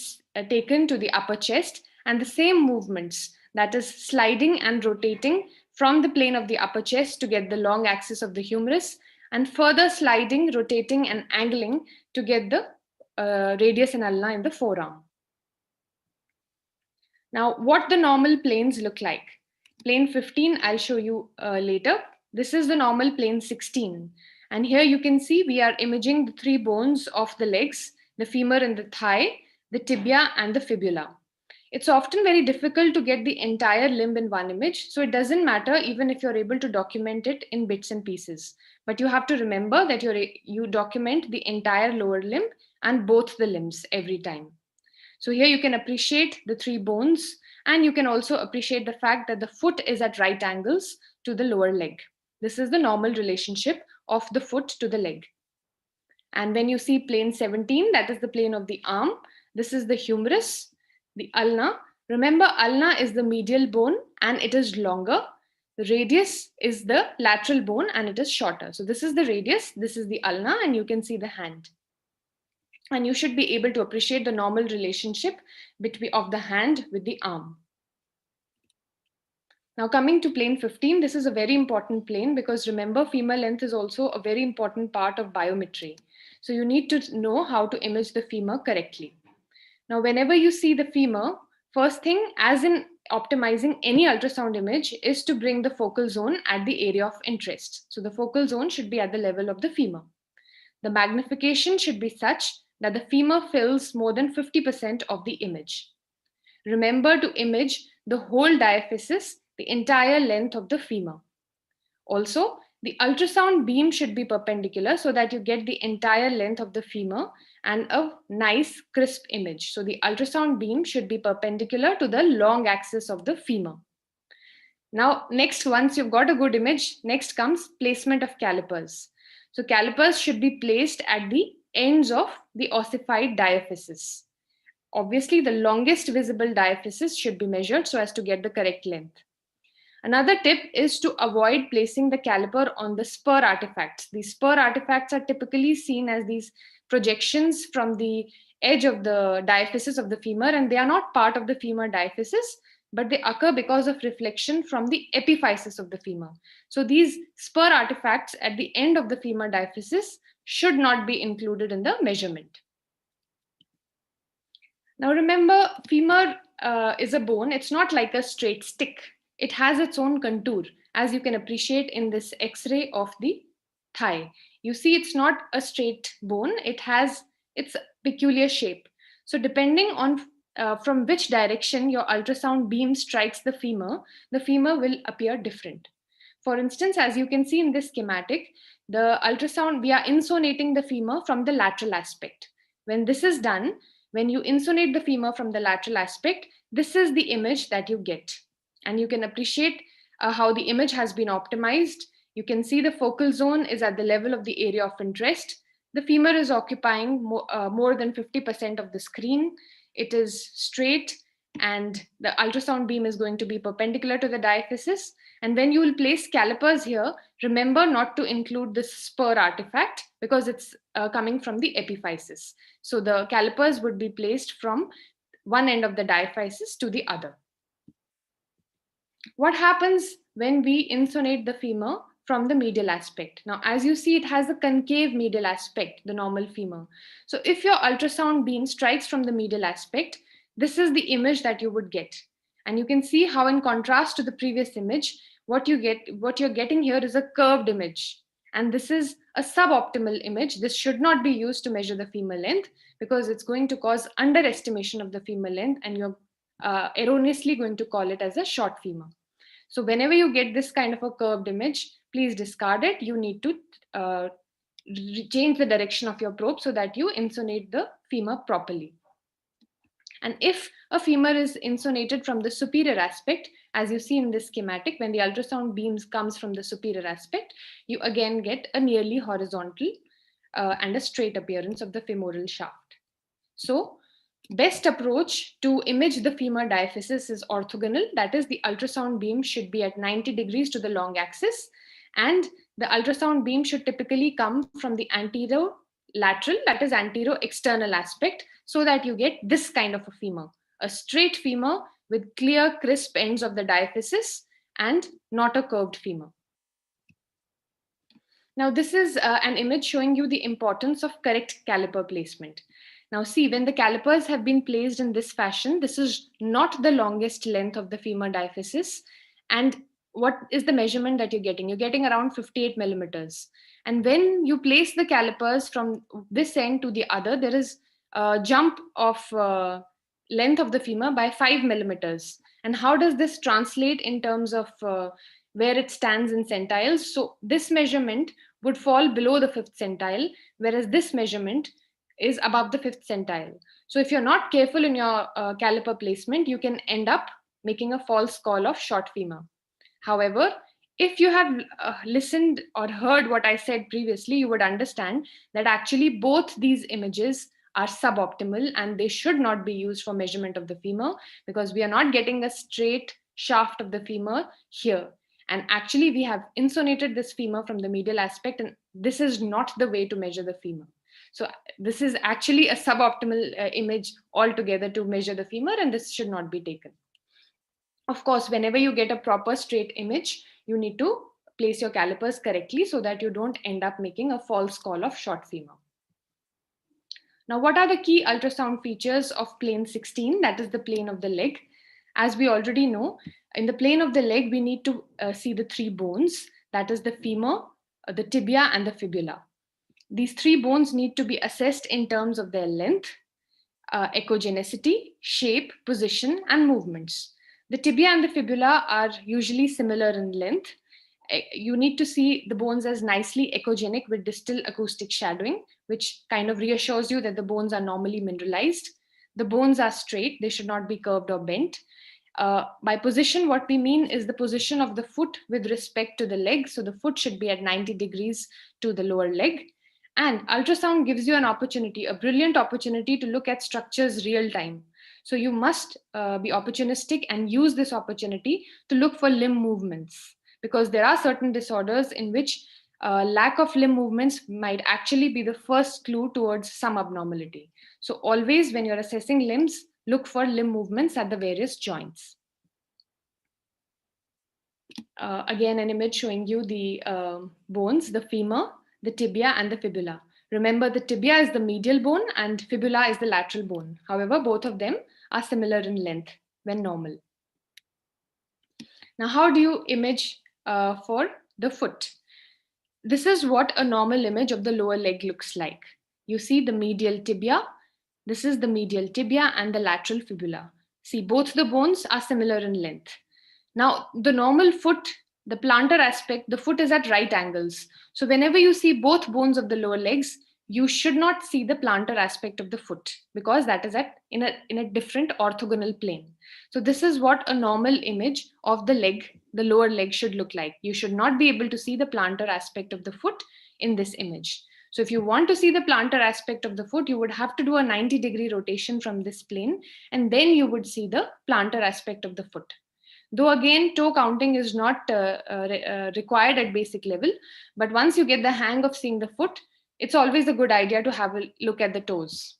taken to the upper chest, and the same movements, that is sliding and rotating from the plane of the upper chest to get the long axis of the humerus, and further sliding, rotating, and angling to get the radius and ulna in the forearm. Now, what the normal planes look like. Plane 15, I'll show you later. This is the normal plane 16. And here you can see we are imaging the 3 bones of the legs, the femur and the thigh, the tibia and the fibula. It's often very difficult to get the entire limb in one image, so it doesn't matter even if you're able to document it in bits and pieces. But you have to remember that you document the entire lower limb and both the limbs every time. So here you can appreciate the 3 bones, and you can also appreciate the fact that the foot is at right angles to the lower leg. This is the normal relationship of the foot to the leg. And when you see plane 17, that is the plane of the arm. This is the humerus, the ulna. Remember, ulna is the medial bone and it is longer. The radius is the lateral bone and it is shorter. So this is the radius, this is the ulna, and you can see the hand. And you should be able to appreciate the normal relationship of the hand with the arm. Now coming to plane 15, this is a very important plane because remember, femur length is also a very important part of biometry. So you need to know how to image the femur correctly. Now, whenever you see the femur, first thing, as in optimizing any ultrasound image, is to bring the focal zone at the area of interest. So the focal zone should be at the level of the femur. The magnification should be such that the femur fills more than 50% of the image. Remember to image the whole diaphysis, the entire length of the femur. Also, the ultrasound beam should be perpendicular so that you get the entire length of the femur and a nice crisp image. So the ultrasound beam should be perpendicular to the long axis of the femur. Now, next, once you've got a good image, next comes placement of calipers. So calipers should be placed at the ends of the ossified diaphysis. Obviously, the longest visible diaphysis should be measured so as to get the correct length. Another tip is to avoid placing the caliper on the spur artifacts. These spur artifacts are typically seen as these projections from the edge of the diaphysis of the femur, and they are not part of the femur diaphysis, but they occur because of reflection from the epiphysis of the femur. So these spur artifacts at the end of the femur diaphysis should not be included in the measurement. Now remember, femur is a bone. It's not like a straight stick. It has its own contour, as you can appreciate in this X-ray of the thigh. You see, it's not a straight bone. It has its peculiar shape. So depending on from which direction your ultrasound beam strikes the femur will appear different. For instance, as you can see in this schematic, the ultrasound, we are insonating the femur from the lateral aspect. When this is done, when you insonate the femur from the lateral aspect, this is the image that you get. And you can appreciate how the image has been optimized. You can see the focal zone is at the level of the area of interest. The femur is occupying more than 50% of the screen. It is straight and the ultrasound beam is going to be perpendicular to the diaphysis. And when you will place calipers here, remember not to include this spur artifact because it's coming from the epiphysis. So the calipers would be placed from one end of the diaphysis to the other. What happens when we insonate the femur from the medial aspect? Now, as you see, it has a concave medial aspect, the normal femur. So if your ultrasound beam strikes from the medial aspect, this is the image that you would get. And you can see how, in contrast to the previous image, what you're getting here is a curved image. And this is a suboptimal image. This should not be used to measure the femur length, because it's going to cause underestimation of the femur length, and you're erroneously going to call it as a short femur. So whenever you get this kind of a curved image, please discard it. You need to change the direction of your probe so that you insonate the femur properly. And if a femur is insonated from the superior aspect, as you see in this schematic, when the ultrasound beams comes from the superior aspect, you again get a nearly horizontal and a straight appearance of the femoral shaft. So best approach to image the femur diaphysis is orthogonal. That is, the ultrasound beam should be at 90 degrees to the long axis, and the ultrasound beam should typically come from the anterolateral, that is antero-external aspect, so that you get this kind of a femur, a straight femur with clear, crisp ends of the diaphysis and not a curved femur. Now, this is an image showing you the importance of correct caliper placement. Now see, when the calipers have been placed in this fashion, this is not the longest length of the femur diaphysis. And what is the measurement that you're getting? You're getting around 58 millimeters. And when you place the calipers from this end to the other, there is a jump of length of the femur by 5 millimeters. And how does this translate in terms of where it stands in centiles? So this measurement would fall below the 5th centile, whereas this measurement is above the 5th centile. So if you're not careful in your caliper placement, you can end up making a false call of short femur. However, if you have listened or heard what I said previously, you would understand that actually both these images are suboptimal and they should not be used for measurement of the femur, because we are not getting a straight shaft of the femur here. And actually we have insonated this femur from the medial aspect, and this is not the way to measure the femur. So this is actually a suboptimal image altogether to measure the femur, and this should not be taken. Of course, whenever you get a proper straight image, you need to place your calipers correctly so that you don't end up making a false call of short femur. Now, what are the key ultrasound features of plane 16? That is the plane of the leg. As we already know, in the plane of the leg, we need to see the 3 bones. That is the femur, the tibia, and the fibula. These 3 bones need to be assessed in terms of their length, echogenicity, shape, position, and movements. The tibia and the fibula are usually similar in length. You need to see the bones as nicely echogenic with distal acoustic shadowing, which kind of reassures you that the bones are normally mineralized. The bones are straight, they should not be curved or bent. By position, what we mean is the position of the foot with respect to the leg. So the foot should be at 90 degrees to the lower leg. And ultrasound gives you an opportunity, a brilliant opportunity to look at structures real time. So you must be opportunistic and use this opportunity to look for limb movements, because there are certain disorders in which lack of limb movements might actually be the first clue towards some abnormality. So always when you're assessing limbs, look for limb movements at the various joints. Again, an image showing you the bones, the femur, the tibia, and the fibula. Remember, the tibia is the medial bone and fibula is the lateral bone. However, both of them are similar in length when normal. Now, how do you image for the foot? This is what a normal image of the lower leg looks like. You see the medial tibia. This is the medial tibia and the lateral fibula. See, both the bones are similar in length. Now, the normal foot, the plantar aspect, the foot is at right angles. So whenever you see both bones of the lower legs, you should not see the plantar aspect of the foot, because that is in a different orthogonal plane. So this is what a normal image of the leg, the lower leg, should look like. You should not be able to see the plantar aspect of the foot in this image. So if you want to see the plantar aspect of the foot, you would have to do a 90-degree rotation from this plane, and then you would see the plantar aspect of the foot. Though again, toe counting is not required at basic level, but once you get the hang of seeing the foot, it's always a good idea to have a look at the toes.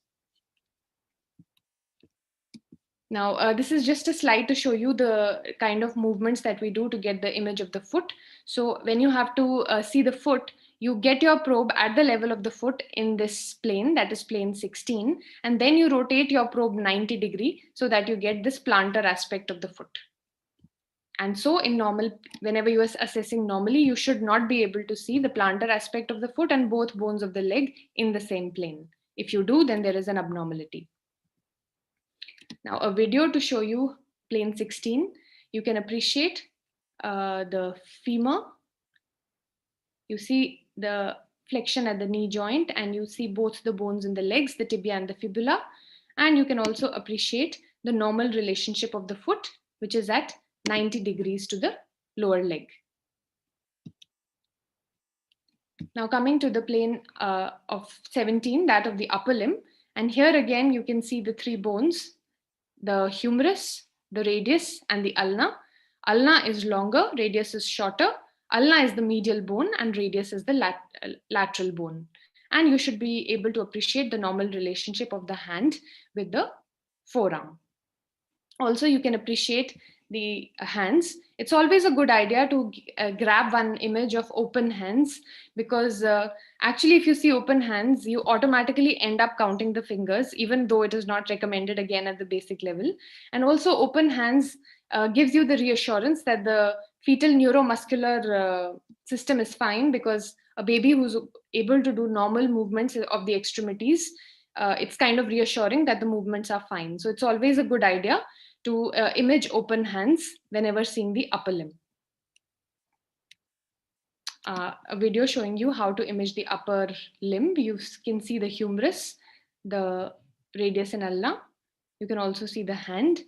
Now, this is just a slide to show you the kind of movements that we do to get the image of the foot. So when you have to see the foot, you get your probe at the level of the foot in this plane, that is plane 16, and then you rotate your probe 90 degree so that you get this plantar aspect of the foot. And so in normal, whenever you are assessing normally, you should not be able to see the plantar aspect of the foot and both bones of the leg in the same plane. If you do, then there is an abnormality. Now a video to show you plane 16. You can appreciate the femur. You see the flexion at the knee joint, and you see both the bones in the legs, the tibia and the fibula. And you can also appreciate the normal relationship of the foot, which is at 90 degrees to the lower leg. Now coming to the plane of 17, that of the upper limb. And here again, you can see the three bones, the humerus, the radius, and the ulna. Ulna is longer, radius is shorter. Ulna is the medial bone and radius is the lateral bone. And you should be able to appreciate the normal relationship of the hand with the forearm. Also, you can appreciate the hands. It's always a good idea to grab one image of open hands, because actually if you see open hands, you automatically end up counting the fingers, even though it is not recommended again at the basic level. And also open hands gives you the reassurance that the fetal neuromuscular system is fine, because a baby who's able to do normal movements of the extremities, it's kind of reassuring that the movements are fine. So it's always a good idea to image open hands whenever seeing the upper limb. A video showing you how to image the upper limb. You can see the humerus, the radius and ulna. You can also see the hand.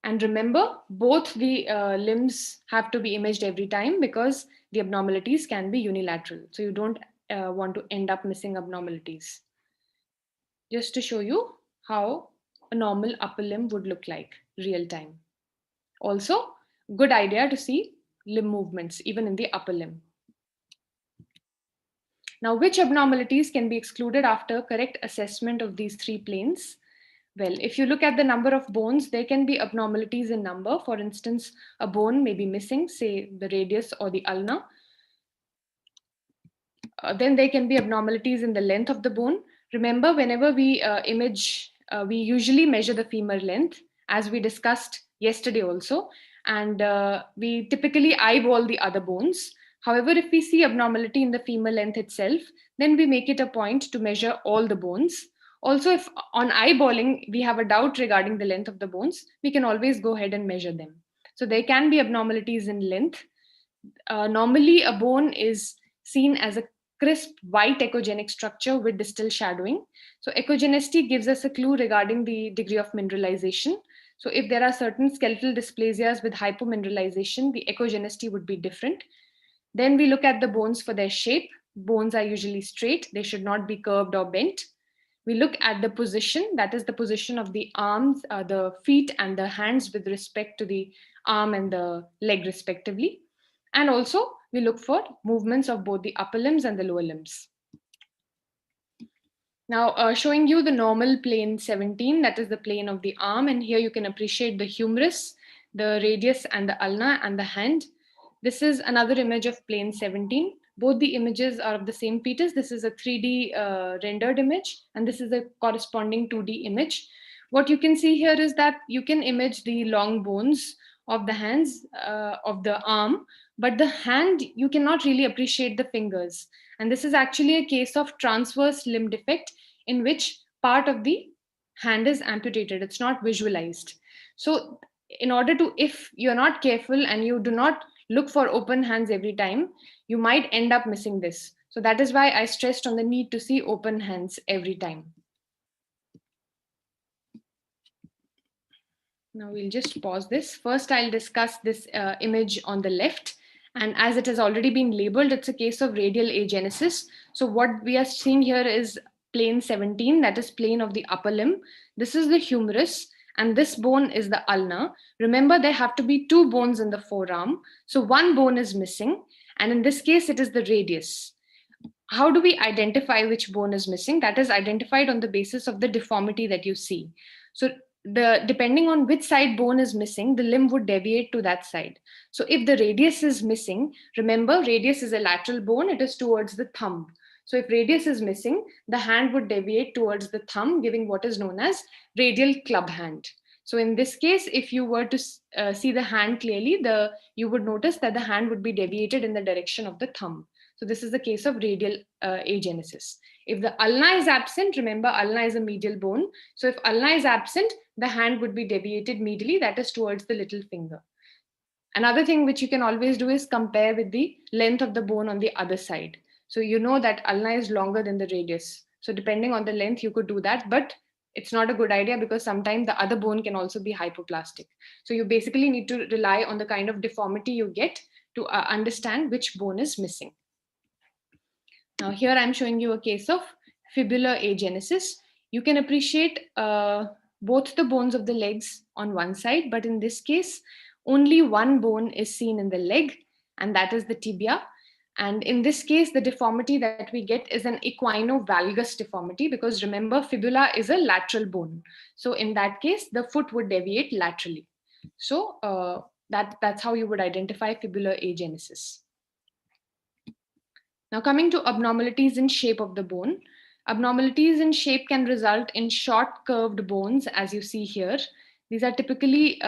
And remember, both the limbs have to be imaged every time, because the abnormalities can be unilateral. So you don't want to end up missing abnormalities. Just to show you how a normal upper limb would look like real time. Also, good idea to see limb movements even in the upper limb. Now, which abnormalities can be excluded after correct assessment of these three planes? Well, if you look at the number of bones, there can be abnormalities in number. For instance, a bone may be missing, say the radius or the ulna. Then there can be abnormalities in the length of the bone. Remember, whenever we image, we usually measure the femur length, as we discussed yesterday also, and we typically eyeball the other bones. However, if we see abnormality in the femur length itself, then we make it a point to measure all the bones. Also, if on eyeballing we have a doubt regarding the length of the bones, we can always go ahead and measure them. So there can be abnormalities in length. Normally, a bone is seen as a crisp white echogenic structure with distal shadowing. So echogenicity gives us a clue regarding the degree of mineralization. So if there are certain skeletal dysplasias with hypomineralization, the echogenicity would be different. Then we look at the bones for their shape. Bones are usually straight. They should not be curved or bent. We look at the position, that is the position of the arms, the feet and the hands with respect to the arm and the leg respectively. And also we look for movements of both the upper limbs and the lower limbs. Now showing you the normal plane 17, that is the plane of the arm. And here you can appreciate the humerus, the radius and the ulna and the hand. This is another image of plane 17. Both the images are of the same fetus. This is a 3D rendered image, and this is a corresponding 2D image. What you can see here is that you can image the long bones of the hands, of the arm, but the hand, you cannot really appreciate the fingers. And this is actually a case of transverse limb defect, in which part of the hand is amputated. It's not visualized. So in order to, if you're not careful and you do not look for open hands every time, you might end up missing this. So that is why I stressed on the need to see open hands every time. Now we'll just pause this. First, I'll discuss this image on the left. And as it has already been labeled, it's a case of radial agenesis. So what we are seeing here is plane 17, that is plane of the upper limb. This is the humerus, and this bone is the ulna. Remember, there have to be two bones in the forearm. So one bone is missing, and in this case, it is the radius. How do we identify which bone is missing? That is identified on the basis of the deformity that you see. So depending on which side bone is missing, the limb would deviate to that side. So if the radius is missing, remember radius is a lateral bone, it is towards the thumb. So if radius is missing, the hand would deviate towards the thumb, giving what is known as radial club hand. So in this case, if you were to see the hand clearly, you would notice that the hand would be deviated in the direction of the thumb. So this is the case of radial agenesis. If the ulna is absent, remember ulna is a medial bone. So if ulna is absent, the hand would be deviated medially, that is towards the little finger. Another thing which you can always do is compare with the length of the bone on the other side. So you know that ulna is longer than the radius. So depending on the length, you could do that, but it's not a good idea because sometimes the other bone can also be hypoplastic. So you basically need to rely on the kind of deformity you get to understand which bone is missing. Now here I'm showing you a case of fibular agenesis. You can appreciate both the bones of the legs on one side, but in this case, only one bone is seen in the leg, and that is the tibia. And in this case, the deformity that we get is an equinovalgus deformity, because remember, fibula is a lateral bone. So in that case, the foot would deviate laterally. So that's how you would identify fibular agenesis. Now coming to abnormalities in shape of the bone. Abnormalities in shape can result in short curved bones, as you see here. These are typically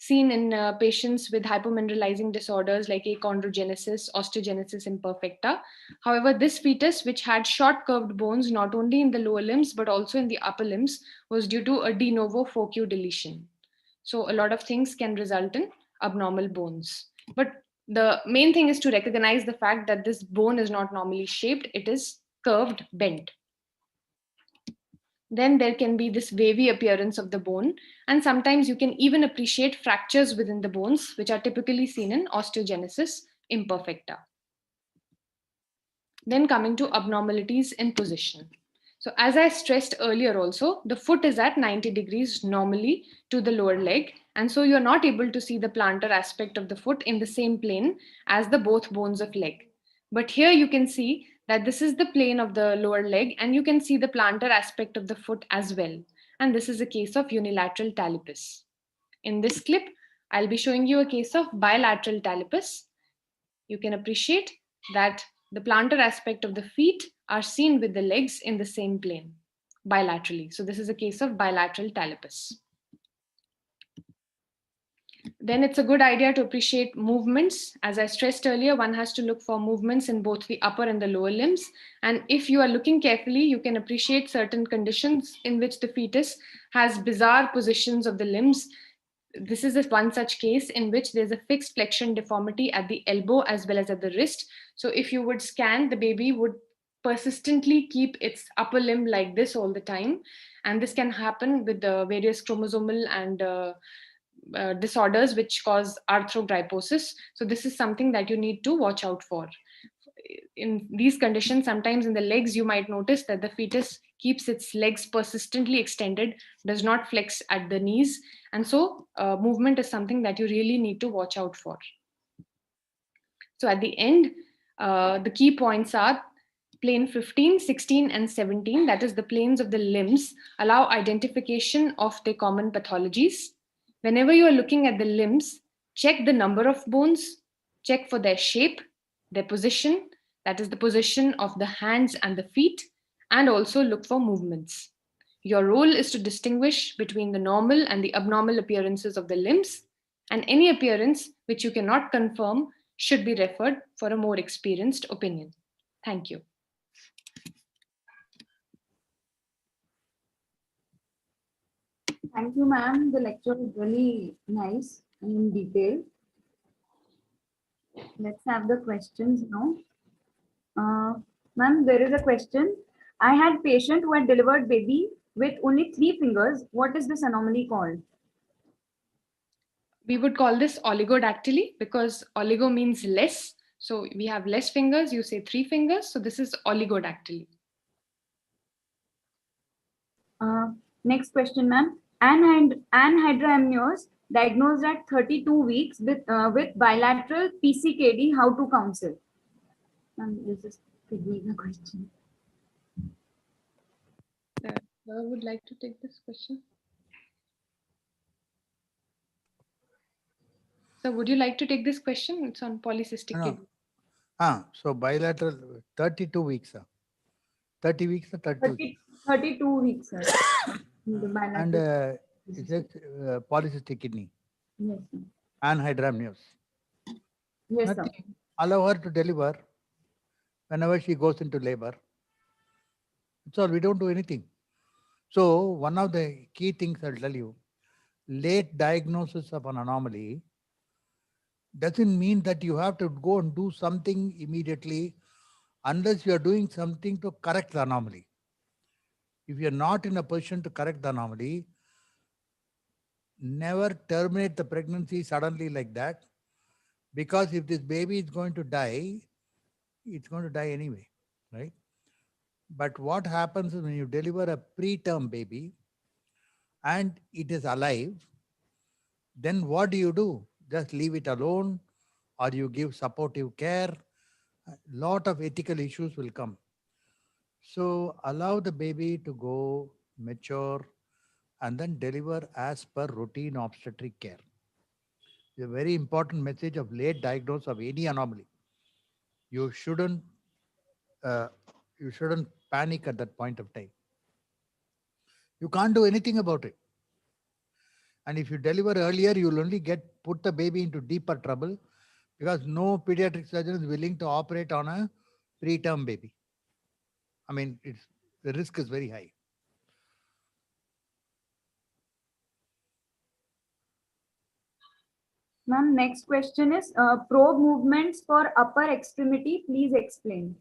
seen in patients with hypomineralizing disorders like achondrogenesis, osteogenesis imperfecta. However, this fetus, which had short curved bones not only in the lower limbs but also in the upper limbs, was due to a de novo 4q deletion. So a lot of things can result in abnormal bones. But the main thing is to recognize the fact that this bone is not normally shaped, it is curved, bent. Then there can be this wavy appearance of the bone, and sometimes you can even appreciate fractures within the bones, which are typically seen in osteogenesis imperfecta. Then coming to abnormalities in position. So as I stressed earlier also, the foot is at 90 degrees normally to the lower leg. And so you're not able to see the plantar aspect of the foot in the same plane as the both bones of leg. But here you can see that this is the plane of the lower leg, and you can see the plantar aspect of the foot as well. And this is a case of unilateral talipes. In this clip, I'll be showing you a case of bilateral talipes. You can appreciate that the plantar aspect of the feet are seen with the legs in the same plane bilaterally. So this is a case of bilateral talipes. Then it's a good idea to appreciate movements. As I stressed earlier, one has to look for movements in both the upper and the lower limbs. And if you are looking carefully, you can appreciate certain conditions in which the fetus has bizarre positions of the limbs. This is one such case in which there's a fixed flexion deformity at the elbow as well as at the wrist. So if you would scan, the baby would persistently keep its upper limb like this all the time. And this can happen with the various chromosomal and disorders which cause arthrogryposis. So this is something that you need to watch out for. In these conditions, sometimes in the legs, you might notice that the fetus keeps its legs persistently extended, does not flex at the knees. And so movement is something that you really need to watch out for. So at the end, the key points are plane 15, 16, and 17, that is the planes of the limbs, allow identification of their common pathologies. Whenever you are looking at the limbs, check the number of bones, check for their shape, their position, that is the position of the hands and the feet, and also look for movements. Your role is to distinguish between the normal and the abnormal appearances of the limbs, and any appearance which you cannot confirm should be referred for a more experienced opinion. Thank you. Thank you, ma'am. The lecture was really nice and in detail. Let's have the questions now. Ma'am, there is a question. I had patient who had delivered baby with only 3 fingers. What is this anomaly called? We would call this oligodactyly because oligo means less. So we have less fingers, you say 3 fingers. So this is oligodactyly. Next question, ma'am. Anhydramnios diagnosed at 32 weeks with bilateral PCKD. How to counsel? This is the question. I would like to take this question. So would you like to take this question? It's on polycystic No. kidney. So bilateral 32 weeks. 30 weeks or 32 weeks. 32 weeks, sir. In the And bilateral. it says polycystic kidney, Yes, sir. anhydramnios. Yes, sir. Nothing. Allow her to deliver whenever she goes into labor. That's all. We don't do anything. So one of the key things I'll tell you, late diagnosis of an anomaly doesn't mean that you have to go and do something immediately unless you are doing something to correct the anomaly. If you're not in a position to correct the anomaly, never terminate the pregnancy suddenly like that, because if this baby is going to die, it's going to die anyway, right? But what happens is when you deliver a preterm baby and it is alive, then what do? Just leave it alone or you give supportive care. A lot of ethical issues will come. So allow the baby to go mature and then deliver as per routine obstetric care. It's a very important message of late diagnosis of any anomaly. You shouldn't uh, you shouldn't panic at that point of time. You can't do anything about it. And if you deliver earlier, you'll only put the baby into deeper trouble because no pediatric surgeon is willing to operate on a preterm baby. I mean, the risk is very high. Ma'am, next question is probe movements for upper extremity. Please explain.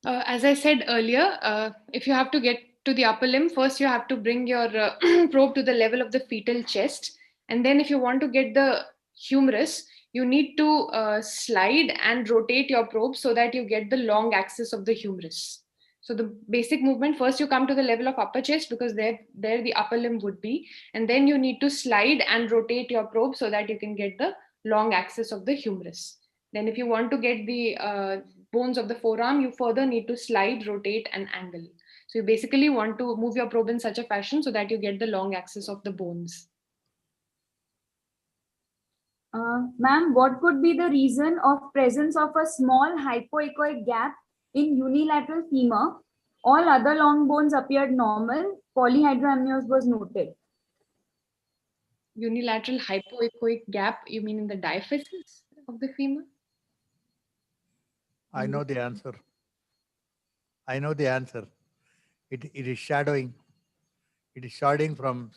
As I said earlier, if you have to get to the upper limb, first you have to bring your probe to the level of the fetal chest. And then if you want to get the humerus, you need to slide and rotate your probe so that you get the long axis of the humerus. So the basic movement, first you come to the level of upper chest because there the upper limb would be. And then you need to slide and rotate your probe so that you can get the long axis of the humerus. Then if you want to get the bones of the forearm, you further need to slide, rotate, and angle. So you basically want to move your probe in such a fashion so that you get the long axis of the bones. Ma'am, what could be the reason of presence of a small hypoechoic gap in unilateral femur? All other long bones appeared normal. Polyhydramnios was noted. Unilateral hypoechoic gap, you mean in the diaphysis of the femur? I know the answer. I know the answer. It is shadowing. It is shadowing from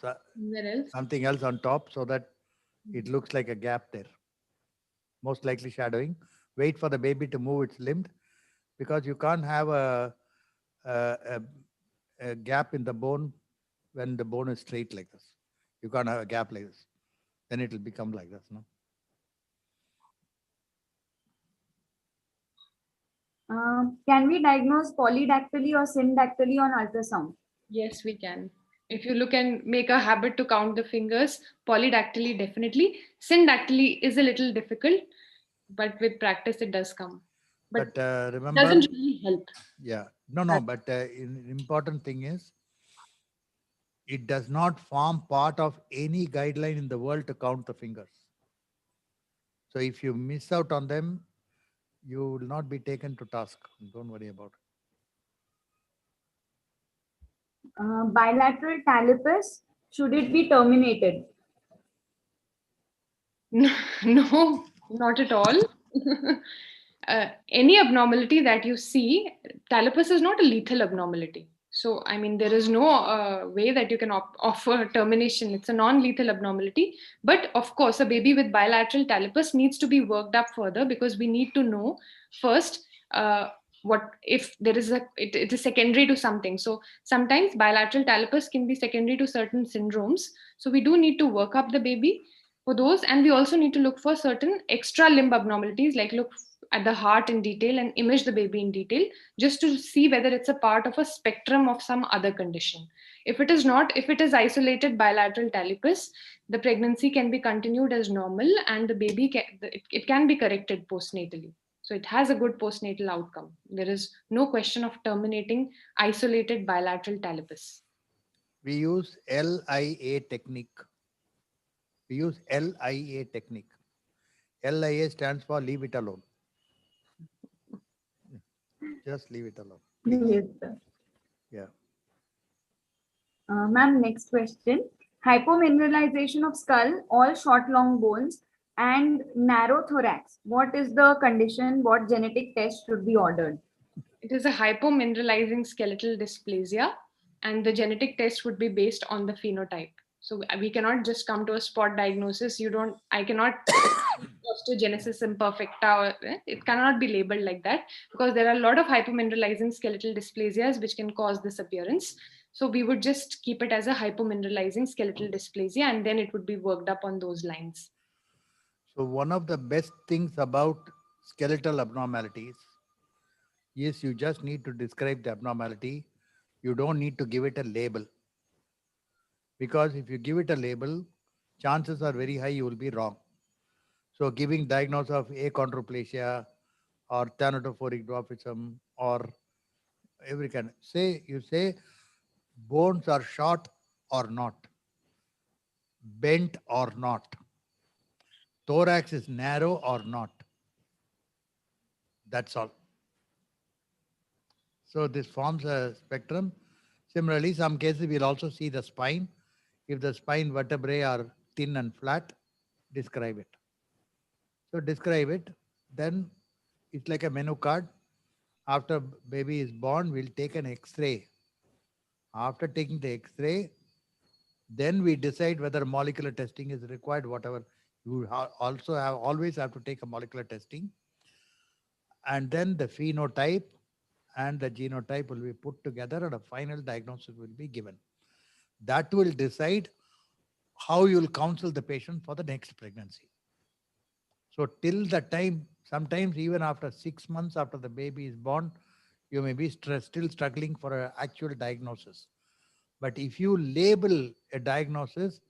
something else on top so that it looks like a gap there. Most likely shadowing. Wait for the baby to move its limb because you can't have a gap in the bone when the bone is straight like this. You can't have a gap like this. Then it will become like this. No? Can we diagnose polydactyly or syndactyly on ultrasound? Yes, we can. If you look and make a habit to count the fingers, polydactyly definitely. Syndactyly is a little difficult, but with practice it does come. But remember, it doesn't really help. Yeah, no. But important thing is, it does not form part of any guideline in the world to count the fingers. So if you miss out on them, you will not be taken to task. Don't worry about it. Bilateral talipus, should it be terminated? No, not at all. Any abnormality that you see, talipus is not a lethal abnormality. So, I mean, there is no way that you can offer termination. It's a non-lethal abnormality. But of course, a baby with bilateral talipus needs to be worked up further because we need to know first what if there is it is secondary to something. So sometimes bilateral talipus can be secondary to certain syndromes. So we do need to work up the baby for those, and we also need to look for certain extra limb abnormalities, like look at the heart in detail and image the baby in detail, just to see whether it's a part of a spectrum of some other condition. If it is not, if it is isolated bilateral talipus, the pregnancy can be continued as normal and the baby it can be corrected postnatally. So it has a good postnatal outcome. There is no question of terminating isolated bilateral talipus. We use LIA technique. We use LIA technique. LIA stands for leave it alone. Just leave it alone, please. Yes, sir. Yeah. Ma'am, next question. Hypomineralization of skull, all short, long bones, and narrow thorax. What is the condition? What genetic test should be ordered? It is a hypomineralizing skeletal dysplasia, and the genetic test would be based on the phenotype. So we cannot just come to a spot diagnosis. I cannot osteogenesis imperfecta, or it cannot be labeled like that, because there are a lot of hypomineralizing skeletal dysplasias which can cause this appearance. So we would just keep it as a hypomineralizing skeletal dysplasia, and then it would be worked up on those lines. So one of the best things about skeletal abnormalities is you just need to describe the abnormality. You don't need to give it a label. Because if you give it a label, chances are very high you will be wrong. So giving diagnosis of achondroplasia or thanatophoric dwarfism or every kind, you say bones are short or not, bent or not, thorax is narrow or not. That's all. So this forms a spectrum. Similarly, some cases we'll also see the spine. If the spine vertebrae are thin and flat, describe it. So describe it, then it's like a menu card. After baby is born, we'll take an X-ray. After taking the X-ray, then we decide whether molecular testing is required, whatever. You also always have to take a molecular testing. And then the phenotype and the genotype will be put together and a final diagnosis will be given. That will decide how you will counsel the patient for the next pregnancy. So till the time, sometimes even after 6 months after the baby is born, you may be still struggling for an actual diagnosis. But if you label a diagnosis,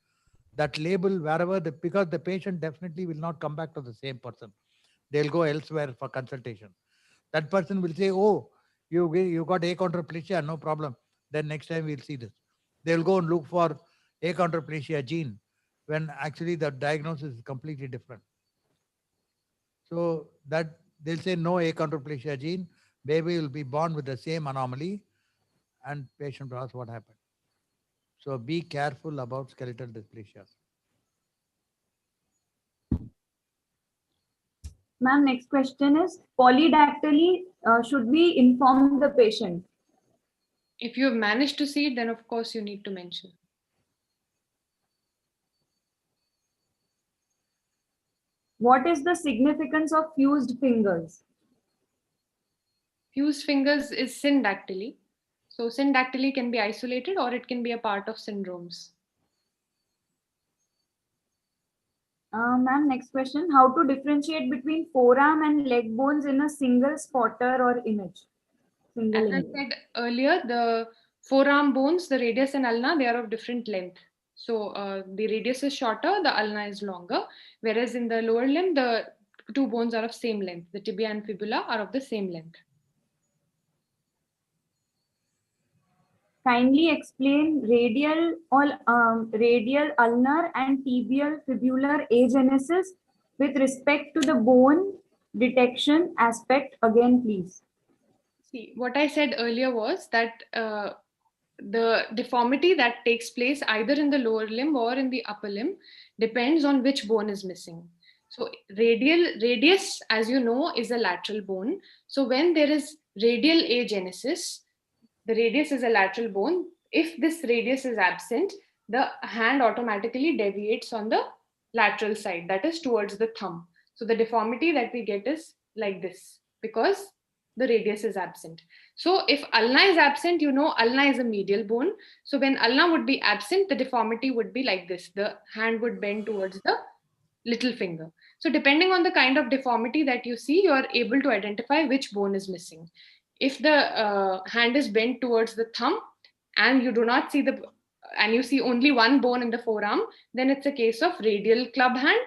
that label wherever, because the patient definitely will not come back to the same person. They'll go elsewhere for consultation. That person will say, oh, you got achondroplasia, no problem. Then next time we'll see this. They'll go and look for achondroplasia gene when actually the diagnosis is completely different. So that they'll say no achondroplasia gene, baby will be born with the same anomaly, and patient will ask what happened. So be careful about skeletal dysplasias. Ma'am, next question is polydactyly. Should we inform the patient? If you have managed to see it, then of course you need to mention. What is the significance of fused fingers? Fused fingers is syndactyly. So syndactyly can be isolated or it can be a part of syndromes. Ma'am, next question. How to differentiate between forearm and leg bones in a single spotter or image? As I said earlier, the forearm bones, the radius and ulna, they are of different length. So the radius is shorter, the ulna is longer. Whereas in the lower limb, the two bones are of same length. The tibia and fibula are of the same length. Kindly explain radial ulnar and tibial fibular agenesis with respect to the bone detection aspect again, please. See, what I said earlier was that the deformity that takes place either in the lower limb or in the upper limb depends on which bone is missing. So radius, as you know, is a lateral bone. So when there is radial agenesis, the radius is a lateral bone. If this radius is absent, the hand automatically deviates on the lateral side, that is towards the thumb. So the deformity that we get is like this because the radius is absent. So if ulna is absent, you know ulna is a medial bone. So when ulna would be absent, the deformity would be like this. The hand would bend towards the little finger. So depending on the kind of deformity that you see, you are able to identify which bone is missing. If the hand is bent towards the thumb and you do not see and you see only one bone in the forearm, then it's a case of radial club hand.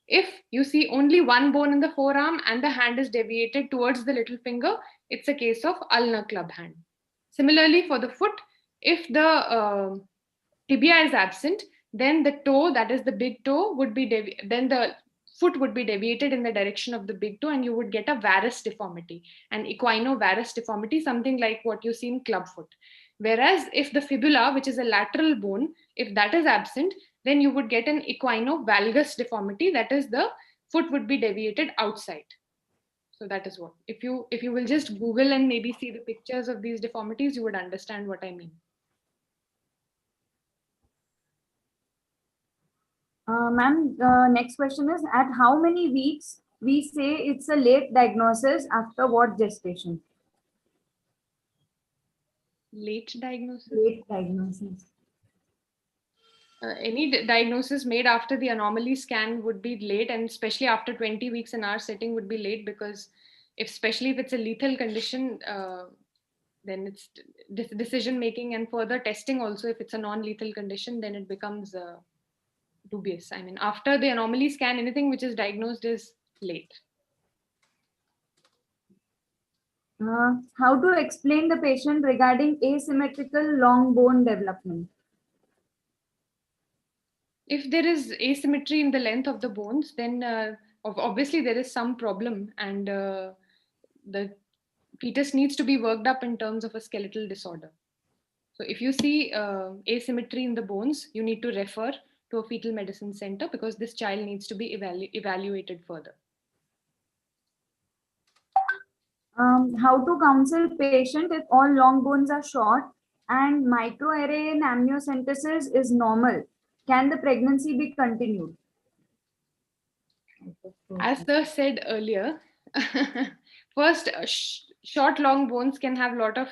If you see only one bone in the forearm and the hand is deviated towards the little finger, it's a case of ulnar club hand. Similarly, for the foot, if the tibia is absent, then the toe, that is the big toe, would be then the foot would be deviated in the direction of the big toe, and you would get a varus deformity, an equino-varus deformity, something like what you see in clubfoot. Whereas if the fibula, which is a lateral bone, if that is absent, then you would get an equino-valgus deformity, that is the foot would be deviated outside. So that is what. If you will just Google and maybe see the pictures of these deformities, you would understand what I mean. Ma'am, next question is, at how many weeks we say it's a late diagnosis, after what gestation? Late diagnosis? Late diagnosis. Any diagnosis made after the anomaly scan would be late, and especially after 20 weeks in our setting would be late, because especially if it's a lethal condition, then it's decision making and further testing also. If it's a non-lethal condition, then it becomes dubious. I mean, after the anomaly scan, anything which is diagnosed is late. How to explain the patient regarding asymmetrical long bone development? If there is asymmetry in the length of the bones, then obviously there is some problem, and the fetus needs to be worked up in terms of a skeletal disorder. So if you see asymmetry in the bones, you need to refer to a fetal medicine center, because this child needs to be evaluated further. How to counsel patient if all long bones are short and microarray in amniocentesis is normal? Can the pregnancy be continued? As sir said earlier, first, short long bones can have a lot of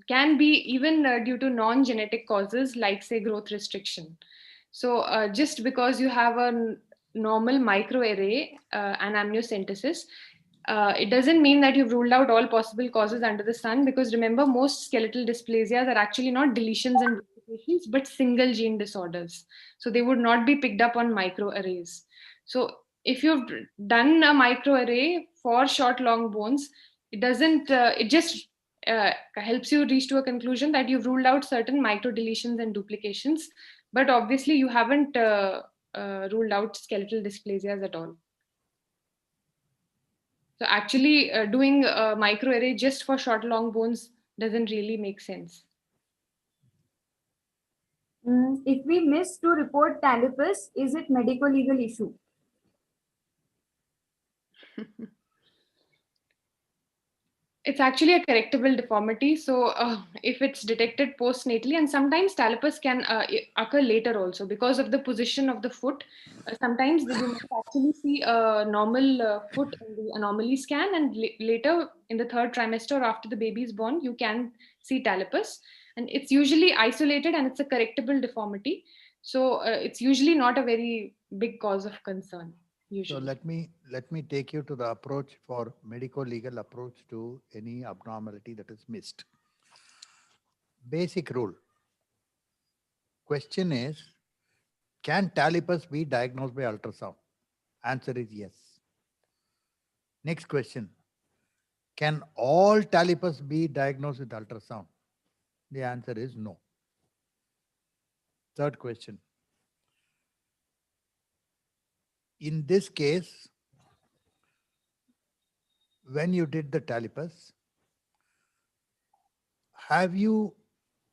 can be even due to non-genetic causes, like say growth restriction. So just because you have a normal microarray and amniocentesis, it doesn't mean that you've ruled out all possible causes under the sun, because remember, most skeletal dysplasias are actually not deletions and duplications, but single gene disorders. So they would not be picked up on microarrays. So if you've done a microarray for short long bones, it doesn't, it just helps you reach to a conclusion that you've ruled out certain micro deletions and duplications, but obviously you haven't ruled out skeletal dysplasias at all. So actually doing a microarray just for short long bones doesn't really make sense. If we miss to report talipus, is it medico-legal issue? It's actually a correctable deformity. So if it's detected postnatally, and sometimes talipus can occur later also because of the position of the foot. Sometimes you might actually see a normal foot in the anomaly scan, and later in the third trimester after the baby is born, you can see talipus. And it's usually isolated and it's a correctable deformity. So it's usually not a very big cause of concern. Usually. So let me take you to the approach for medico-legal approach to any abnormality that is missed. Basic rule. Question is, can talipus be diagnosed by ultrasound? Answer is yes. Next question. Can all talipus be diagnosed with ultrasound? The answer is no. Third question. In this case, when you did the talipus, have you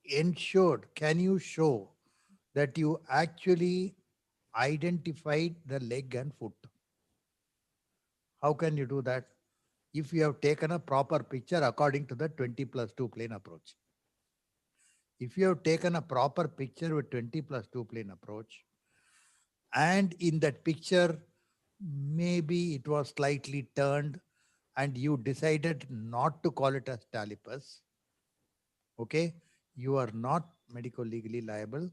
ensured, can you show that you actually identified the leg and foot? How can you do that? If you have taken a proper picture according to the 20+2 plane approach. If you have taken a proper picture with 20+2 plane approach, and in that picture, maybe it was slightly turned and you decided not to call it as talipus, okay, you are not medico-legally liable,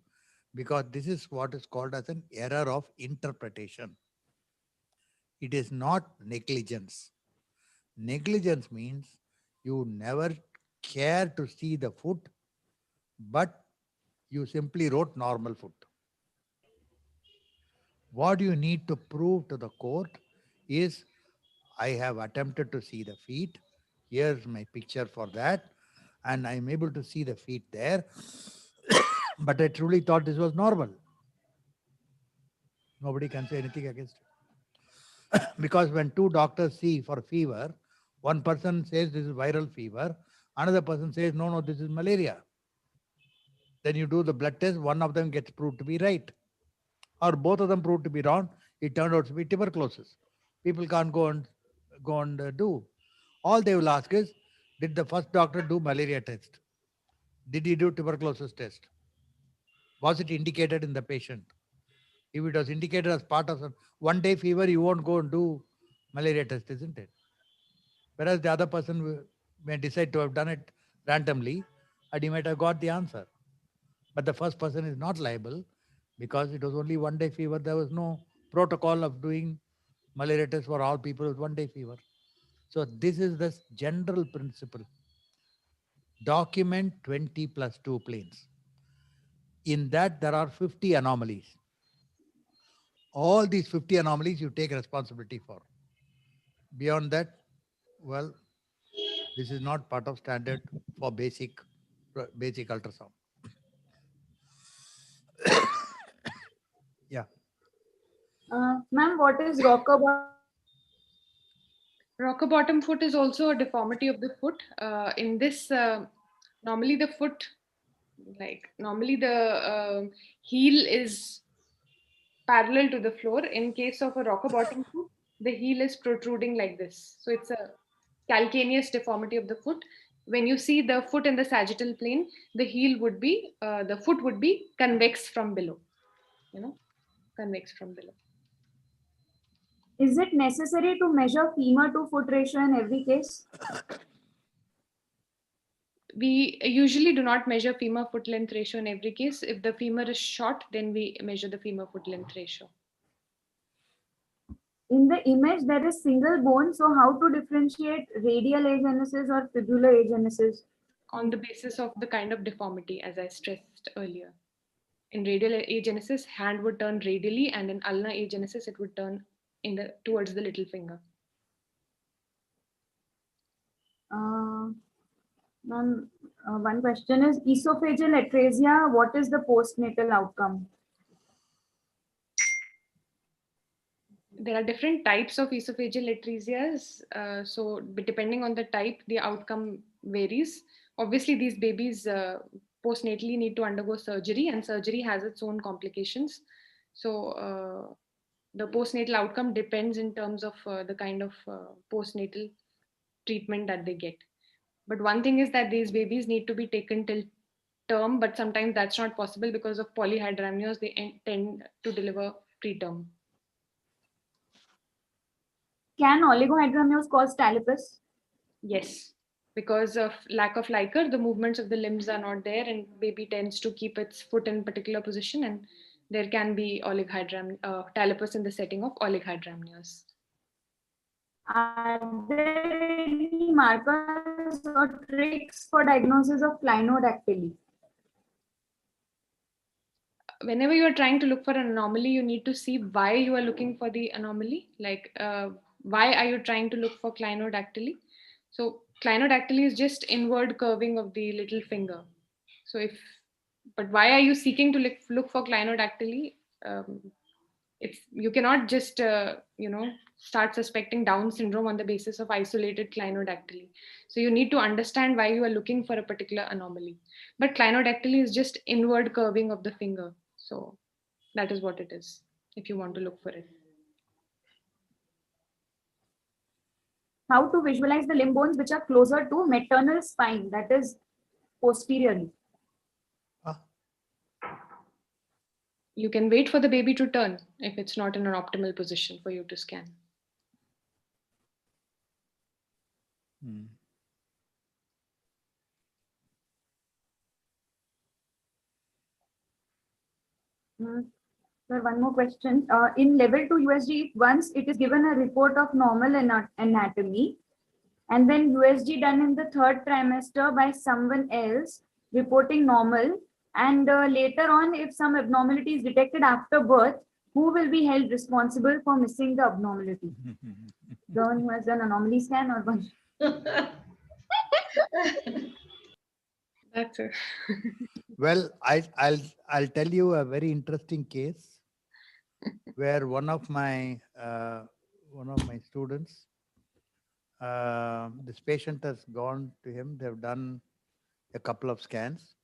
because this is what is called as an error of interpretation. It is not negligence. Negligence means you never care to see the foot, but you simply wrote normal foot. What you need to prove to the court is, I have attempted to see the feet. Here's my picture for that. And I'm able to see the feet there. But I truly thought this was normal. Nobody can say anything against it. Because when two doctors see for fever, one person says this is viral fever, another person says, no, no, this is malaria. Then you do the blood test, one of them gets proved to be right, or both of them proved to be wrong. It turned out to be tuberculosis. People can't go and do. All they will ask is, did the first doctor do malaria test? Did he do tuberculosis test? Was it indicated in the patient? If it was indicated as part of a 1 day fever, you won't go and do malaria test, isn't it? Whereas the other person may decide to have done it randomly and he might have got the answer. But the first person is not liable because it was only 1 day fever. There was no protocol of doing malaria test for all people with 1 day fever. So this is the general principle. Document 20 plus 2 planes. In that, there are 50 anomalies. All these 50 anomalies you take responsibility for. Beyond that, well, this is not part of standard for basic ultrasound. Yeah. Ma'am, what is rocker bottom foot? Rocker bottom foot is also a deformity of the foot. In this, normally the foot, normally the heel is parallel to the floor. In case of a rocker bottom foot, the heel is protruding like this. So it's a calcaneus deformity of the foot. When you see the foot in the sagittal plane, the heel would be, the foot would be convex from below, convex from below. Is it necessary to measure femur to foot ratio in every case? We usually do not measure femur foot length ratio in every case. If the femur is short, then we measure the femur foot length ratio. In the image, there is single bone. So how to differentiate radial agenesis or fibular agenesis? On the basis of the kind of deformity, as I stressed earlier. In radial agenesis, hand would turn radially, and in ulnar agenesis, it would turn towards the little finger. Ma'am, one question is esophageal atresia. What is the postnatal outcome? There are different types of esophageal atresias. So depending on the type, the outcome varies. Obviously, these babies postnatally need to undergo surgery, and surgery has its own complications. So the postnatal outcome depends in terms of the kind of postnatal treatment that they get. But one thing is that these babies need to be taken till term, but sometimes that's not possible because of polyhydramnios. They tend to deliver preterm. Can oligohydramnios cause talipes? Yes, because of lack of liquor, the movements of the limbs are not there, and baby tends to keep its foot in particular position, and there can be talipes in the setting of oligohydramnios. Are there any markers or tricks for diagnosis of clinodactyly? Whenever you are trying to look for an anomaly, you need to see why you are looking for the anomaly. Why are you trying to look for clinodactyly? So clinodactyly is just inward curving of the little finger. But why are you seeking to look for clinodactyly? You cannot just start suspecting Down syndrome on the basis of isolated clinodactyly. So you need to understand why you are looking for a particular anomaly. But clinodactyly is just inward curving of the finger. So that is what it is, if you want to look for it. How to visualize the limb bones which are closer to maternal spine, that is posteriorly? You can wait for the baby to turn if it's not in an optimal position for you to scan. Sir, one more question. In level 2 USG, once it is given a report of normal anatomy, and then USG done in the third trimester by someone else reporting normal, and later on, if some abnormality is detected after birth, who will be held responsible for missing the abnormality? The one who has done anomaly scan or one? That's it. Well, I'll tell you a very interesting case. where one of my students, this patient has gone to him. They've done a couple of scans.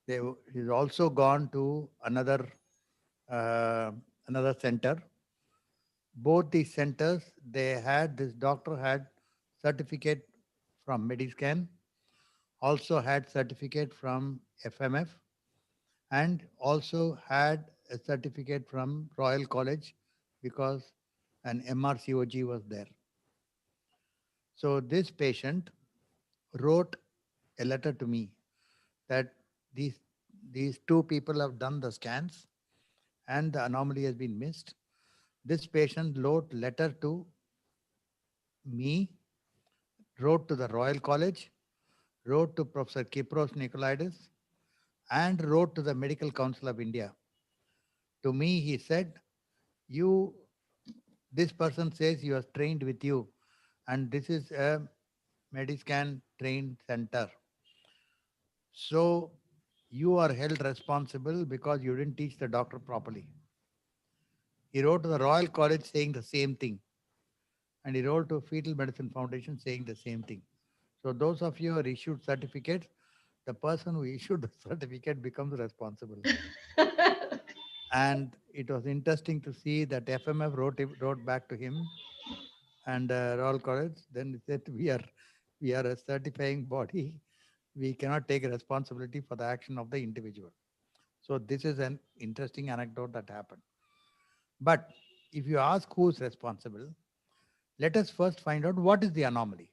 He's also gone to uh, another center. Both these centers, this doctor had certificate from Mediscan, also had certificate from FMF, and also had a certificate from Royal College because an MRCOG was there. So this patient wrote a letter to me that these these two people have done the scans and the anomaly has been missed. This patient wrote letter to me, wrote to the Royal College, wrote to Professor Kipros Nicolaides, and wrote to the Medical Council of India. To me, he said, "You, this person says you are trained with you, and this is a Mediscan trained center. So you are held responsible because you didn't teach the doctor properly." He wrote to the Royal College saying the same thing, and he wrote to Fetal Medicine Foundation saying the same thing. So those of you who are issued certificates, the person who issued the certificate becomes responsible. And it was interesting to see that FMF wrote back to him and Royal College. Then it said, we are a certifying body. We cannot take responsibility for the action of the individual. So this is an interesting anecdote that happened. But if you ask who is responsible, let us first find out what is the anomaly.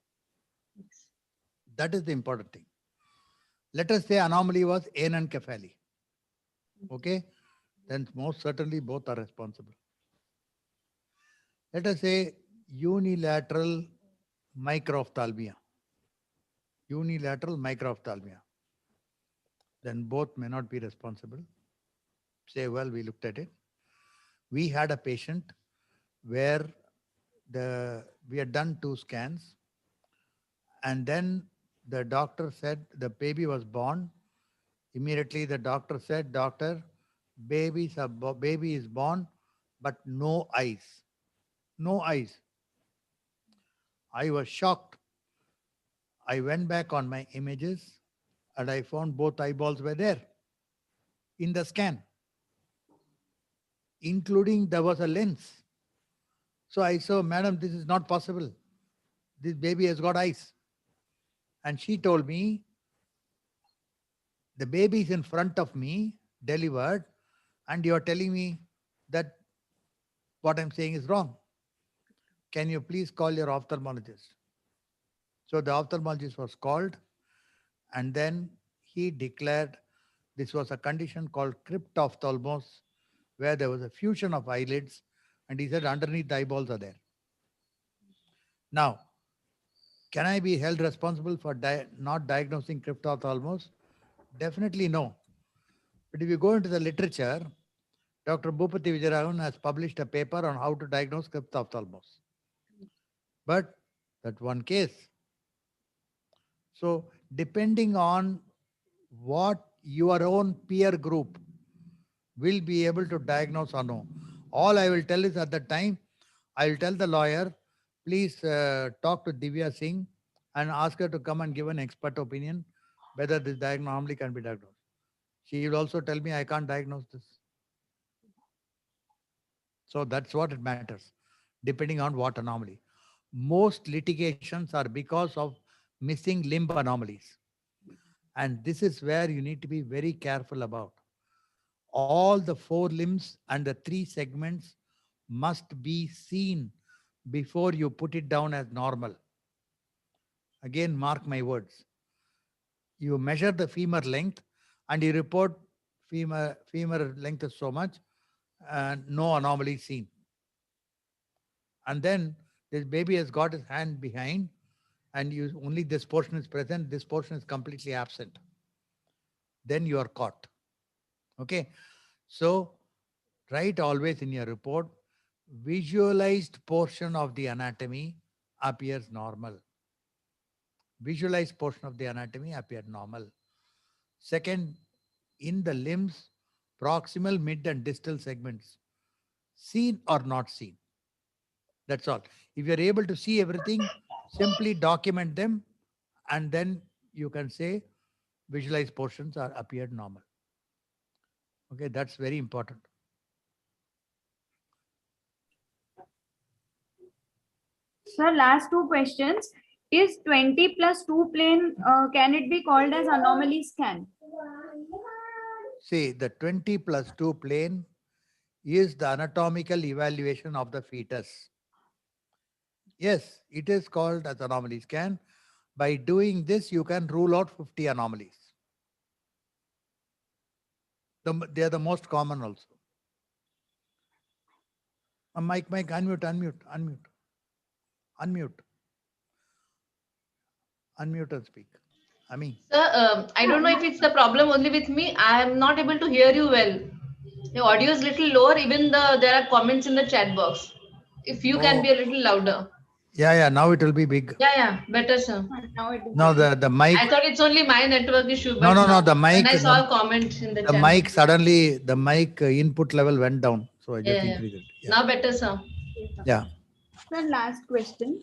That is the important thing. Let us say anomaly was anencephaly. Okay, then most certainly both are responsible. Let us say unilateral microphthalmia. Unilateral microphthalmia. Then both may not be responsible. Say, well, we looked at it. We had a patient where we had done 2 scans, and then the doctor said the baby was born. Immediately the doctor said, "Doctor, baby is born, but no eyes." No eyes. I was shocked. I went back on my images and I found both eyeballs were there in the scan, including there was a lens. So I said, "Madam, this is not possible. This baby has got eyes." And she told me, "The baby is in front of me, delivered, and you are telling me that what I'm saying is wrong. Can you please call your ophthalmologist?" So the ophthalmologist was called, and then he declared this was a condition called cryptophthalmos, where there was a fusion of eyelids, and he said underneath the eyeballs are there. Now, can I be held responsible for not diagnosing cryptophthalmos? Definitely no. But if you go into the literature, Dr. Bhupati Vijayaraghvan has published a paper on how to diagnose cryptophthalmos. But that one case. So depending on what your own peer group will be able to diagnose or no. All I will tell is at the time, I will tell the lawyer, please talk to Divya Singh and ask her to come and give an expert opinion whether this anomaly can be diagnosed. She will also tell me I can't diagnose this. So that's what it matters, depending on what anomaly. Most litigations are because of missing limb anomalies. And this is where you need to be very careful about. All the 4 limbs and the 3 segments must be seen before you put it down as normal. Again, mark my words. You measure the femur length and you report femur length is so much and no anomaly seen. And then this baby has got his hand behind and you only this portion is present, this portion is completely absent. Then you are caught. Okay. So write always in your report, visualized portion of the anatomy appears normal. Visualized portion of the anatomy appear normal. Second, in the limbs, proximal, mid and distal segments seen or not seen. That's all. If you're able to see everything, simply document them, and then you can say visualized portions are appeared normal. Okay, that's very important. Sir, last two questions. Is 20 plus 2 plane, can it be called as anomaly scan? See, the 20 plus 2 plane is the anatomical evaluation of the fetus. Yes, it is called as anomaly scan. By doing this, you can rule out 50 anomalies. They are the most common also. Mike, unmute and speak. I mean. Sir, I don't know if it's the problem only with me. I am not able to hear you well. The audio is little lower. Even there are comments in the chat box. If you can be a little louder. Yeah. Now it will be big. Yeah. Better, sir. Now the mic. I thought it's only my network issue. But No. The mic. When I saw a comment in the chat. The mic suddenly, the mic input level went down. So I just increased it. Yeah. Now better, sir. Yeah. Sir, last question.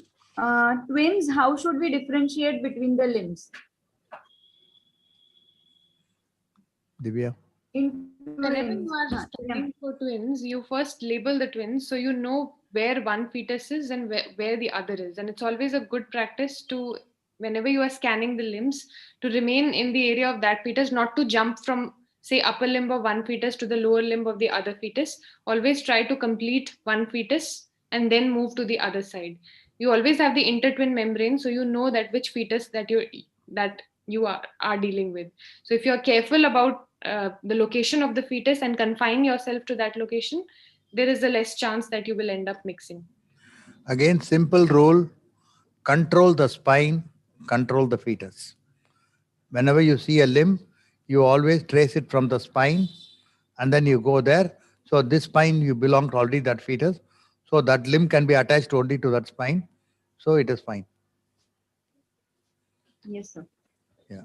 Twins, how should we differentiate between the limbs? Divya. Whenever you are studying for twins, you first label the twins so you know where one fetus is and where the other is. And it's always a good practice to, whenever you are scanning the limbs, to remain in the area of that fetus, not to jump from, say, upper limb of one fetus to the lower limb of the other fetus. Always try to complete one fetus and then move to the other side. You always have the intertwin membrane, so you know that which fetus that you are dealing with. So if you're careful about the location of the fetus and confine yourself to that location, there is a less chance that you will end up mixing. Again, simple rule: control the spine, control the fetus. Whenever you see a limb, you always trace it from the spine, and then you go there. So this spine, you belong to already that fetus. So that limb can be attached only to that spine. So it is fine. Yes, sir. Yeah.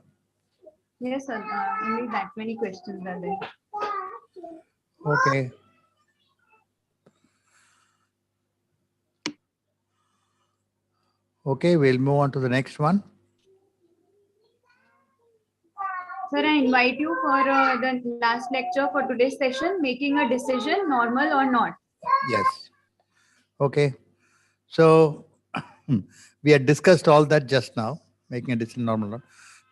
Yes, sir. Only that many questions are there. Okay. Okay, we'll move on to the next one. Sir, I invite you for the last lecture for today's session, making a decision, normal or not. Yes. Okay. So we had discussed all that just now, making a decision normal or not.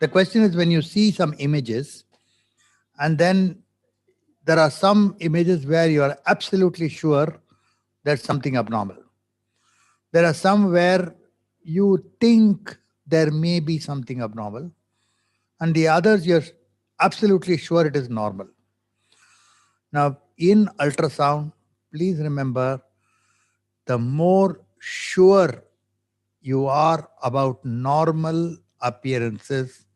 The question is, when you see some images, and then there are some images where you are absolutely sure there's something abnormal. There are some where you think there may be something abnormal, and the others you're absolutely sure it is normal. Now, in ultrasound, please remember, the more sure you are about normal appearances,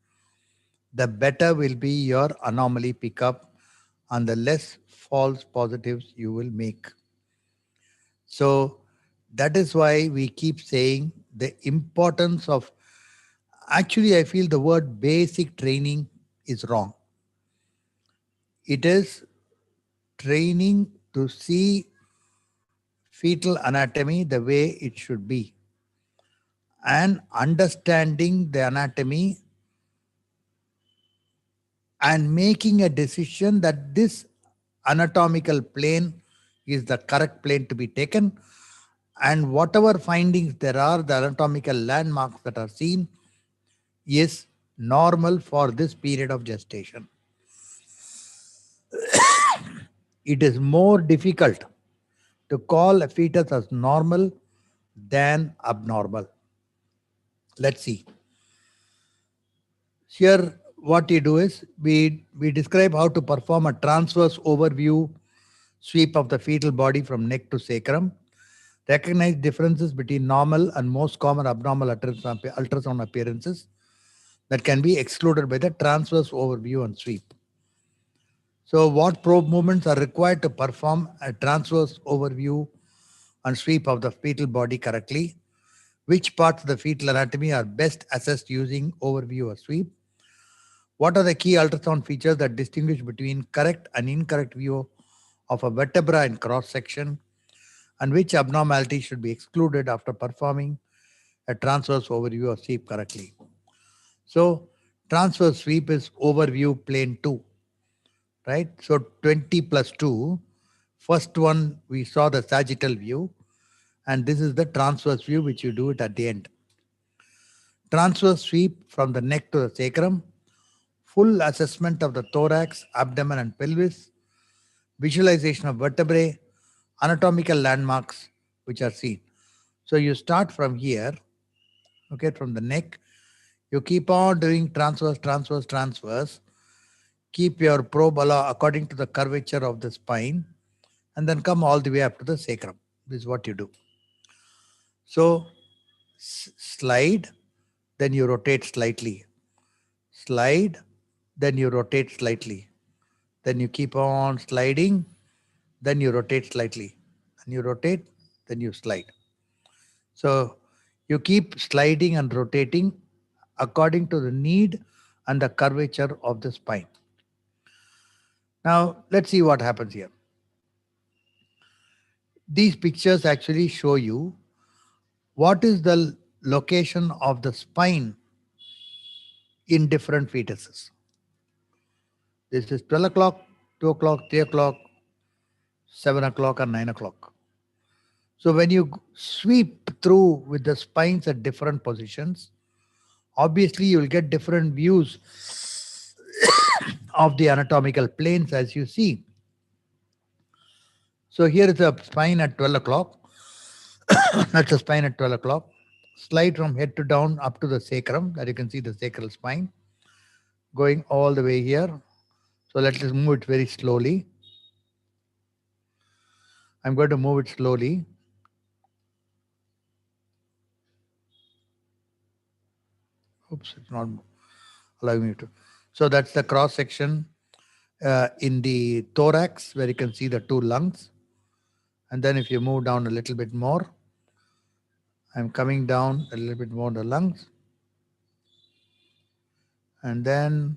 the better will be your anomaly pickup and the less false positives you will make. So that is why we keep saying the importance of, actually, I feel the word basic training is wrong. It is training to see fetal anatomy the way it should be, and understanding the anatomy and making a decision that this anatomical plane is the correct plane to be taken, and whatever findings there are, the anatomical landmarks that are seen, is normal for this period of gestation. It is more difficult to call a fetus as normal than abnormal. Let's see. Here, what you do is we describe how to perform a transverse overview sweep of the fetal body from neck to sacrum. Recognize differences between normal and most common abnormal ultrasound appearances that can be excluded by the transverse overview and sweep. So what probe movements are required to perform a transverse overview and sweep of the fetal body correctly? Which parts of the fetal anatomy are best assessed using overview or sweep? What are the key ultrasound features that distinguish between correct and incorrect view of a vertebra in cross section? and which abnormality should be excluded after performing a transverse overview or sweep correctly. So transverse sweep is overview plane 2, right? So 20 plus 2, first one we saw the sagittal view, and this is the transverse view which you do it at the end. Transverse sweep from the neck to the sacrum, full assessment of the thorax, abdomen and pelvis, visualization of vertebrae, anatomical landmarks which are seen. So you start from here, okay, from the neck. You keep on doing transverse, transverse, transverse. Keep your probe according to the curvature of the spine and then come all the way up to the sacrum. This is what you do. So slide, then you rotate slightly. Slide, then you rotate slightly. Then you keep on sliding, then you rotate slightly. And you rotate, then you slide. So you keep sliding and rotating according to the need and the curvature of the spine. Now let's see what happens here. These pictures actually show you what is the location of the spine in different fetuses. This is 12 o'clock, 2 o'clock, 3 o'clock, 7 o'clock, and 9 o'clock. So when you sweep through with the spines at different positions, obviously you will get different views of the anatomical planes as you see. So here is a spine at 12 o'clock. That's a spine at 12 o'clock. Slide from head to down up to the sacrum, that you can see the sacral spine going all the way here. So let us move it very slowly. I'm going to move it slowly. Oops, it's not allowing me to. So that's the cross section in the thorax where you can see the two lungs. And then if you move down a little bit more, I'm coming down a little bit more the lungs. And then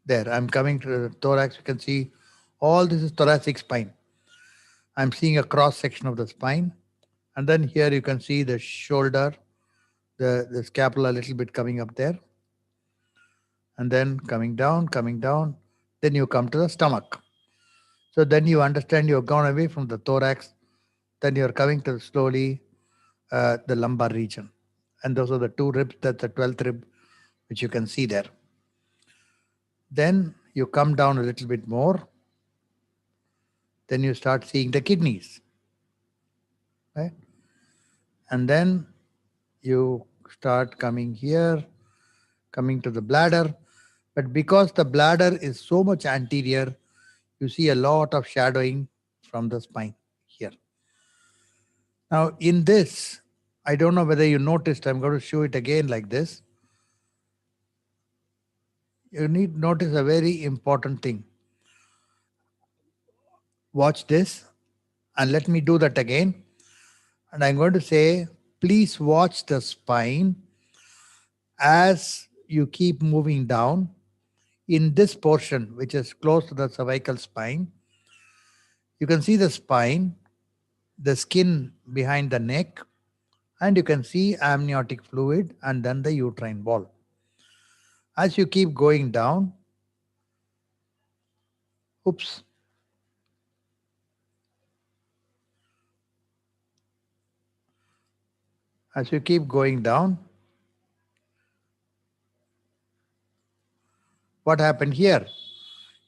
there, I'm coming to the thorax. You can see all this is thoracic spine. I'm seeing a cross section of the spine. And then here you can see the shoulder, the scapula a little bit coming up there. And then coming down, then you come to the stomach. So then you understand you've gone away from the thorax, then you're coming to slowly the lumbar region. And those are the two ribs, that's the 12th rib, which you can see there. Then you come down a little bit more, then you start seeing the kidneys, right? And then you start coming here, coming to the bladder. But because the bladder is so much anterior, you see a lot of shadowing from the spine here. Now in this, I don't know whether you noticed, I'm going to show it again like this. You need to notice a very important thing. Watch this and let me do that again. And I'm going to say, please watch the spine as you keep moving down in this portion, which is close to the cervical spine. You can see the spine, the skin behind the neck, and you can see amniotic fluid and then the uterine wall. As you keep going down, oops. As you keep going down, what happened here?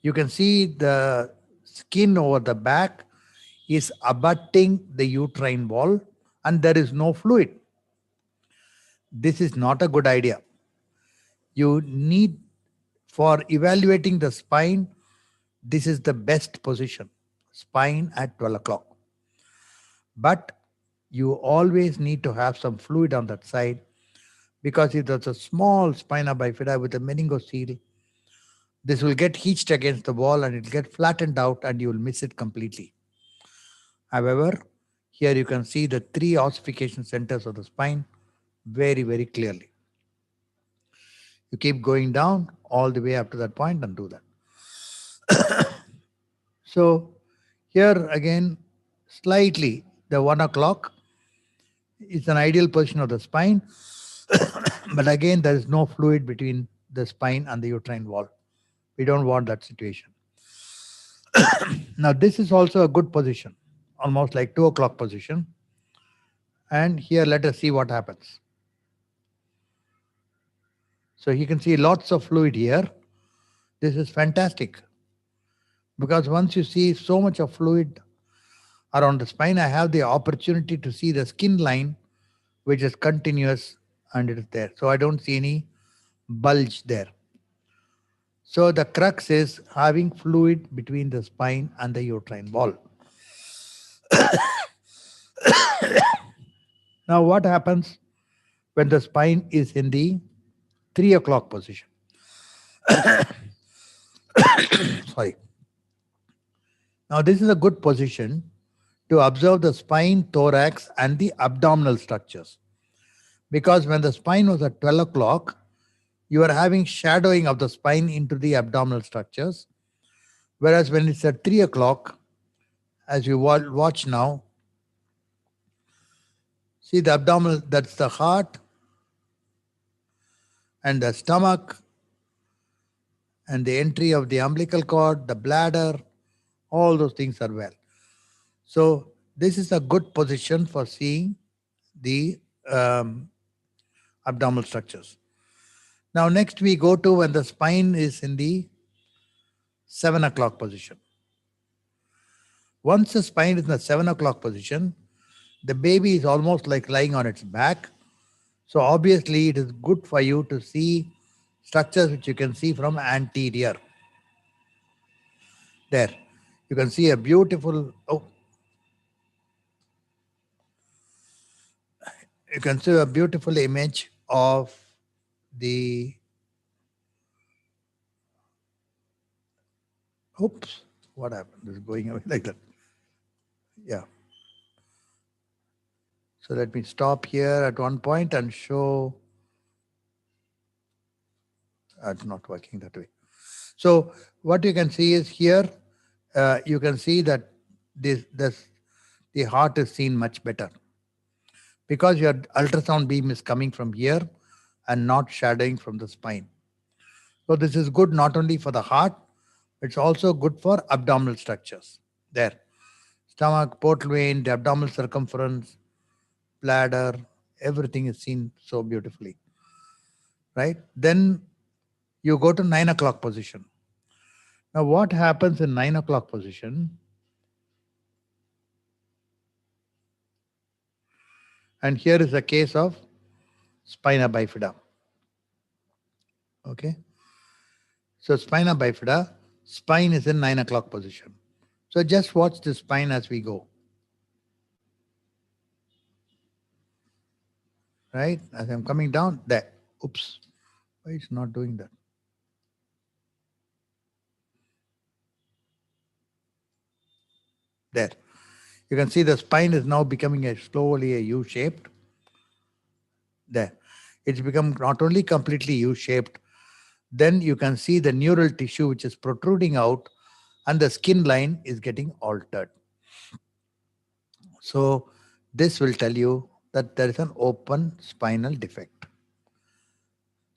You can see the skin over the back is abutting the uterine wall and there is no fluid. This is not a good idea. You need, for evaluating the spine, this is the best position, spine at 12 o'clock. But you always need to have some fluid on that side, because if there's a small spina bifida with a meningocele, this will get hitched against the wall and it will get flattened out and you will miss it completely. However, here you can see the three ossification centers of the spine very, very clearly. You keep going down all the way up to that point and do that. So here again, slightly. The 1 o'clock is an ideal position of the spine, but again, there is no fluid between the spine and the uterine wall. We don't want that situation. Now, this is also a good position, almost like 2 o'clock position. And here, let us see what happens. So you can see lots of fluid here. This is fantastic because once you see so much of fluid around the spine, I have the opportunity to see the skin line, which is continuous and it is there. So I don't see any bulge there. So the crux is having fluid between the spine and the uterine wall. Now, what happens when the spine is in the 3 o'clock position? Sorry. Now, this is a good position to observe the spine, thorax, and the abdominal structures. Because when the spine was at 12 o'clock, you are having shadowing of the spine into the abdominal structures. Whereas when it's at 3 o'clock, as you watch now, see the abdominal, that's the heart and the stomach and the entry of the umbilical cord, the bladder, all those things are well. So this is a good position for seeing the abdominal structures. Now next we go to when the spine is in the 7 o'clock position. Once the spine is in the 7 o'clock position, the baby is almost like lying on its back. So obviously it is good for you to see structures which you can see from anterior. There, you can see a beautiful, you can see a beautiful image of the, oops, what happened? This is going away like that. Yeah. So let me stop here at one point and show. It's not working that way. So what you can see is here, you can see that the heart is seen much better because your ultrasound beam is coming from here and not shadowing from the spine. So this is good not only for the heart, it's also good for abdominal structures. There, stomach, portal vein, the abdominal circumference, bladder, everything is seen so beautifully, right? Then you go to 9 o'clock position. Now what happens in 9 o'clock position? And here is a case of spina bifida. Okay. So spina bifida, spine is in 9 o'clock position. So just watch the spine as we go. Right? As I'm coming down, there. Oops. Why it's not doing that? There. You can see the spine is now becoming slowly a U-shaped. There. It's become not only completely U-shaped, then you can see the neural tissue which is protruding out and the skin line is getting altered. So this will tell you that there is an open spinal defect.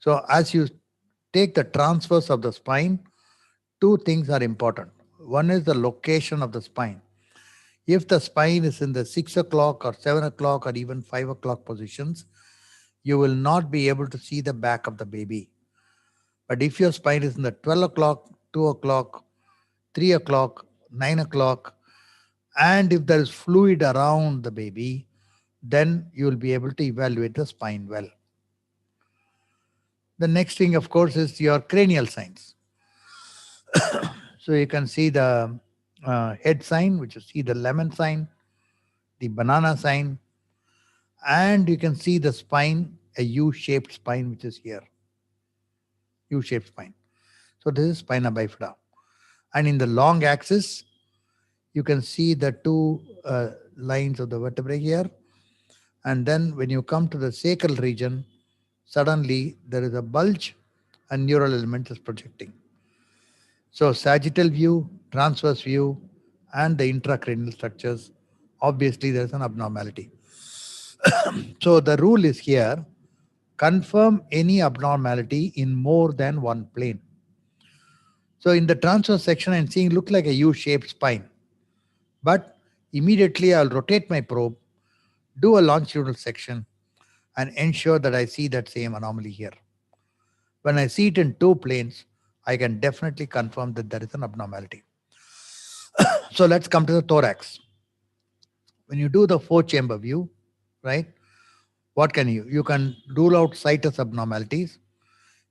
So as you take the transverse of the spine, two things are important. One is the location of the spine. If the spine is in the 6 o'clock or 7 o'clock or even 5 o'clock positions, you will not be able to see the back of the baby. But if your spine is in the 12 o'clock, 2 o'clock, 3 o'clock, 9 o'clock, and if there is fluid around the baby, then you will be able to evaluate the spine well. The next thing, of course, is your cranial signs. So you can see the head sign, which you see the lemon sign, the banana sign, and you can see the spine, a U-shaped spine, which is here. U-shaped spine. So this is spina bifida. And in the long axis, you can see the two lines of the vertebrae here. And then when you come to the sacral region, suddenly there is a bulge and neural element is projecting. So sagittal view, transverse view, and the intracranial structures obviously there is an abnormality. So the rule is here, confirm any abnormality in more than one plane. So in the transverse section, I'm seeing look like a U-shaped spine. But immediately I'll rotate my probe, do a longitudinal section, and ensure that I see that same anomaly here. When I see it in two planes, I can definitely confirm that there is an abnormality. So let's come to the thorax. When you do the 4-chamber view, right, what can you can rule out situs abnormalities.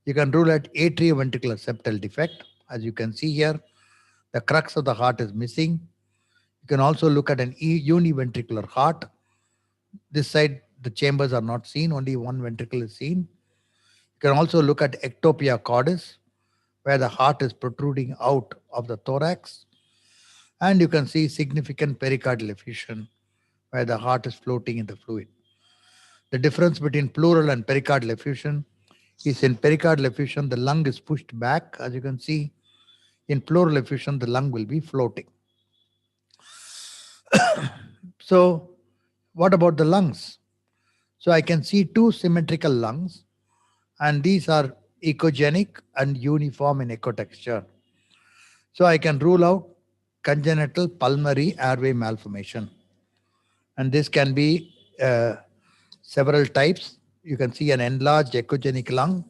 You can rule out atrioventricular septal defect. As you can see here, the crux of the heart is missing. You can also look at an univentricular heart. This side, the chambers are not seen, only one ventricle is seen. You can also look at ectopia cordis, where the heart is protruding out of the thorax. And you can see significant pericardial effusion, where the heart is floating in the fluid. The difference between pleural and pericardial effusion is in pericardial effusion, the lung is pushed back, as you can see. In pleural effusion, the lung will be floating. So, what about the lungs? So, I can see two symmetrical lungs, and these are echogenic and uniform in echo texture. So, I can rule out congenital pulmonary airway malformation. And this can be several types. You can see an enlarged echogenic lung,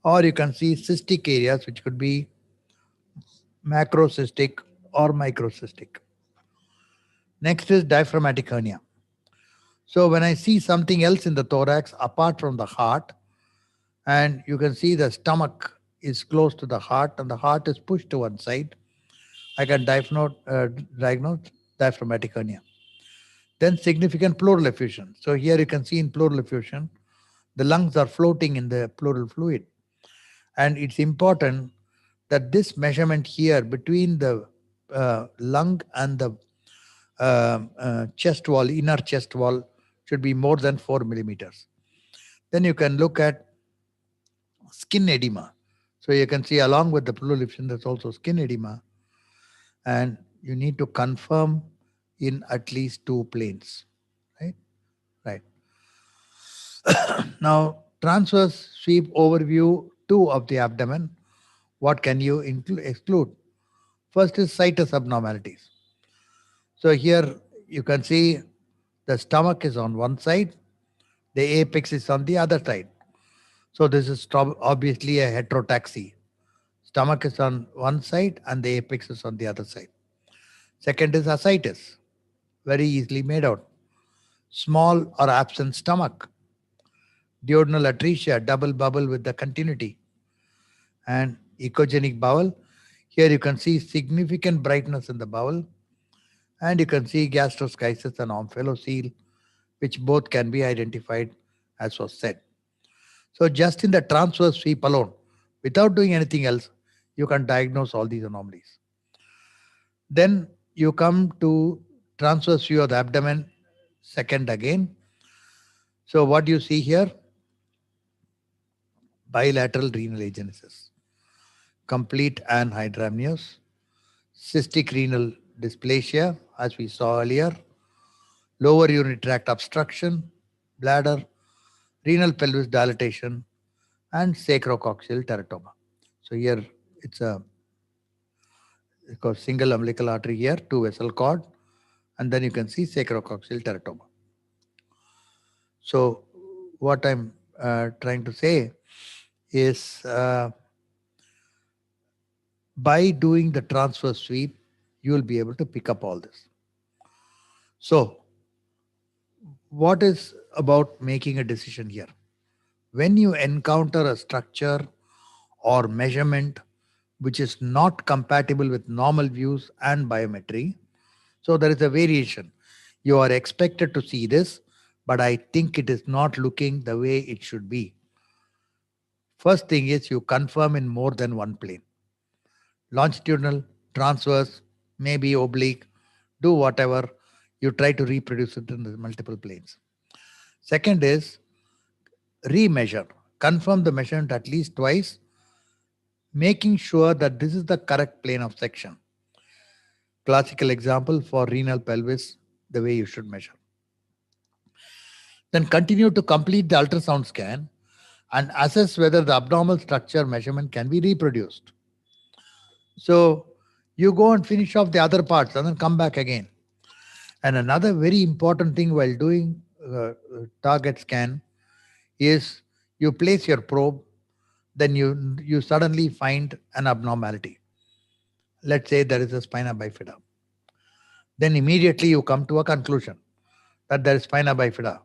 or you can see cystic areas, which could be macrocystic or microcystic. Next is diaphragmatic hernia. So when I see something else in the thorax apart from the heart, and you can see the stomach is close to the heart and the heart is pushed to one side, I can diagnose diaphragmatic hernia. Then significant pleural effusion. So here you can see in pleural effusion, the lungs are floating in the pleural fluid. And it's important that this measurement here between the lung and the chest wall, inner chest wall, should be more than 4 millimeters. Then you can look at skin edema. So you can see along with the pleural effusion, there's also skin edema. And you need to confirm in at least two planes, right? Right. Now, transverse sweep overview 2 of the abdomen. What can you exclude? First is situs abnormalities. So here you can see the stomach is on one side, the apex is on the other side. So this is obviously a heterotaxy. Stomach is on one side and the apex is on the other side. Second is ascites, very easily made out. Small or absent stomach. Duodenal atresia, double bubble with the continuity. And echogenic bowel. Here you can see significant brightness in the bowel. And you can see gastroschisis and omphalocele, which both can be identified as was said. So just in the transverse sweep alone, without doing anything else, you can diagnose all these anomalies. Then you come to transverse view of the abdomen, second again. So what you see here? Bilateral renal agenesis, complete anhydramnios, cystic renal dysplasia, as we saw earlier, lower urinary tract obstruction, bladder, renal pelvis dilatation, and sacrococcygeal teratoma. So here it's single umbilical artery here, 2 vessel cord, and then you can see sacrococcygeal teratoma. So what I'm trying to say is by doing the transverse sweep, you will be able to pick up all this. So what is about making a decision here? When you encounter a structure or measurement which is not compatible with normal views and biometry, so there is a variation. You are expected to see this, but I think it is not looking the way it should be. First thing is you confirm in more than one plane. Longitudinal, transverse, maybe oblique, do whatever. You try to reproduce it in the multiple planes. Second is remeasure. Confirm the measurement at least twice, making sure that this is the correct plane of section. Classical example for renal pelvis the way you should measure. Then continue to complete the ultrasound scan and assess whether the abnormal structure measurement can be reproduced. So you go and finish off the other parts and then come back again. And another very important thing while doing target scan is you place your probe, then you suddenly find an abnormality. Let's say there is a spina bifida. Then immediately you come to a conclusion that there is spina bifida.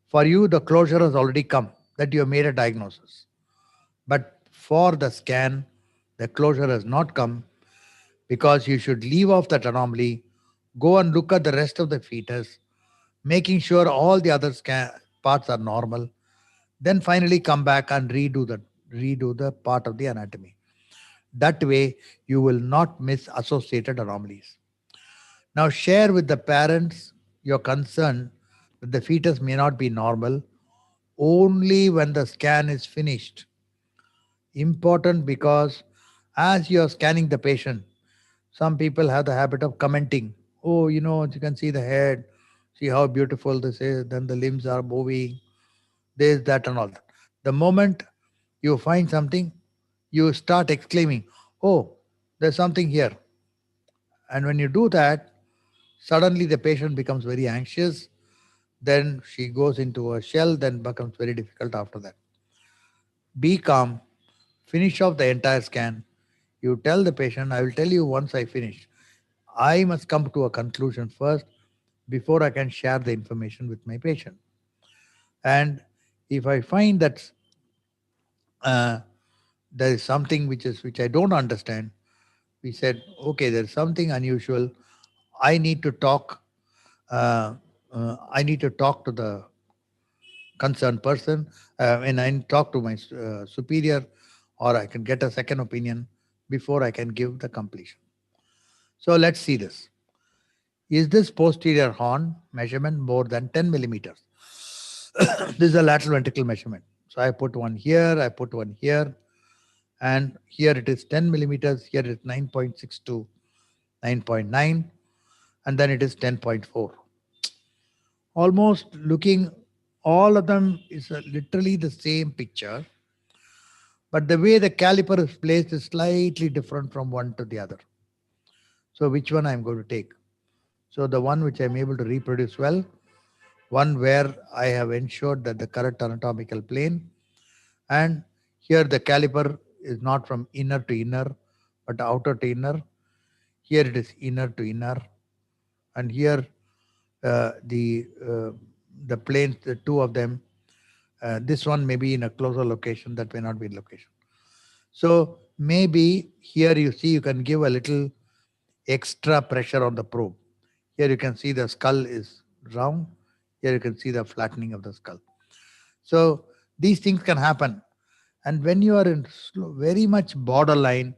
For you, the closure has already come, that you have made a diagnosis. But for the scan, the closure has not come because you should leave off that anomaly, go and look at the rest of the fetus, making sure all the other parts are normal, then finally come back and redo the part of the anatomy. That way, you will not miss associated anomalies. Now, share with the parents your concern that the fetus may not be normal only when the scan is finished. Important because as you are scanning the patient, some people have the habit of commenting, oh, you can see the head, see how beautiful this is, then the limbs are moving, this, that, and all that. The moment you find something, you start exclaiming, oh, there's something here. And when you do that, suddenly the patient becomes very anxious. Then she goes into a shell, then becomes very difficult after that. Be calm, finish off the entire scan. You tell the patient, I will tell you once I finish. I must come to a conclusion first before I can share the information with my patient. And if I find that uh, there is something which I don't understand, we said, okay, there's something unusual. I need to talk. I need to talk to the concerned person, and I talk to my superior, or I can get a second opinion before I can give the completion. So let's see this. Is this posterior horn measurement more than 10 millimeters? This is a lateral ventricle measurement. So I put one here, I put one here, and here it is 10 millimeters, here it is 9.6 to 9.9, and then it is 10.4. Almost looking, all of them is literally the same picture, but the way the caliper is placed is slightly different from one to the other. So which one I'm going to take? So the one which I'm able to reproduce well, one where I have ensured that the correct anatomical plane, and here the caliper is not from inner to inner, but outer to inner. Here it is inner to inner, and here the planes, the two of them, this one may be in a closer location, that may not be in location. So maybe here you see you can give a little extra pressure on the probe. Here you can see the skull is round. Here you can see the flattening of the skull. So these things can happen. And when you are in very much borderline,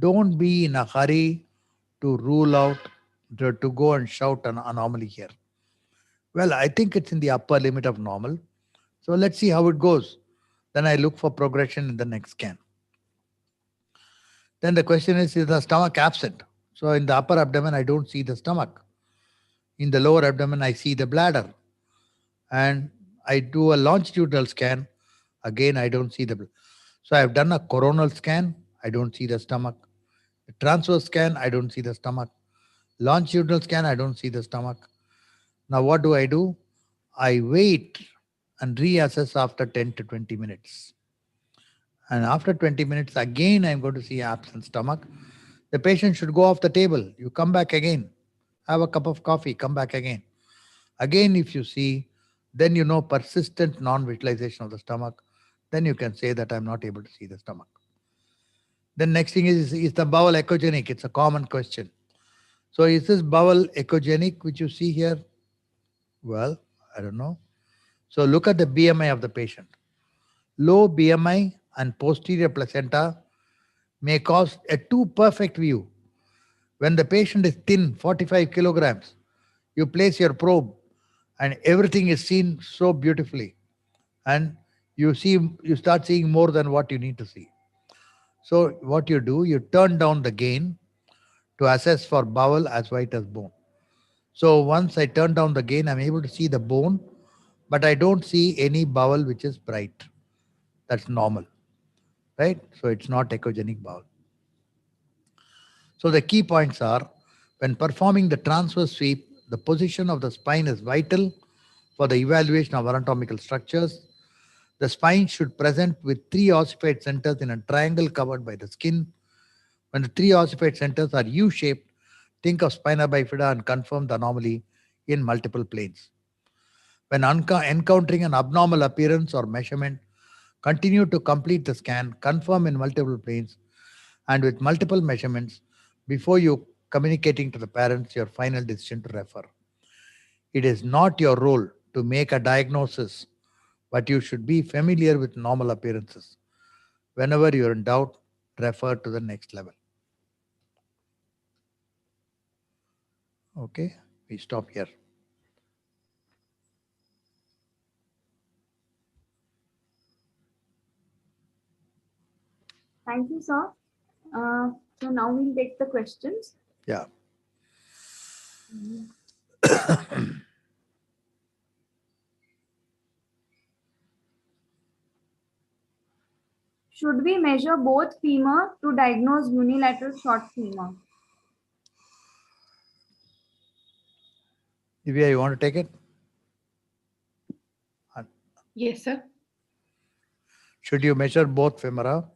don't be in a hurry to rule out, to go and shout an anomaly here. Well, I think it's in the upper limit of normal. So let's see how it goes. Then I look for progression in the next scan. Then the question is the stomach absent? So in the upper abdomen, I don't see the stomach. In the lower abdomen, I see the bladder. And I do a longitudinal scan. Again, I don't see the. So I've done a coronal scan. I don't see the stomach. A transverse scan, I don't see the stomach. Longitudinal scan, I don't see the stomach. Now what do? I wait and reassess after 10 to 20 minutes. And after 20 minutes, again, I'm going to see absent stomach. The patient should go off the table. You come back again, have a cup of coffee, come back again. Again, if you see, then you know persistent non-visualization of the stomach. Then you can say that I'm not able to see the stomach. Then next thing is the bowel echogenic? It's a common question. So is this bowel echogenic, which you see here? Well, I don't know. So look at the BMI of the patient. Low BMI and posterior placenta may cause a too perfect view. When the patient is thin, 45 kilograms, you place your probe and everything is seen so beautifully. And you start seeing more than what you need to see. So what you do, you turn down the gain to assess for bowel as white as bone. So once I turn down the gain, I'm able to see the bone, but I don't see any bowel which is bright. That's normal, right? So it's not echogenic bowel. So the key points are, when performing the transverse sweep, the position of the spine is vital for the evaluation of anatomical structures. The spine should present with 3 ossified centers in a triangle covered by the skin. When the 3 ossified centers are U-shaped, think of spina bifida and confirm the anomaly in multiple planes. When encountering an abnormal appearance or measurement, continue to complete the scan, confirm in multiple planes and with multiple measurements before you communicating to the parents your final decision to refer. It is not your role to make a diagnosis, but you should be familiar with normal appearances. Whenever you're in doubt, refer to the next level. Okay, we stop here. Thank you, sir. So now we'll take the questions. Yeah. Should we measure both femur to diagnose unilateral short femur? Divya, you want to take it? Yes, sir. Should you measure both femora?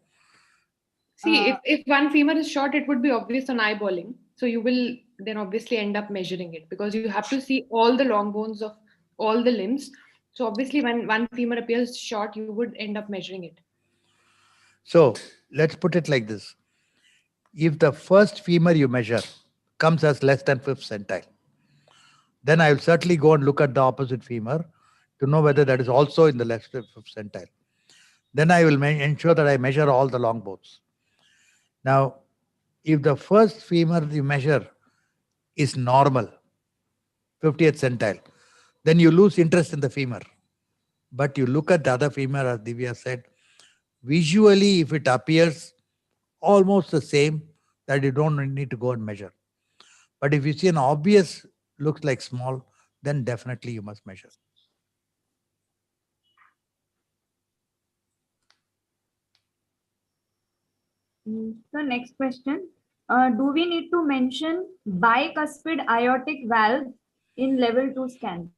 See, if one femur is short, it would be obvious on eyeballing. So you will then obviously end up measuring it because you have to see all the long bones of all the limbs. So obviously when one femur appears short, you would end up measuring it. So let's put it like this. If the first femur you measure comes as less than 5th centile, then I will certainly go and look at the opposite femur to know whether that is also in the less than 5th centile. Then I will ensure that I measure all the long bones. Now, if the first femur you measure is normal, 50th centile, then you lose interest in the femur. But you look at the other femur, as Divya said, visually, if it appears almost the same, that you don't need to go and measure. But if you see an obvious looks like small, then definitely you must measure. So next question. Do we need to mention bicuspid aortic valve in level 2 scan?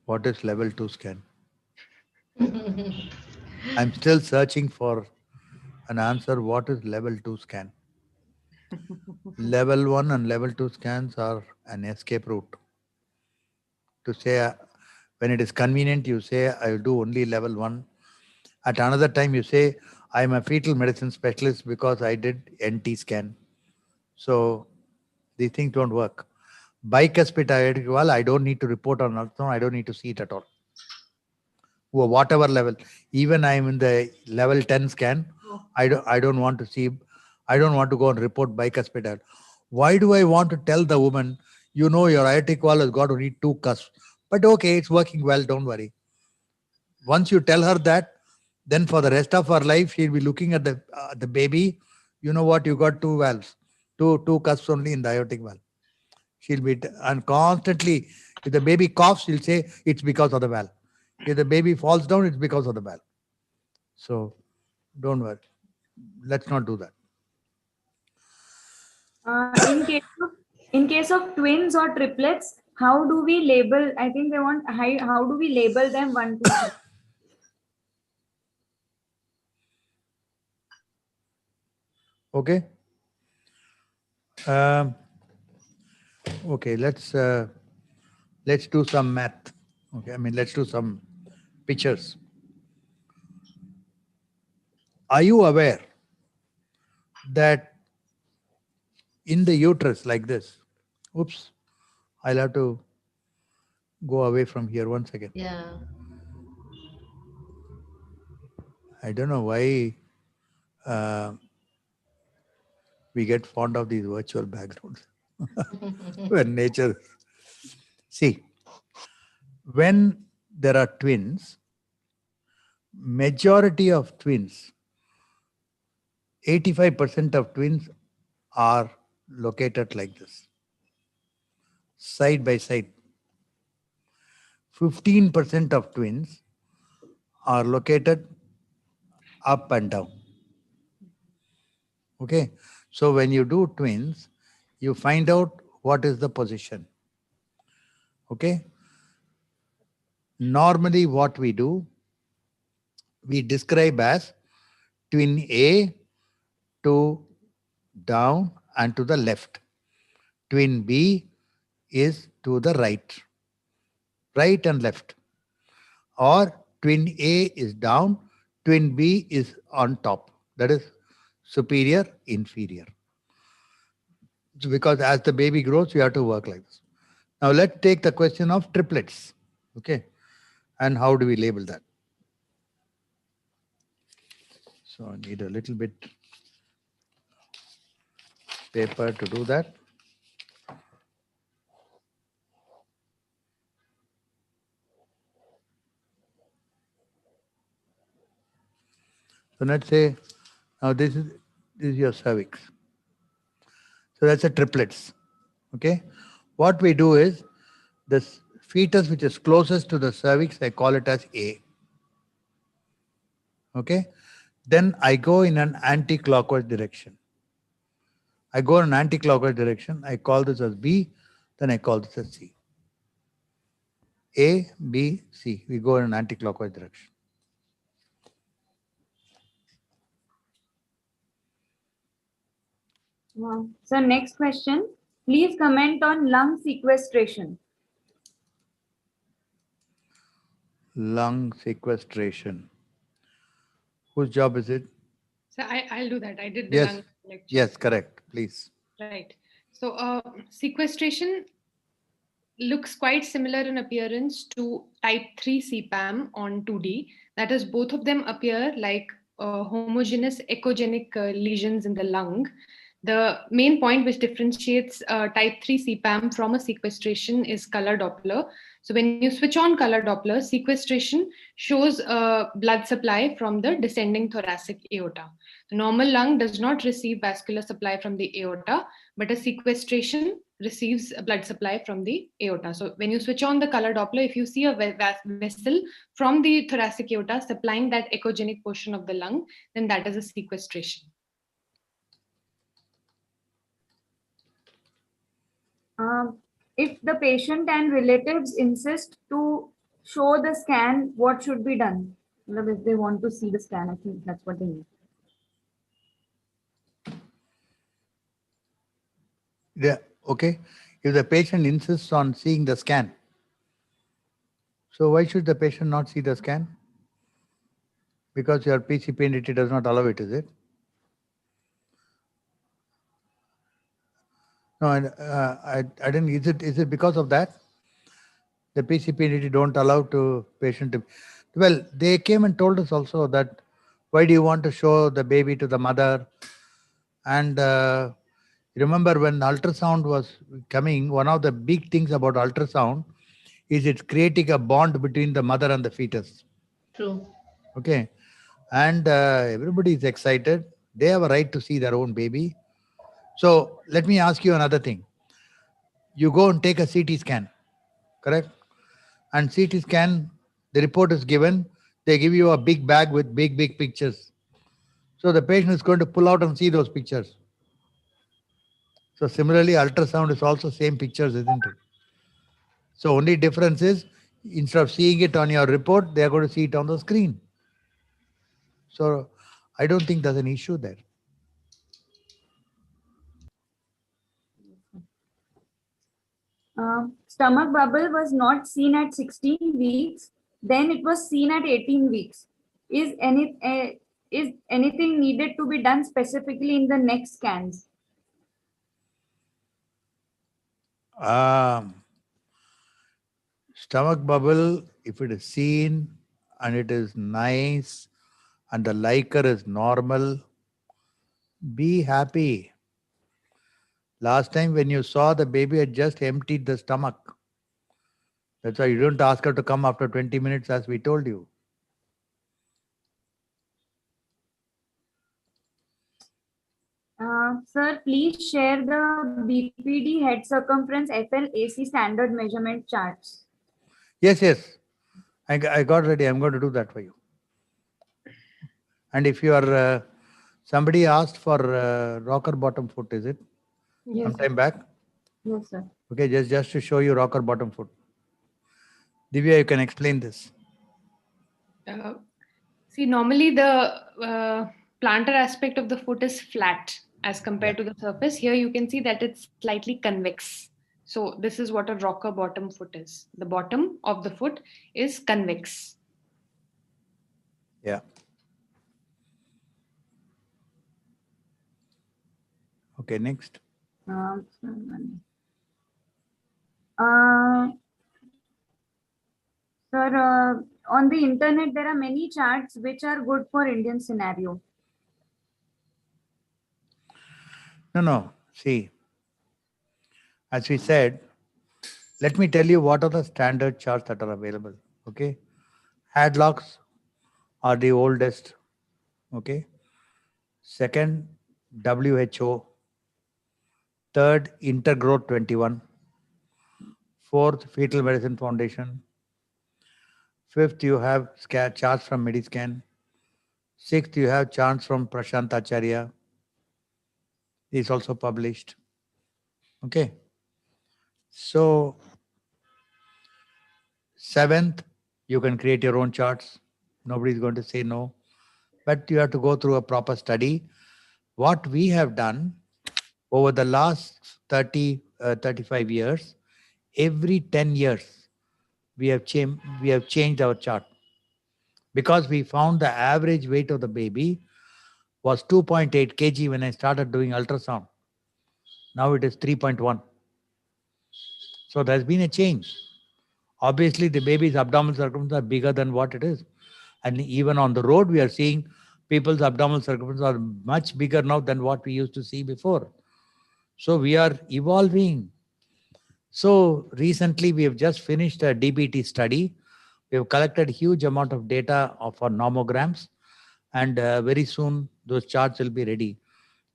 What is level 2 scan? I'm still searching for an answer. What is level 2 scan? Level 1 and level 2 scans are an escape route. To say, when it is convenient, you say, I will do only level 1. At another time, you say, I'm a fetal medicine specialist because I did NT scan. So these things don't work. Bicuspid aortic valve, I don't need to report on ultrasound. I don't need to see it at all. Whatever level, even I'm in the level 10 scan, I don't want to see, I don't want to go and report bicuspid aortic. Why do I want to tell the woman, you know, your aortic valve has got only 2 cusps, but okay, it's working well, don't worry. Once you tell her that, then for the rest of her life, she'll be looking at the baby. You know what? You got 2 valves, two cusps only in the aortic valve. She'll be, and constantly, if the baby coughs, she'll say it's because of the valve. If the baby falls down, it's because of the valve. So don't worry. Let's not do that. In case of twins or triplets, how do we label? I think they want, how do we label them 1, 2, 3? Okay. Okay, let's do some math. Okay, I mean, let's do some pictures. Are you aware that in the uterus like this, oops, I'll have to go away from here 1 second. Yeah. I don't know why we get fond of these virtual backgrounds. When nature, see, when there are twins, majority of twins, 85% of twins are located like this, side by side. 15% of twins are located up and down. Okay. So when you do twins, you find out what is the position. Okay. Normally what we do, we describe as twin A to down and to the left. Twin B is to the right and left. Or twin A is down, twin B is on top. That is superior, inferior. So because as the baby grows, you have to work like this. Now let's take the question of triplets. Okay. And how do we label that? So I need a little bit paper to do that. So let's say now this is your cervix. So that's a triplets. Okay. What we do is the fetus which is closest to the cervix, I call it as A. Okay. Then I go in an anti-clockwise direction. I go in an anti-clockwise direction. I call this as B. Then I call this as C. A, B, C. We go in an anti-clockwise direction. Wow. So next question. Please comment on lung sequestration. Lung sequestration. Whose job is it? So I'll do that. I did the Yes. lung lecture. Yes, correct. Please. Right. So sequestration looks quite similar in appearance to type 3 CPAM on 2D. That is, both of them appear like homogeneous echogenic lesions in the lung. The main point which differentiates type 3 CPAM from a sequestration is color Doppler. So when you switch on color Doppler, sequestration shows blood supply from the descending thoracic aorta. The normal lung does not receive vascular supply from the aorta, but a sequestration receives a blood supply from the aorta. So when you switch on the color Doppler, if you see a vessel from the thoracic aorta supplying that echogenic portion of the lung, then that is a sequestration. If the patient and relatives insist to show the scan, what should be done? If they want to see the scan, I think that's what they need. Yeah. Okay. If the patient insists on seeing the scan, so why should the patient not see the scan? Because your PCP does not allow it, is it? No, I didn't. Is it because of that? The PCP don't allow to patient to. Well, they came and told us also that why do you want to show the baby to the mother? And remember when ultrasound was coming, one of the big things about ultrasound is it's creating a bond between the mother and the fetus. True. Okay. And everybody is excited. They have a right to see their own baby. So let me ask you another thing. You go and take a CT scan, correct? And CT scan, the report is given. They give you a big bag with big pictures. So the patient is going to pull out and see those pictures. So similarly, ultrasound is also same pictures, isn't it? So only difference is instead of seeing it on your report, they are going to see it on the screen. So I don't think there's an issue there. Stomach bubble was not seen at 16 weeks, then it was seen at 18 weeks. Is anything needed to be done specifically in the next scans? Stomach bubble, if it is seen and it is nice and the liquor is normal, be happy. Last time when you saw the baby had just emptied the stomach. That's why you don't ask her to come after 20 minutes as we told you. Sir, please share the BPD head circumference FLAC standard measurement charts. Yes. I got ready. I'm going to do that for you. And if you are, somebody asked for rocker bottom foot, is it? Yes, Sometime back? Yes, sir. Okay, just to show you rocker bottom foot. Divya, you can explain this. See, normally the plantar aspect of the foot is flat as compared to the surface. Here you can see that it's slightly convex. So this is what a rocker bottom foot is. The bottom of the foot is convex. Yeah. Okay, next. Sir, on the internet, there are many charts which are good for Indian scenario. No. See, as we said, let me tell you what are the standard charts that are available. Okay. Hadlocks are the oldest. Okay. Second, WHO. Third, Intergrowth 21. Fourth, Fetal Medicine Foundation. Fifth, you have charts from Mediscan. Sixth, you have charts from Prashant Acharya. Is also published. Okay. So, seventh, you can create your own charts. Nobody is going to say no. But you have to go through a proper study. What we have done over the last 35 years, every 10 years, we have changed our chart. Because we found the average weight of the baby was 2.8 kg when I started doing ultrasound. Now it is 3.1. So there's been a change. Obviously, the baby's abdominal circumference are bigger than what it is. And even on the road, we are seeing people's abdominal circumference are much bigger now than what we used to see before. So we are evolving. So recently, we have just finished a DBT study. We have collected huge amount of data for nomograms. And very soon, those charts will be ready.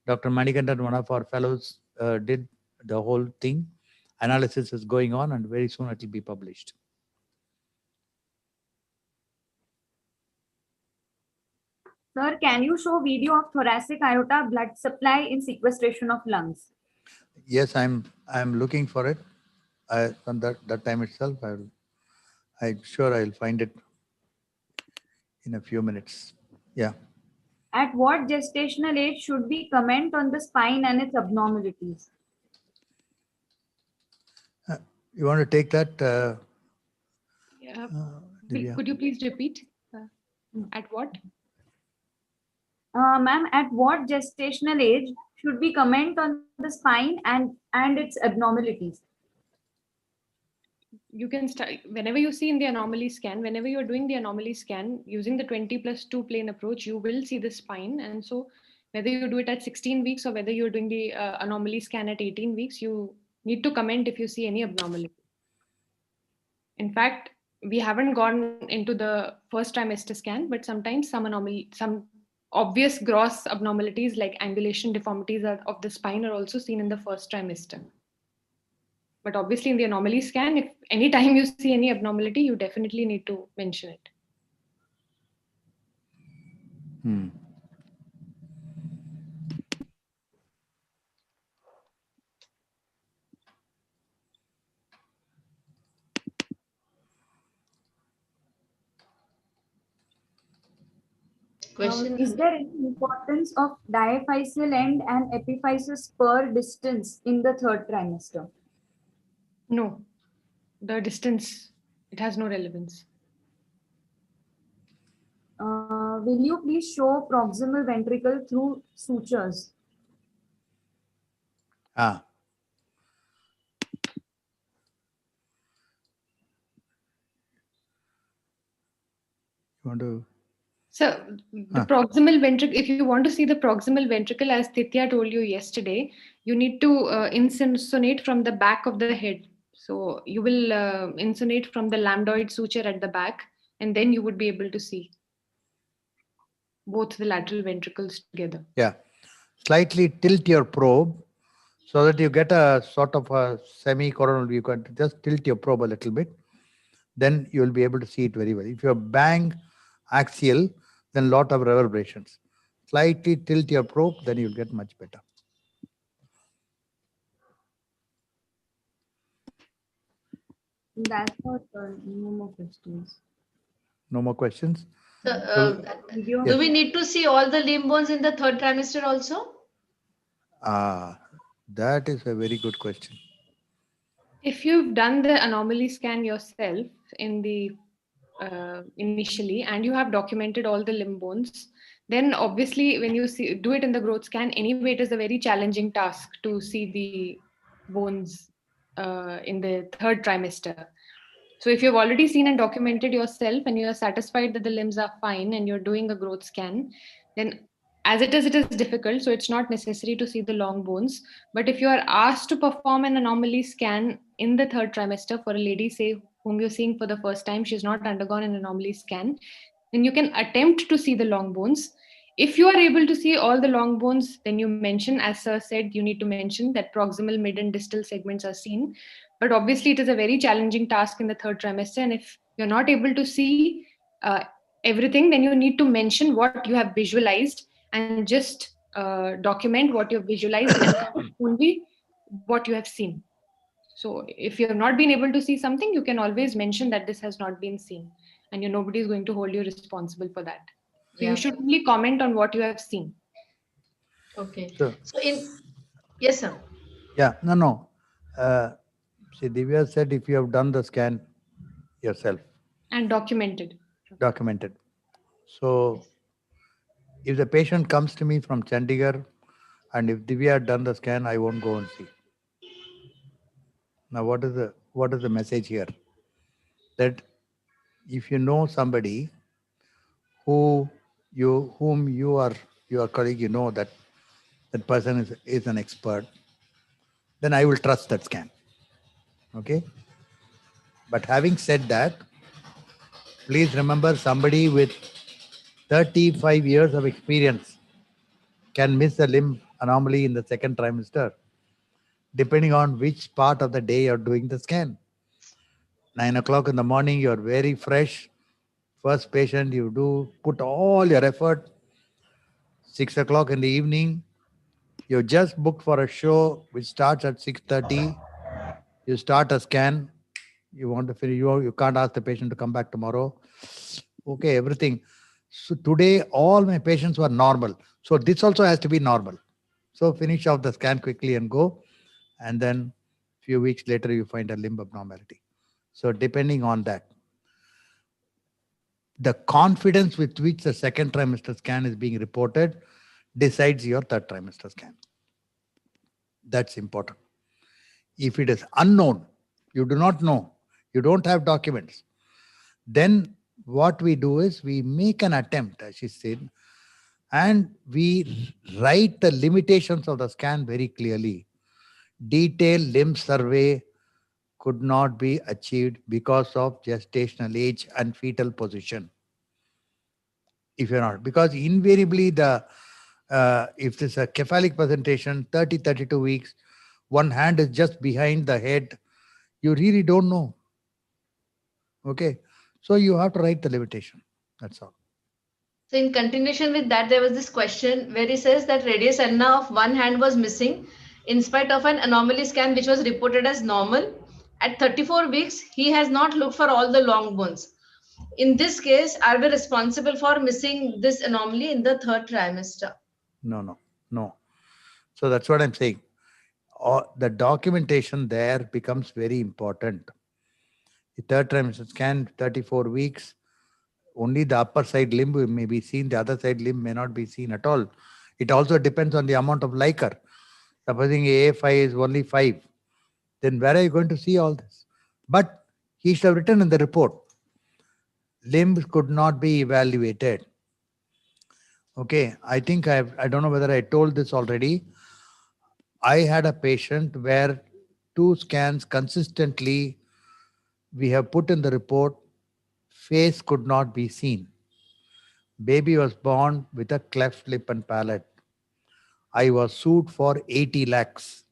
Dr. Manikandan, one of our fellows, did the whole thing. Analysis is going on, and very soon it will be published. Sir, can you show video of thoracic aorta blood supply in sequestration of lungs? Yes, I'm looking for it. On that time itself, I'm sure I'll find it in a few minutes. Yeah. At what gestational age should we comment on the spine and its abnormalities? You want to take that? Divya? Could you please repeat? At what? Ma'am, at what gestational age should we comment on the spine and its abnormalities? You can start whenever you see in the anomaly scan, whenever you're doing the anomaly scan using the 20+2 plane approach, you will see the spine. And so whether you do it at 16 weeks or whether you're doing the anomaly scan at 18 weeks, you need to comment if you see any abnormality. In fact, we haven't gone into the first trimester scan, but sometimes some obvious gross abnormalities like angulation deformities of the spine are also seen in the first trimester. But obviously in the anomaly scan, if any time you see any abnormality, you definitely need to mention it. Question. Is there any importance of diaphyseal end and epiphyseal spur distance in the third trimester? No, the distance, it has no relevance. Will you please show proximal ventricle through sutures? You want to? So the proximal ventricle, if you want to see the proximal ventricle, as Titya told you yesterday, you need to insonate from the back of the head. So you will insonate from the lambdoid suture at the back, and then you would be able to see both the lateral ventricles together. Yeah. slightly tilt your probe so that you get a sort of a semi-coronal view. You can just tilt your probe a little bit, then you will be able to see it very well. If you bang axial, then lot of reverberations. Slightly tilt your probe, then you'll get much better. That's what, no more questions. No more questions? So, So, Video. do yes. we need to see all the limb bones in the third trimester also? That is a very good question. If you've done the anomaly scan yourself in the initially and you have documented all the limb bones, then obviously when you do it in the growth scan, anyway, it is a very challenging task to see the bones in the third trimester. So if you've already seen and documented yourself and you're satisfied that the limbs are fine and you're doing a growth scan, then as it is difficult. So it's not necessary to see the long bones. But if you are asked to perform an anomaly scan in the third trimester for a lady, say, whom you're seeing for the first time, she's not undergone an anomaly scan, then you can attempt to see the long bones. If you are able to see all the long bones, then you mention, as Sir said, you need to mention that proximal, mid, and distal segments are seen. But obviously, it is a very challenging task in the third trimester. And if you're not able to see everything, then you need to mention what you have visualized and just document what you have visualized and only what you have seen. So if you have not been able to see something, you can always mention that this has not been seen, and nobody is going to hold you responsible for that. So you Yeah. should only comment on what you have seen. Okay. Sure. So in yes, sir. Yeah, no. See, Divya said if you have done the scan yourself, And documented. documented. So if the patient comes to me from Chandigarh and if Divya had done the scan, I won't go and see. Now, what is the message here? That if you know somebody whom you are your colleague, you know that that person is an expert, then I will trust that scan. Okay. But having said that, please remember somebody with 35 years of experience can miss a limb anomaly in the second trimester, depending on which part of the day you're doing the scan. 9 o'clock in the morning, you're very fresh. First patient, you do put all your effort. 6 o'clock in the evening, you just booked for a show which starts at 6:30. You start a scan. You want to finish. You can't ask the patient to come back tomorrow. Okay, everything. So today, all my patients were normal. So this also has to be normal. So finish off the scan quickly and go. And then few weeks later, you find a limb abnormality. So depending on that, the confidence with which the second trimester scan is being reported decides your third trimester scan. That's important. If it is unknown, you do not know, you don't have documents, then what we do is we make an attempt, as she said, and we write the limitations of the scan very clearly. Detailed limb survey could not be achieved because of gestational age and fetal position. If you're not, because invariably the if there's a cephalic presentation, 30-32 weeks, one hand is just behind the head, you really don't know. Okay, so you have to write the limitation. That's all. So in continuation with that, there was this question where he says that radius ulna of one hand was missing in spite of an anomaly scan which was reported as normal. At 34 weeks, he has not looked for all the long bones. In this case, are we responsible for missing this anomaly in the third trimester? No. So that's what I'm saying. The documentation there becomes very important. The third trimester scan, 34 weeks, only the upper side limb may be seen, the other side limb may not be seen at all. It also depends on the amount of liquor. Supposing AA5 is only 5, then where are you going to see all this? But he should have written in the report, limbs could not be evaluated. Okay, I think I don't know whether I told this already. I had a patient where 2 scans consistently we have put in the report, face could not be seen. Baby was born with a cleft lip and palate. I was sued for 80 lakhs.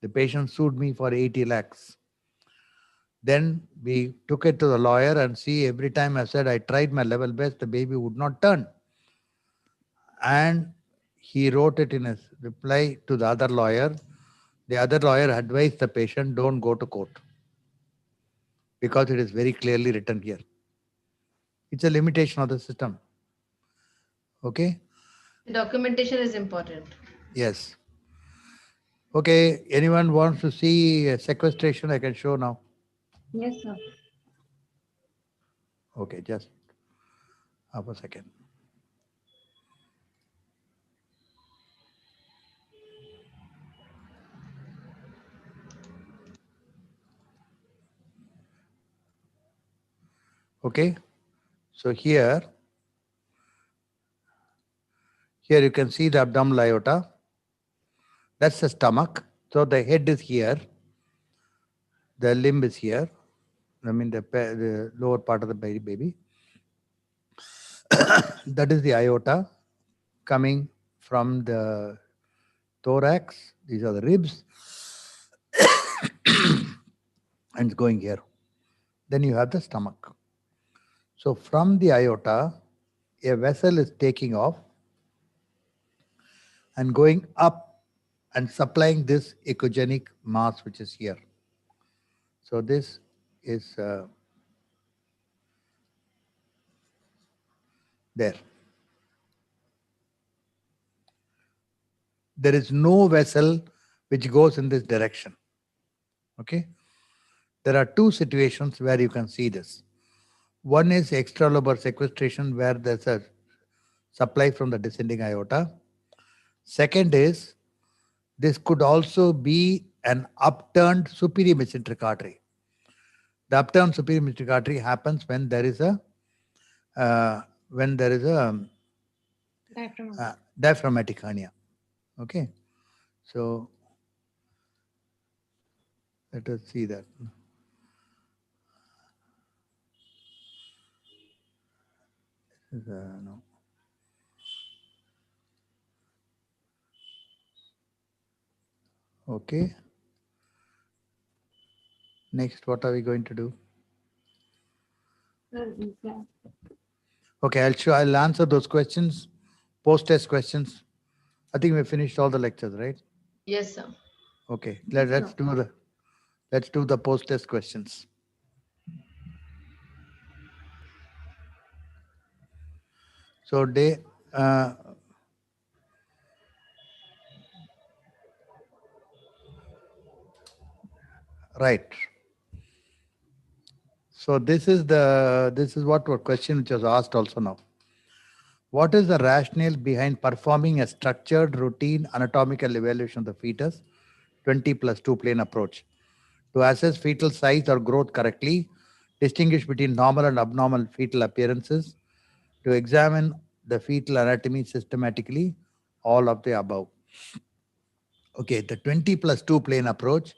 The patient sued me for 80 lakhs. Then we took it to the lawyer and see, every time I said I tried my level best, the baby would not turn. And he wrote it in his reply to the other lawyer. The other lawyer advised the patient, don't go to court, because it is very clearly written here. It's a limitation of the system. Okay? Documentation is important. Yes. Okay, anyone wants to see sequestration? I can show now. Yes, sir. Okay, just half a second. Okay, so here you can see the abdominal aorta. That's the stomach. So the head is here. The limb is here. I mean the lower part of the baby. That is the aorta coming from the thorax. These are the ribs. And it's going here. Then you have the stomach. So from the aorta, a vessel is taking off and going up and supplying this echogenic mass which is here. So this is there. There is no vessel which goes in this direction. Okay. There are two situations where you can see this. One is extralobar sequestration, where there's a supply from the descending aorta. Second is, this could also be an upturned superior mesenteric artery. The upturned superior mesenteric artery happens when there is a diaphragmatic hernia. Okay, so let us see that. No. Okay. Next, what are we going to do? Okay, I'll answer those questions, post-test questions. I think we finished all the lectures, right? Yes, sir. Okay, let's do the post-test questions. So right. So this is what question which was asked also now. What is the rationale behind performing a structured, routine anatomical evaluation of the fetus, 20+2 plane approach, to assess fetal size or growth correctly, distinguish between normal and abnormal fetal appearances, to examine the fetal anatomy systematically, all of the above? Okay, the 20+2 plane approach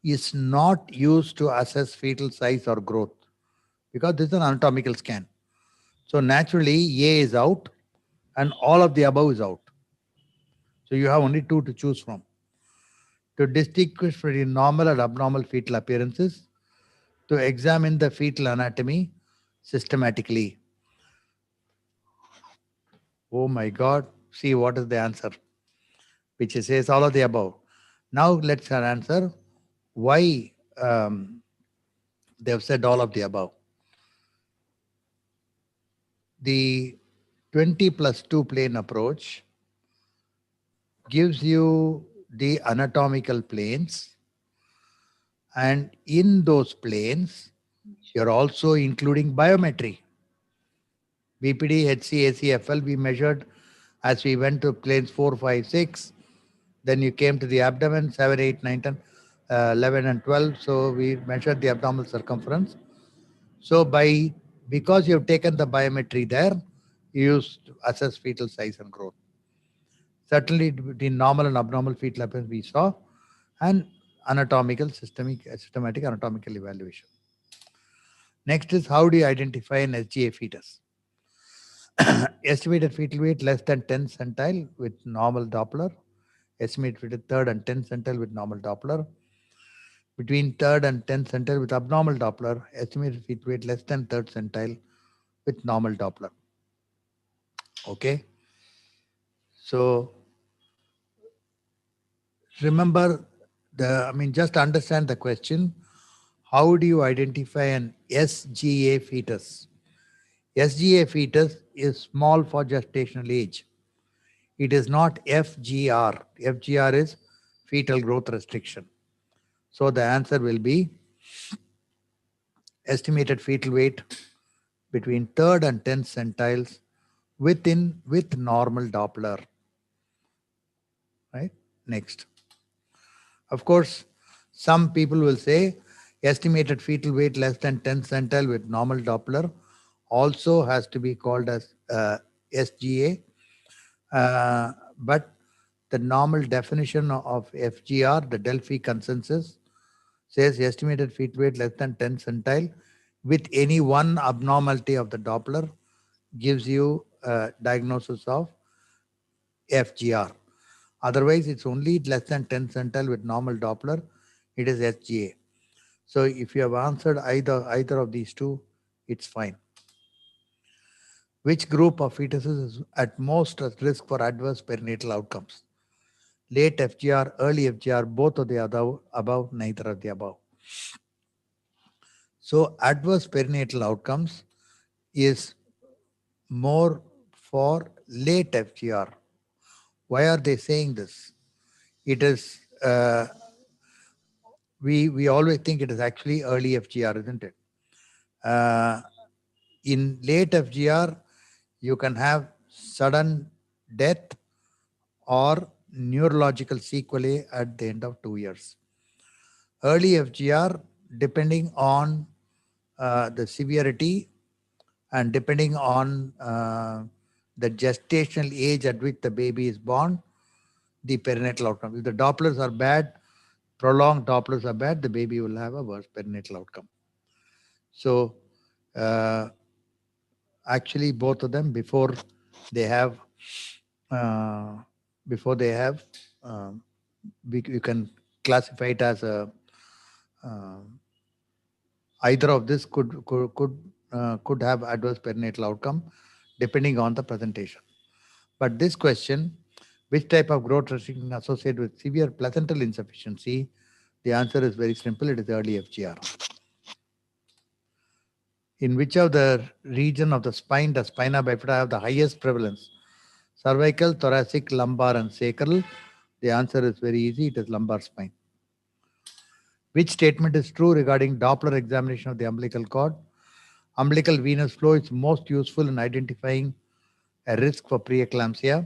is not used to assess fetal size or growth, because this is an anatomical scan. So naturally, A is out and all of the above is out. So you have only two to choose from. To distinguish between normal and abnormal fetal appearances, to examine the fetal anatomy systematically. Oh my God, see what is the answer, which says all of the above. Now let's answer why they have said all of the above. The 20+2 plane approach gives you the anatomical planes, and in those planes, you're also including biometry. BPD, HC, ACFL, we measured as we went to planes 4, 5, 6. Then you came to the abdomen, 7, 8, 9, 10, 11 and 12. So we measured the abdominal circumference. So because you've taken the biometry there, you used to assess fetal size and growth. Certainly between normal and abnormal fetal appearance we saw, and systematic anatomical evaluation. Next is, how do you identify an SGA fetus? Estimated fetal weight less than 10 centile with normal Doppler. Estimated fetal third and 10 centile with normal Doppler. Between third and 10th centile with abnormal Doppler. Estimated fetal weight less than third centile with normal Doppler. Okay. So remember just understand the question. How do you identify an SGA fetus? SGA fetus is small for gestational age. It is not FGR. FGR is fetal growth restriction. So the answer will be estimated fetal weight between third and 10th centiles with normal Doppler. Right? Next. Of course, some people will say estimated fetal weight less than 10 centile with normal Doppler also has to be called as SGA. But the normal definition of FGR, the Delphi consensus, says estimated fetal weight less than 10 centile with any one abnormality of the Doppler gives you a diagnosis of FGR. Otherwise, it's only less than 10 centile with normal Doppler. It is SGA. So if you have answered either of these two, it's fine. Which group of fetuses is at most at risk for adverse perinatal outcomes? Late FGR, early FGR, both of the above, neither of the above. So adverse perinatal outcomes is more for late FGR. Why are they saying this? It is we always think it is actually early FGR, isn't it? In late FGR, you can have sudden death or neurological sequelae at the end of 2 years. Early FGR, depending on the severity and depending on the gestational age at which the baby is born, the perinatal outcome. If the Dopplers are bad, prolonged Dopplers are bad, the baby will have a worse perinatal outcome. So actually both of them before they have you can classify it as a either of this could have adverse perinatal outcome depending on the presentation. But this question, which type of growth restriction associated with severe placental insufficiency, the answer is very simple. It is early FGR. In which of the region of the spine does spina bifida have the highest prevalence? Cervical, thoracic, lumbar, and sacral. The answer is very easy. It is lumbar spine. Which statement is true regarding Doppler examination of the umbilical cord? Umbilical venous flow is most useful in identifying a risk for preeclampsia.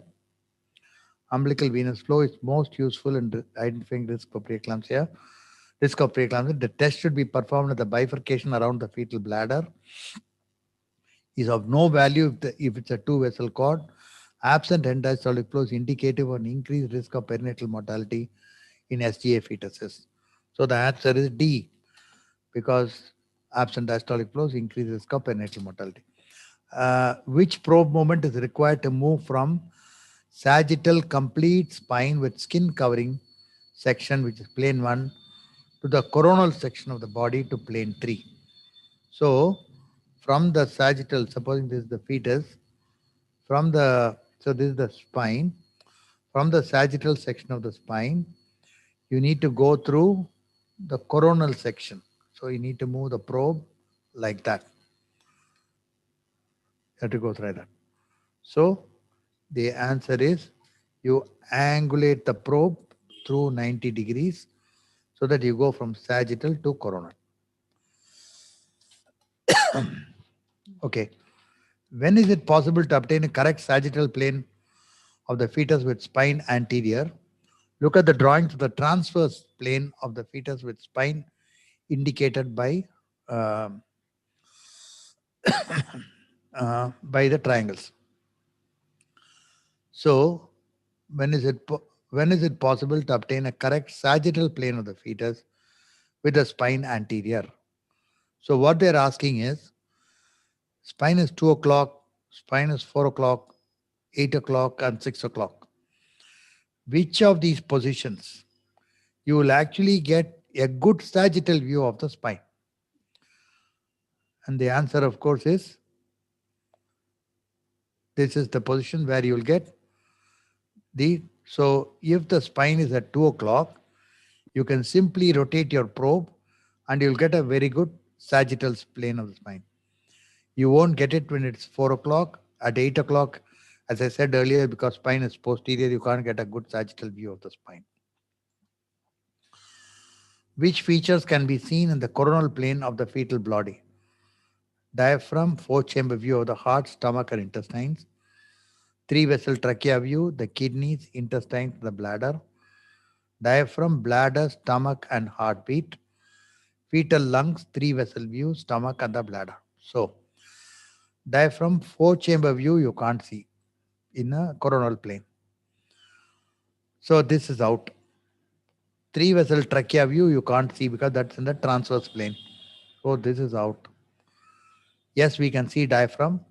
Umbilical venous flow is most useful in identifying risk of preeclampsia. The test should be performed at the bifurcation around the fetal bladder. Is of no value if it's a two-vessel cord. Absent end diastolic flow is indicative of an increased risk of perinatal mortality in SGA fetuses. So the answer is D, because absent diastolic flows increase risk of perinatal mortality. Which probe moment is required to move from sagittal complete spine with skin covering section, which is plane 1, to the coronal section of the body to plane 3. So from the sagittal, supposing this is the fetus, so this is the spine. From the sagittal section of the spine, you need to go through the coronal section. So you need to move the probe like that. You have to go through that. So the answer is you angulate the probe through 90 degrees so that you go from sagittal to coronal. Okay. When is it possible to obtain a correct sagittal plane of the fetus with spine anterior? Look at the drawings of the transverse plane of the fetus with spine indicated by the triangles. So when is it possible to obtain a correct sagittal plane of the fetus with the spine anterior? So what they're asking is, spine is 2 o'clock spine is 4 o'clock, 8 o'clock, and 6 o'clock. Which of these positions you will actually get a good sagittal view of the spine? And the answer, of course, is this is the position where you will get the. So, if the spine is at 2 o'clock, you can simply rotate your probe and you'll get a very good sagittal plane of the spine. You won't get it when it's 4 o'clock. At 8 o'clock, as I said earlier, because spine is posterior, you can't get a good sagittal view of the spine. Which features can be seen in the coronal plane of the fetal body? Diaphragm, 4-chamber view of the heart, stomach, and intestines. 3-vessel trachea view, the kidneys, intestines, the bladder. Diaphragm, bladder, stomach, and heartbeat. Fetal lungs, 3-vessel view, stomach, and the bladder. So, diaphragm, 4-chamber view you can't see in a coronal plane. So, this is out. 3-vessel trachea view you can't see because that's in the transverse plane. So, this is out. Yes, we can see diaphragm.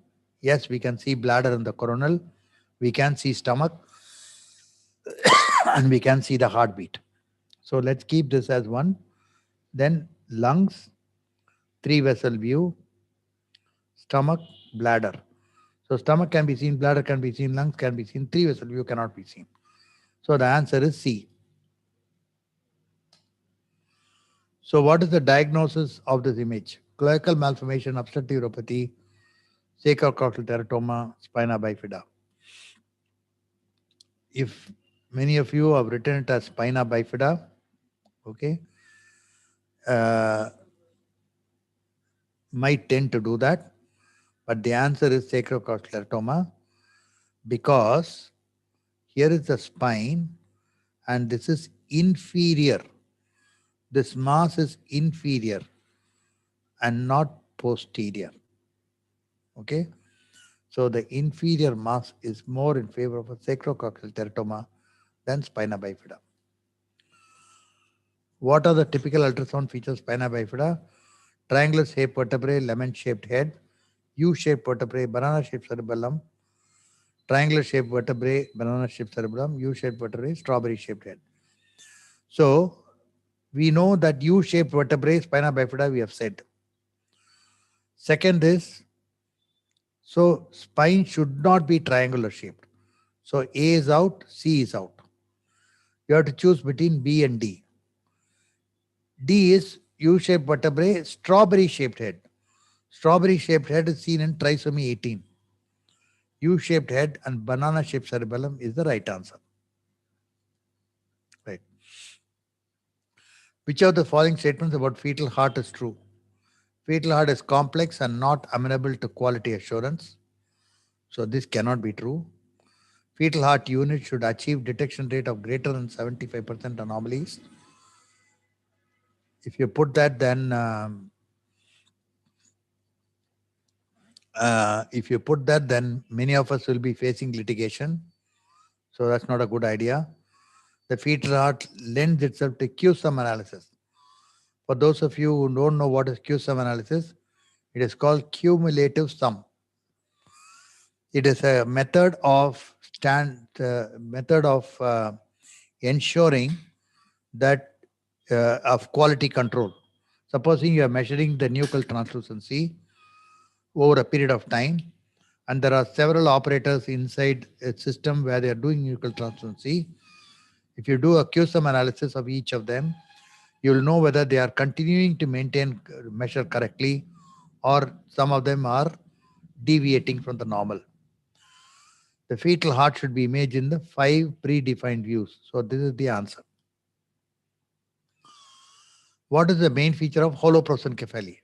Yes, we can see bladder in the coronal. We can see stomach and we can see the heartbeat. So let's keep this as one. Then lungs, 3-vessel view, stomach, bladder. So stomach can be seen, bladder can be seen, lungs can be seen, 3-vessel view cannot be seen. So the answer is C. So what is the diagnosis of this image? Cloacal malformation, obstructive neuropathy, sacrococcal teratoma, spina bifida. If many of you have written it as spina bifida, okay, might tend to do that, but the answer is sacrococcal teratoma because here is the spine and this is inferior. This mass is inferior and not posterior. Okay, so the inferior mass is more in favor of a sacrococcal teratoma than spina bifida. What are the typical ultrasound features of spina bifida? Triangular shaped vertebrae, lemon shaped head, U-shaped vertebrae, banana shaped cerebellum, triangular shaped vertebrae, banana shaped cerebellum, U-shaped vertebrae, strawberry shaped head. So we know that U-shaped vertebrae, spina bifida, we have said. Second is, so spine should not be triangular shaped. So A is out, C is out. You have to choose between B and D. D is U-shaped vertebrae, strawberry shaped head. Strawberry shaped head is seen in trisomy 18. U-shaped head and banana shaped cerebellum is the right answer. Right. Which of the following statements about fetal heart is true? Fetal heart is complex and not amenable to quality assurance. So this cannot be true. Fetal heart unit should achieve detection rate of greater than 75% anomalies. If you put that, then many of us will be facing litigation. So that's not a good idea. The fetal heart lends itself to Q-sum analysis. For those of you who don't know what is Q-sum analysis, it is called cumulative sum. It is a method of ensuring that of quality control. Supposing you are measuring the nuchal translucency over a period of time, and there are several operators inside a system where they are doing nuchal translucency. If you do a Q-sum analysis of each of them, you will know whether they are continuing to measure correctly, or some of them are deviating from the normal. The fetal heart should be imaged in the 5 predefined views. So this is the answer. What is the main feature of holoprosencephaly?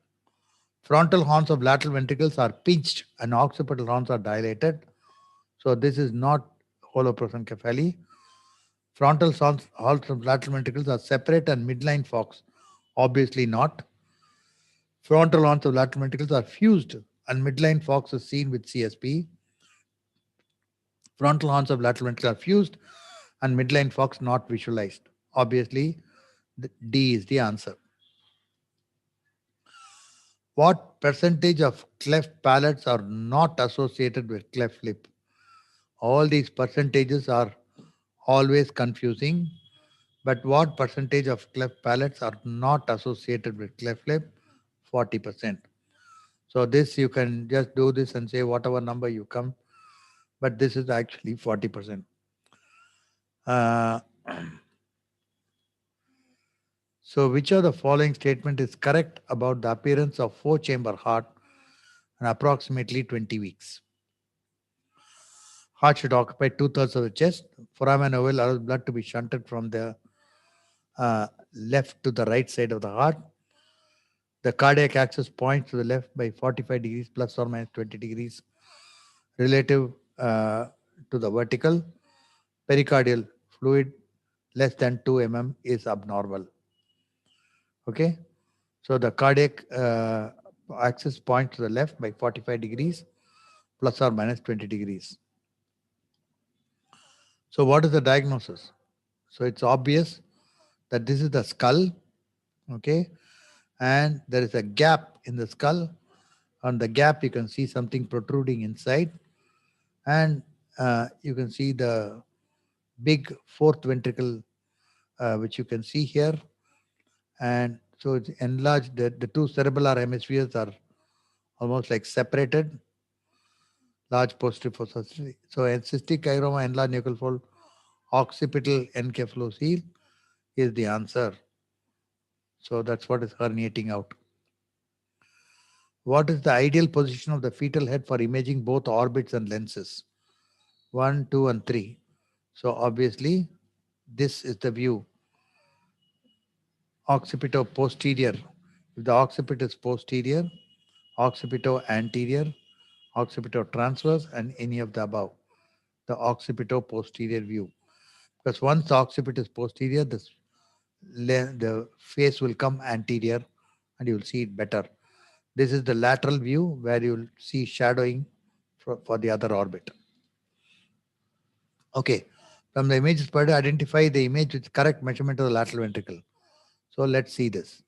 Frontal horns of lateral ventricles are pinched and occipital horns are dilated. So this is not holoprosencephaly. Frontal horns of lateral ventricles are separate and midline forks. Obviously not. Frontal horns of lateral ventricles are fused and midline forks is seen with CSP. Frontal horns of lateral ventricles are fused and midline forks not visualized. Obviously, D is the answer. What percentage of cleft palates are not associated with cleft lip? All these percentages are always confusing, but what percentage of cleft palates are not associated with cleft lip? 40%. So this you can just do this and say whatever number you come, but this is actually 40%. Uh, so which of the following statement is correct about the appearance of four-chamber heart in approximately 20 weeks? Heart should occupy two-thirds of the chest. Foramen ovale allows blood to be shunted from the left to the right side of the heart. The cardiac axis points to the left by 45 degrees plus or minus 20 degrees relative to the vertical. Pericardial fluid less than 2 mm is abnormal. Okay, so the cardiac axis points to the left by 45 degrees plus or minus 20 degrees. So what is the diagnosis? So it's obvious that this is the skull, okay, and there is a gap in the skull. On the gap you can see something protruding inside, and you can see the big fourth ventricle which you can see here, and so it's enlarged. The two cerebellar hemispheres are almost like separated, large posterior fossa. So cystic chiroma, enlarged nuchal fold, occipital encephalocele is the answer. So that's what is herniating out. What is the ideal position of the fetal head for imaging both orbits and lenses? 1, 2, and 3. So obviously, this is the view. Occipito posterior. If the occipit is posterior, occipito anterior, occipito transverse, and any of the above. The occipito posterior view. Because once the occipit is posterior, the face will come anterior and you will see it better. This is the lateral view where you will see shadowing for the other orbit. Okay, from the images provided, identify the image with correct measurement of the lateral ventricle. So let's see this.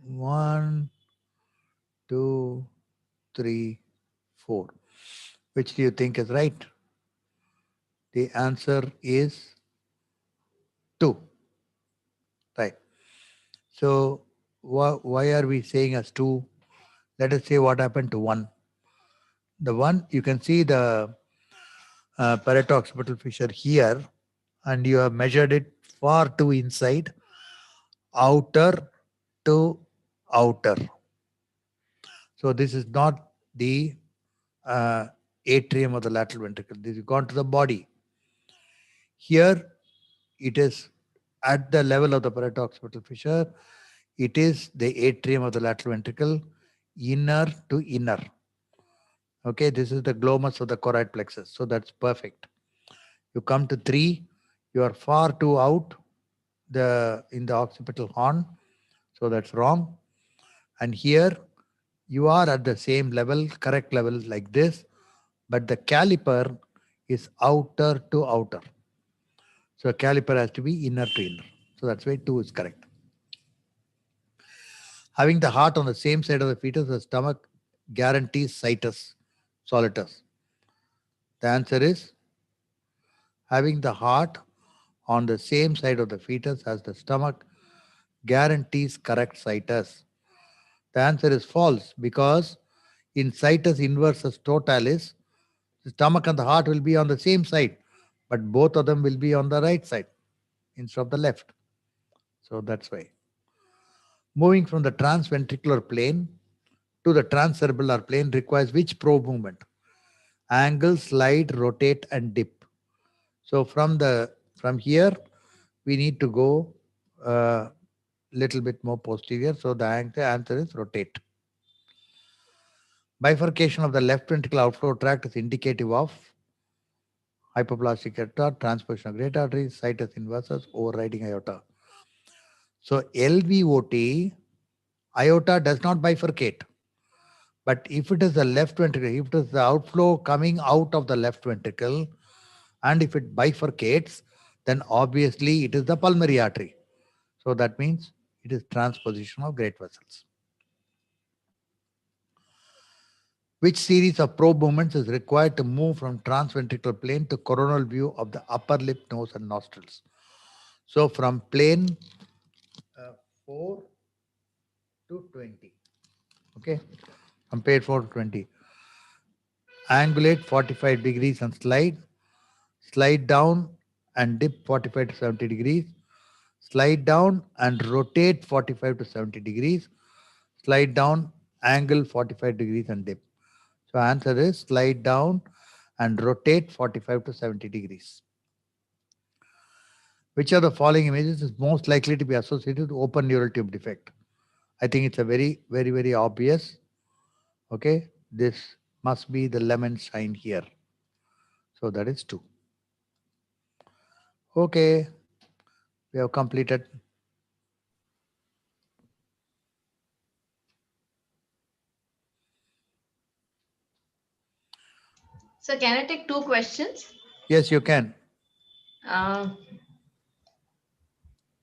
1, 2, 3, 4. Which do you think is right? The answer is 2. Right. So why are we saying as 2? Let us say what happened to 1. The 1, you can see the parieto-occipital fissure here, and you have measured it far to inside, outer to outer. So this is not the atrium of the lateral ventricle. This has gone to the body. Here it is at the level of the parieto-occipital fissure. It is the atrium of the lateral ventricle, inner to inner. Okay, this is the glomus of the choroid plexus. So that's perfect. You come to 3, you are far too out in the occipital horn. So that's wrong. And here you are at the same level, correct level like this, but the caliper is outer to outer. So caliper has to be inner to inner. So that's why 2 is correct. Having the heart on the same side of the fetus, the stomach guarantees situs solitus. The answer is having the heart on the same side of the fetus as the stomach guarantees correct situs. The answer is false because in situs inversus totalis, the stomach and the heart will be on the same side, but both of them will be on the right side instead of the left. So that's why. Moving from the transventricular plane to the transcerebellar plane requires which probe movement? Angle, slide, rotate, and dip. So from here, we need to go a little bit more posterior. So the answer is rotate. Bifurcation of the left ventricular outflow tract is indicative of hypoplastic aorta, transposition of great arteries, situs inversus, overriding aorta. So LVOT, aorta does not bifurcate. But if it is the left ventricle, if it is the outflow coming out of the left ventricle, and if it bifurcates, then obviously it is the pulmonary artery. So that means it is transposition of great vessels. Which series of probe movements is required to move from transventricular plane to coronal view of the upper lip, nose, and nostrils? So from plane 4 to 20. Okay, from plane 4 to 20. Angulate 45 degrees and slide down and dip 45 to 70 degrees, slide down and rotate 45 to 70 degrees, slide down, angle 45 degrees and dip. So answer is slide down and rotate 45 to 70 degrees. Which of the following images is most likely to be associated with open neural tube defect? I think it's a very obvious. Okay, this must be the lemon sign here. So that is 2. Okay, we have completed. So can I take 2 questions? Yes, you can.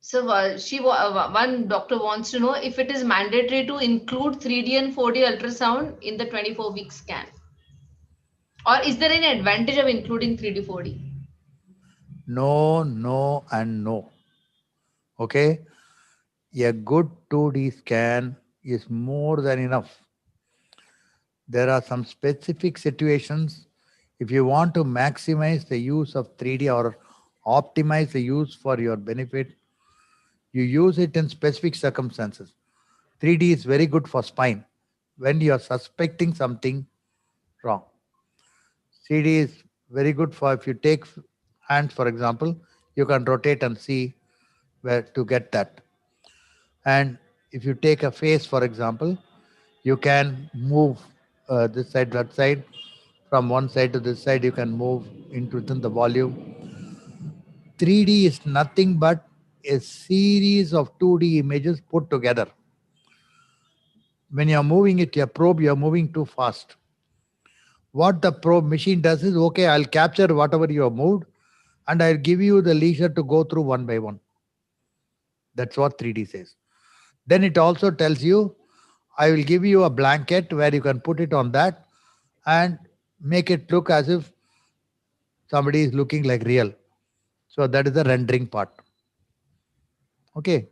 So one doctor wants to know if it is mandatory to include 3D and 4D ultrasound in the 24-week scan, or is there any advantage of including 3D 4D? No, no, and no. Okay, a good 2D scan is more than enough. There are some specific situations. If you want to maximize the use of 3D or optimize the use for your benefit, you use it in specific circumstances. 3D is very good for spine when you are suspecting something wrong. 3D is very good for if you take hands, for example, you can rotate and see where to get that. And if you take a face, for example, you can move this side, that side, from one side to this side, you can move within the volume. 3D is nothing but a series of 2D images put together. When you're moving it, your probe, you're moving too fast. What the probe machine does is, okay, I'll capture whatever you have moved and I'll give you the leisure to go through one by one. That's what 3D says. Then it also tells you, I will give you a blanket where you can put it on that and make it look as if somebody is looking like real. So that is the rendering part. Okay.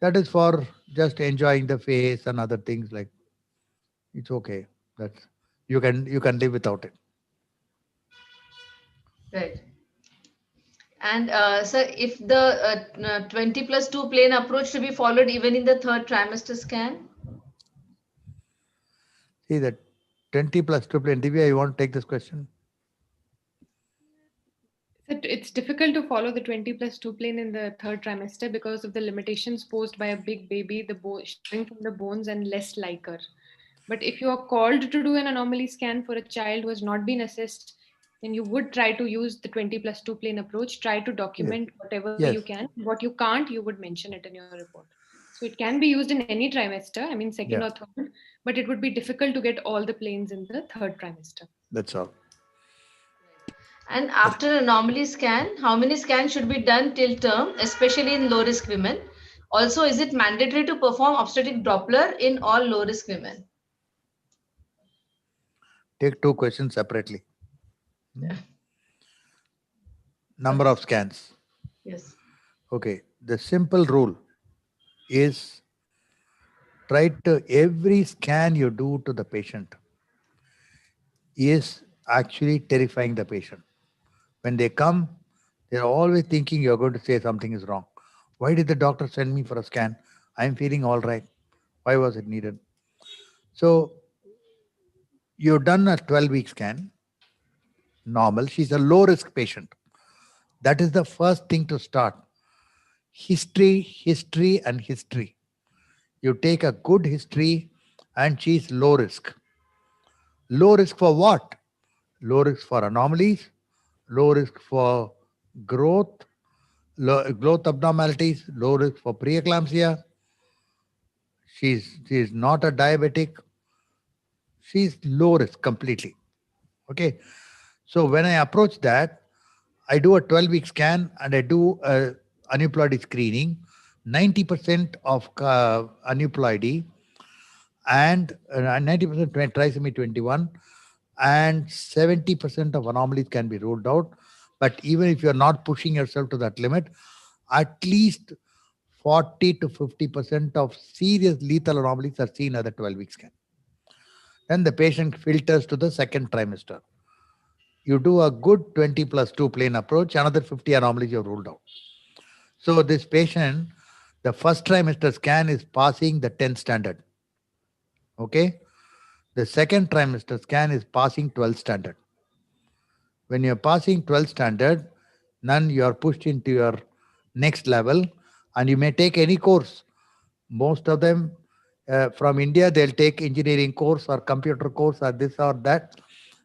That is for just enjoying the face and other things, like it's okay. That's you can live without it. Right. And so if the 20+2 plane approach to be followed even in the 3rd trimester scan? See that 20+2 plane. Divya, you want to take this question? It's difficult to follow the 20+2 plane in the 3rd trimester because of the limitations posed by a big baby, the showing from the bones and less liker. But if you are called to do an anomaly scan for a child who has not been assessed, then you would try to use the 20+2 plane approach, try to document whatever you Yes. can. What you can't, you would mention it in your report. So it can be used in any trimester, I mean 2nd or 3rd, but it would be difficult to get all the planes in the 3rd trimester. That's all. And after an anomaly scan, how many scans should be done till term, especially in low risk women? Also, is it mandatory to perform obstetric Doppler in all low risk women? Take 2 questions separately. Number of scans. Yes. Okay. The simple rule is, try to every scan you do to the patient is actually terrifying the patient. When they come, they're always thinking you're going to say something is wrong. Why did the doctor send me for a scan? I'm feeling all right. Why was it needed? So you've done a 12-week scan, normal. She's a low risk patient. That is the first thing to start. History, and history. You take a good history and she's low risk. Low risk for what? Low risk for anomalies, low risk for growth, growth abnormalities, low risk for preeclampsia. She's not a diabetic. She's low risk completely. Okay. So when I approach that, I do a 12-week scan and I do a aneuploidy screening. 90% of aneuploidy, and 90% trisomy 21, and 70% of anomalies can be ruled out. But even if you're not pushing yourself to that limit, at least 40 to 50% of serious lethal anomalies are seen at the 12-week scan. Then the patient filters to the second trimester. You do a good 20 plus 2 plane approach, another 50 anomalies you have ruled out. So this patient, the first trimester scan is passing the 10th standard. Okay. The second trimester scan is passing 12th standard. When you're passing 12th standard, then you are pushed into your next level and you may take any course. Most of them from India, they'll take engineering course or computer course or this or that.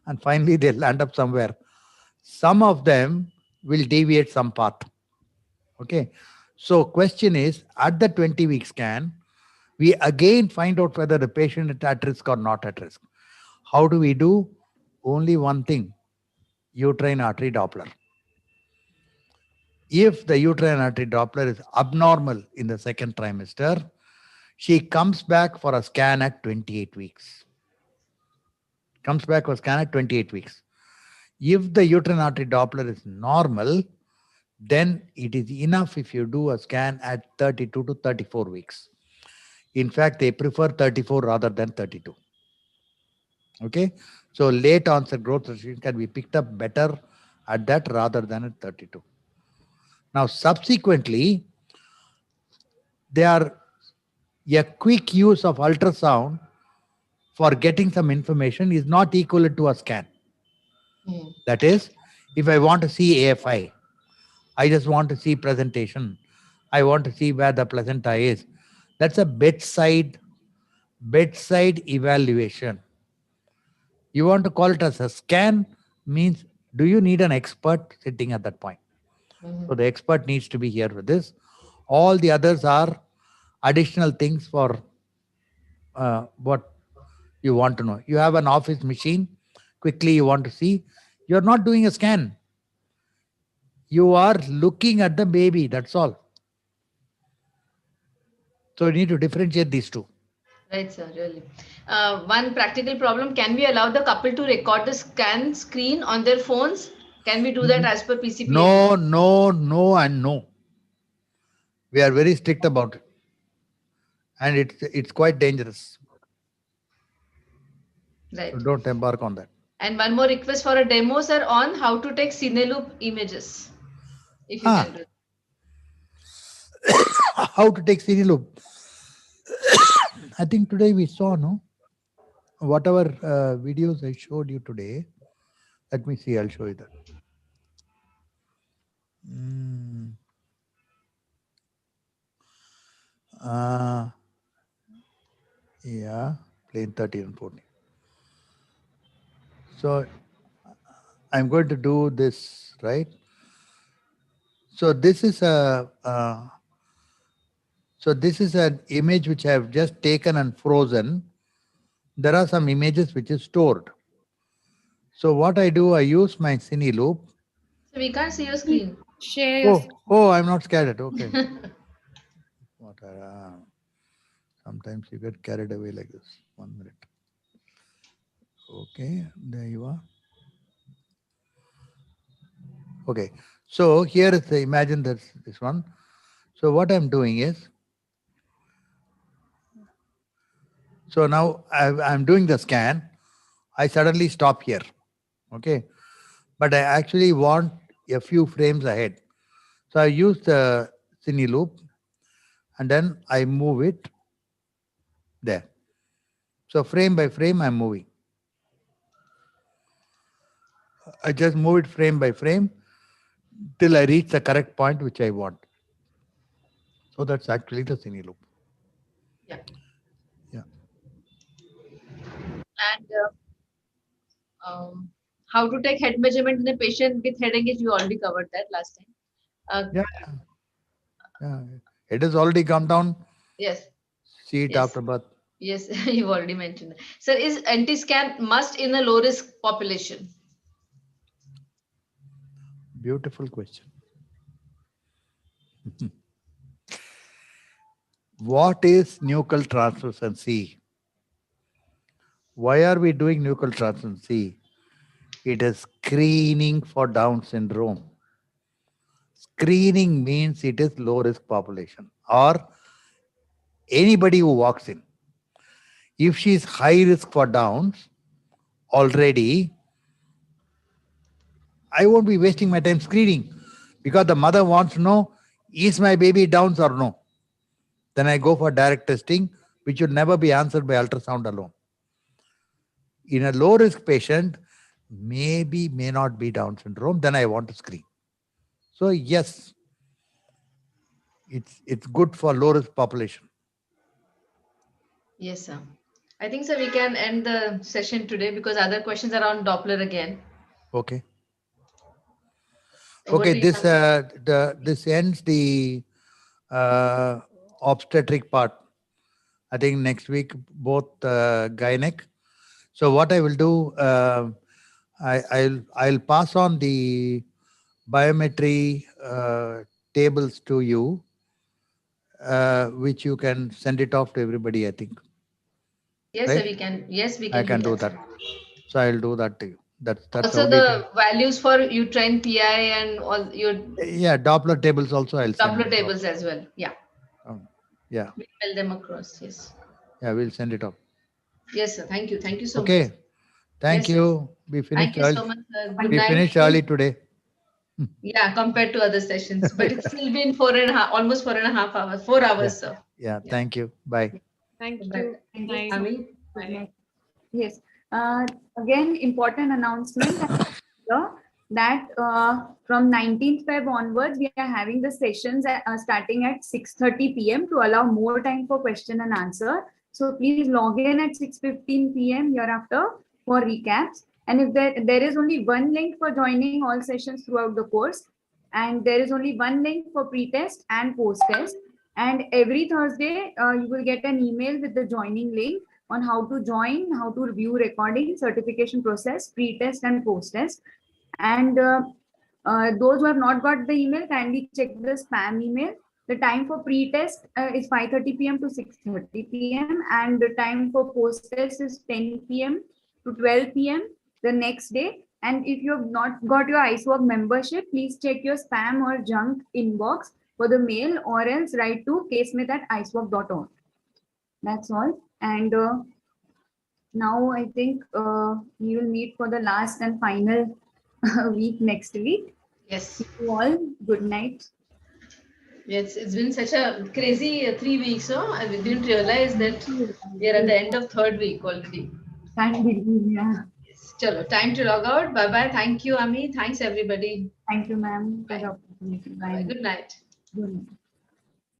And finally, they'll land up somewhere. Some of them will deviate some path. Okay. So question is, at the 20-week scan, we again find out whether the patient is at risk or not at risk. How do we do? Only one thing, uterine artery Doppler. If the uterine artery Doppler is abnormal in the second trimester, she comes back for a scan at 28 weeks. Comes back for a scan at 28 weeks. If the uterine artery Doppler is normal, then it is enough if you do a scan at 32 to 34 weeks. In fact, they prefer 34 rather than 32. Okay, so late onset growth restriction can be picked up better at that rather than at 32. Now, subsequently, they are a quick use of ultrasound for getting some information is not equal to a scan. That is, if I want to see AFI, I just want to see presentation. I want to see where the placenta is. That's a bedside evaluation. You want to call it as a scan means, do you need an expert sitting at that point? So the expert needs to be here with this. All the others are additional things for what you want to know. You have an office machine, quickly you want to see. You're not doing a scan. You are looking at the baby, that's all. So you need to differentiate these two. Right, sir, really. One practical problem, can we allow the couple to record the scan screen on their phones? Can we do that as per PCPA? No, and no. We are very strict about it. And it's quite dangerous. Right. So don't embark on that. And one more request for a demo, sir, on how to take Cineloop images. If you can do it. How to take serial loop. I think today we saw, no? Whatever videos I showed you today, let me see, I'll show you that. Yeah, plane 13 and 14. So I'm going to do this, right? So this is an image which I have just taken and frozen. There are some images which is stored. So what I do, I use my Cine Loop. So we can't see your screen. Share your screen. Oh, I'm not scared. Okay. Sometimes you get carried away like this. 1 minute. Okay, there you are. Okay, so here is the, imagine that's this one. So what I'm doing is, so now I'm doing the scan. I suddenly stop here. Okay, but I actually want a few frames ahead. So I use the Cine Loop and then I move it there. So frame by frame, I'm moving. I just move it frame by frame till I reach the correct point which I want. So that's actually the Cine Loop. Yeah. Yeah. And how to take head measurement in a patient with head engage, we already covered that last time. Yeah. It has already come down. Yes. See it after birth. Yes, you've already mentioned that. Sir, is anti-scan must in a low-risk population? Beautiful question. What is nuchal translucency? Why are we doing nuchal ultrasound? See, it is screening for Down syndrome. Screening means it is low risk population or anybody who walks in. If she is high risk for Downs already, I won't be wasting my time screening because the mother wants to know, is my baby Downs or no? Then I go for direct testing, which should never be answered by ultrasound alone. In a low risk patient, maybe may not be Down syndrome, then I want to screen. So yes, it's good for low risk population. Yes, sir. I think, sir, we can end the session today because other questions are on Doppler again. Okay. What Okay, do you have? this ends the obstetric part. I think next week both gynec. So what I will do, I'll pass on the biometry tables to you, which you can send it off to everybody. I think. Yes, Right? sir, we can. Yes, we can. I can do that. So I'll do that to you. That's Also, only the values for you train PI and all your yeah, Doppler tables also I'll send. Doppler tables as well. Yeah. Yeah. We'll mail them across. Yes. Yeah, we'll send it off. Yes, sir. Thank you. Thank you so much. Okay. Thank Yes, you. We finished Thank you early. so much, sir. Good We night. finished early today. Yeah, compared to other sessions, but it's still been 4.5, almost 4.5 hours, 4 hours, sir. Yeah. Thank you. Bye. Thank Bye. you. Thank you Nice. so Ami? much. Good night. Yes. Again, important announcement that from 19th Feb onwards, we are having the sessions starting at 6:30 p.m. to allow more time for question and answer. So please log in at 6:15 p.m. hereafter for recaps. And if there is only one link for joining all sessions throughout the course, and there is only one link for pre-test and post-test. And every Thursday, you will get an email with the joining link on how to join, how to review recording, certification process, pre-test and post-test. And those who have not got the email, kindly check the spam email. The time for pre-test is 5:30 p.m. to 6:30 p.m. and the time for post-test is 10 p.m. to 12 p.m. the next day. And if you have not got your ISUOG membership, please check your spam or junk inbox for the mail or else write to casemith@isuog.org. That's all. And now I think we will meet for the last and final week next week. Yes. See you all. Good night. Yes, it's been such a crazy 3 weeks, so I didn't realize that we are at the end of third week already. Can't believe, yeah. Yes. Chalo, time to log out. Bye-bye. Thank you, Ami. Thanks, everybody. Thank you, ma'am, for Bye. the opportunity. Bye. Good night. Good night.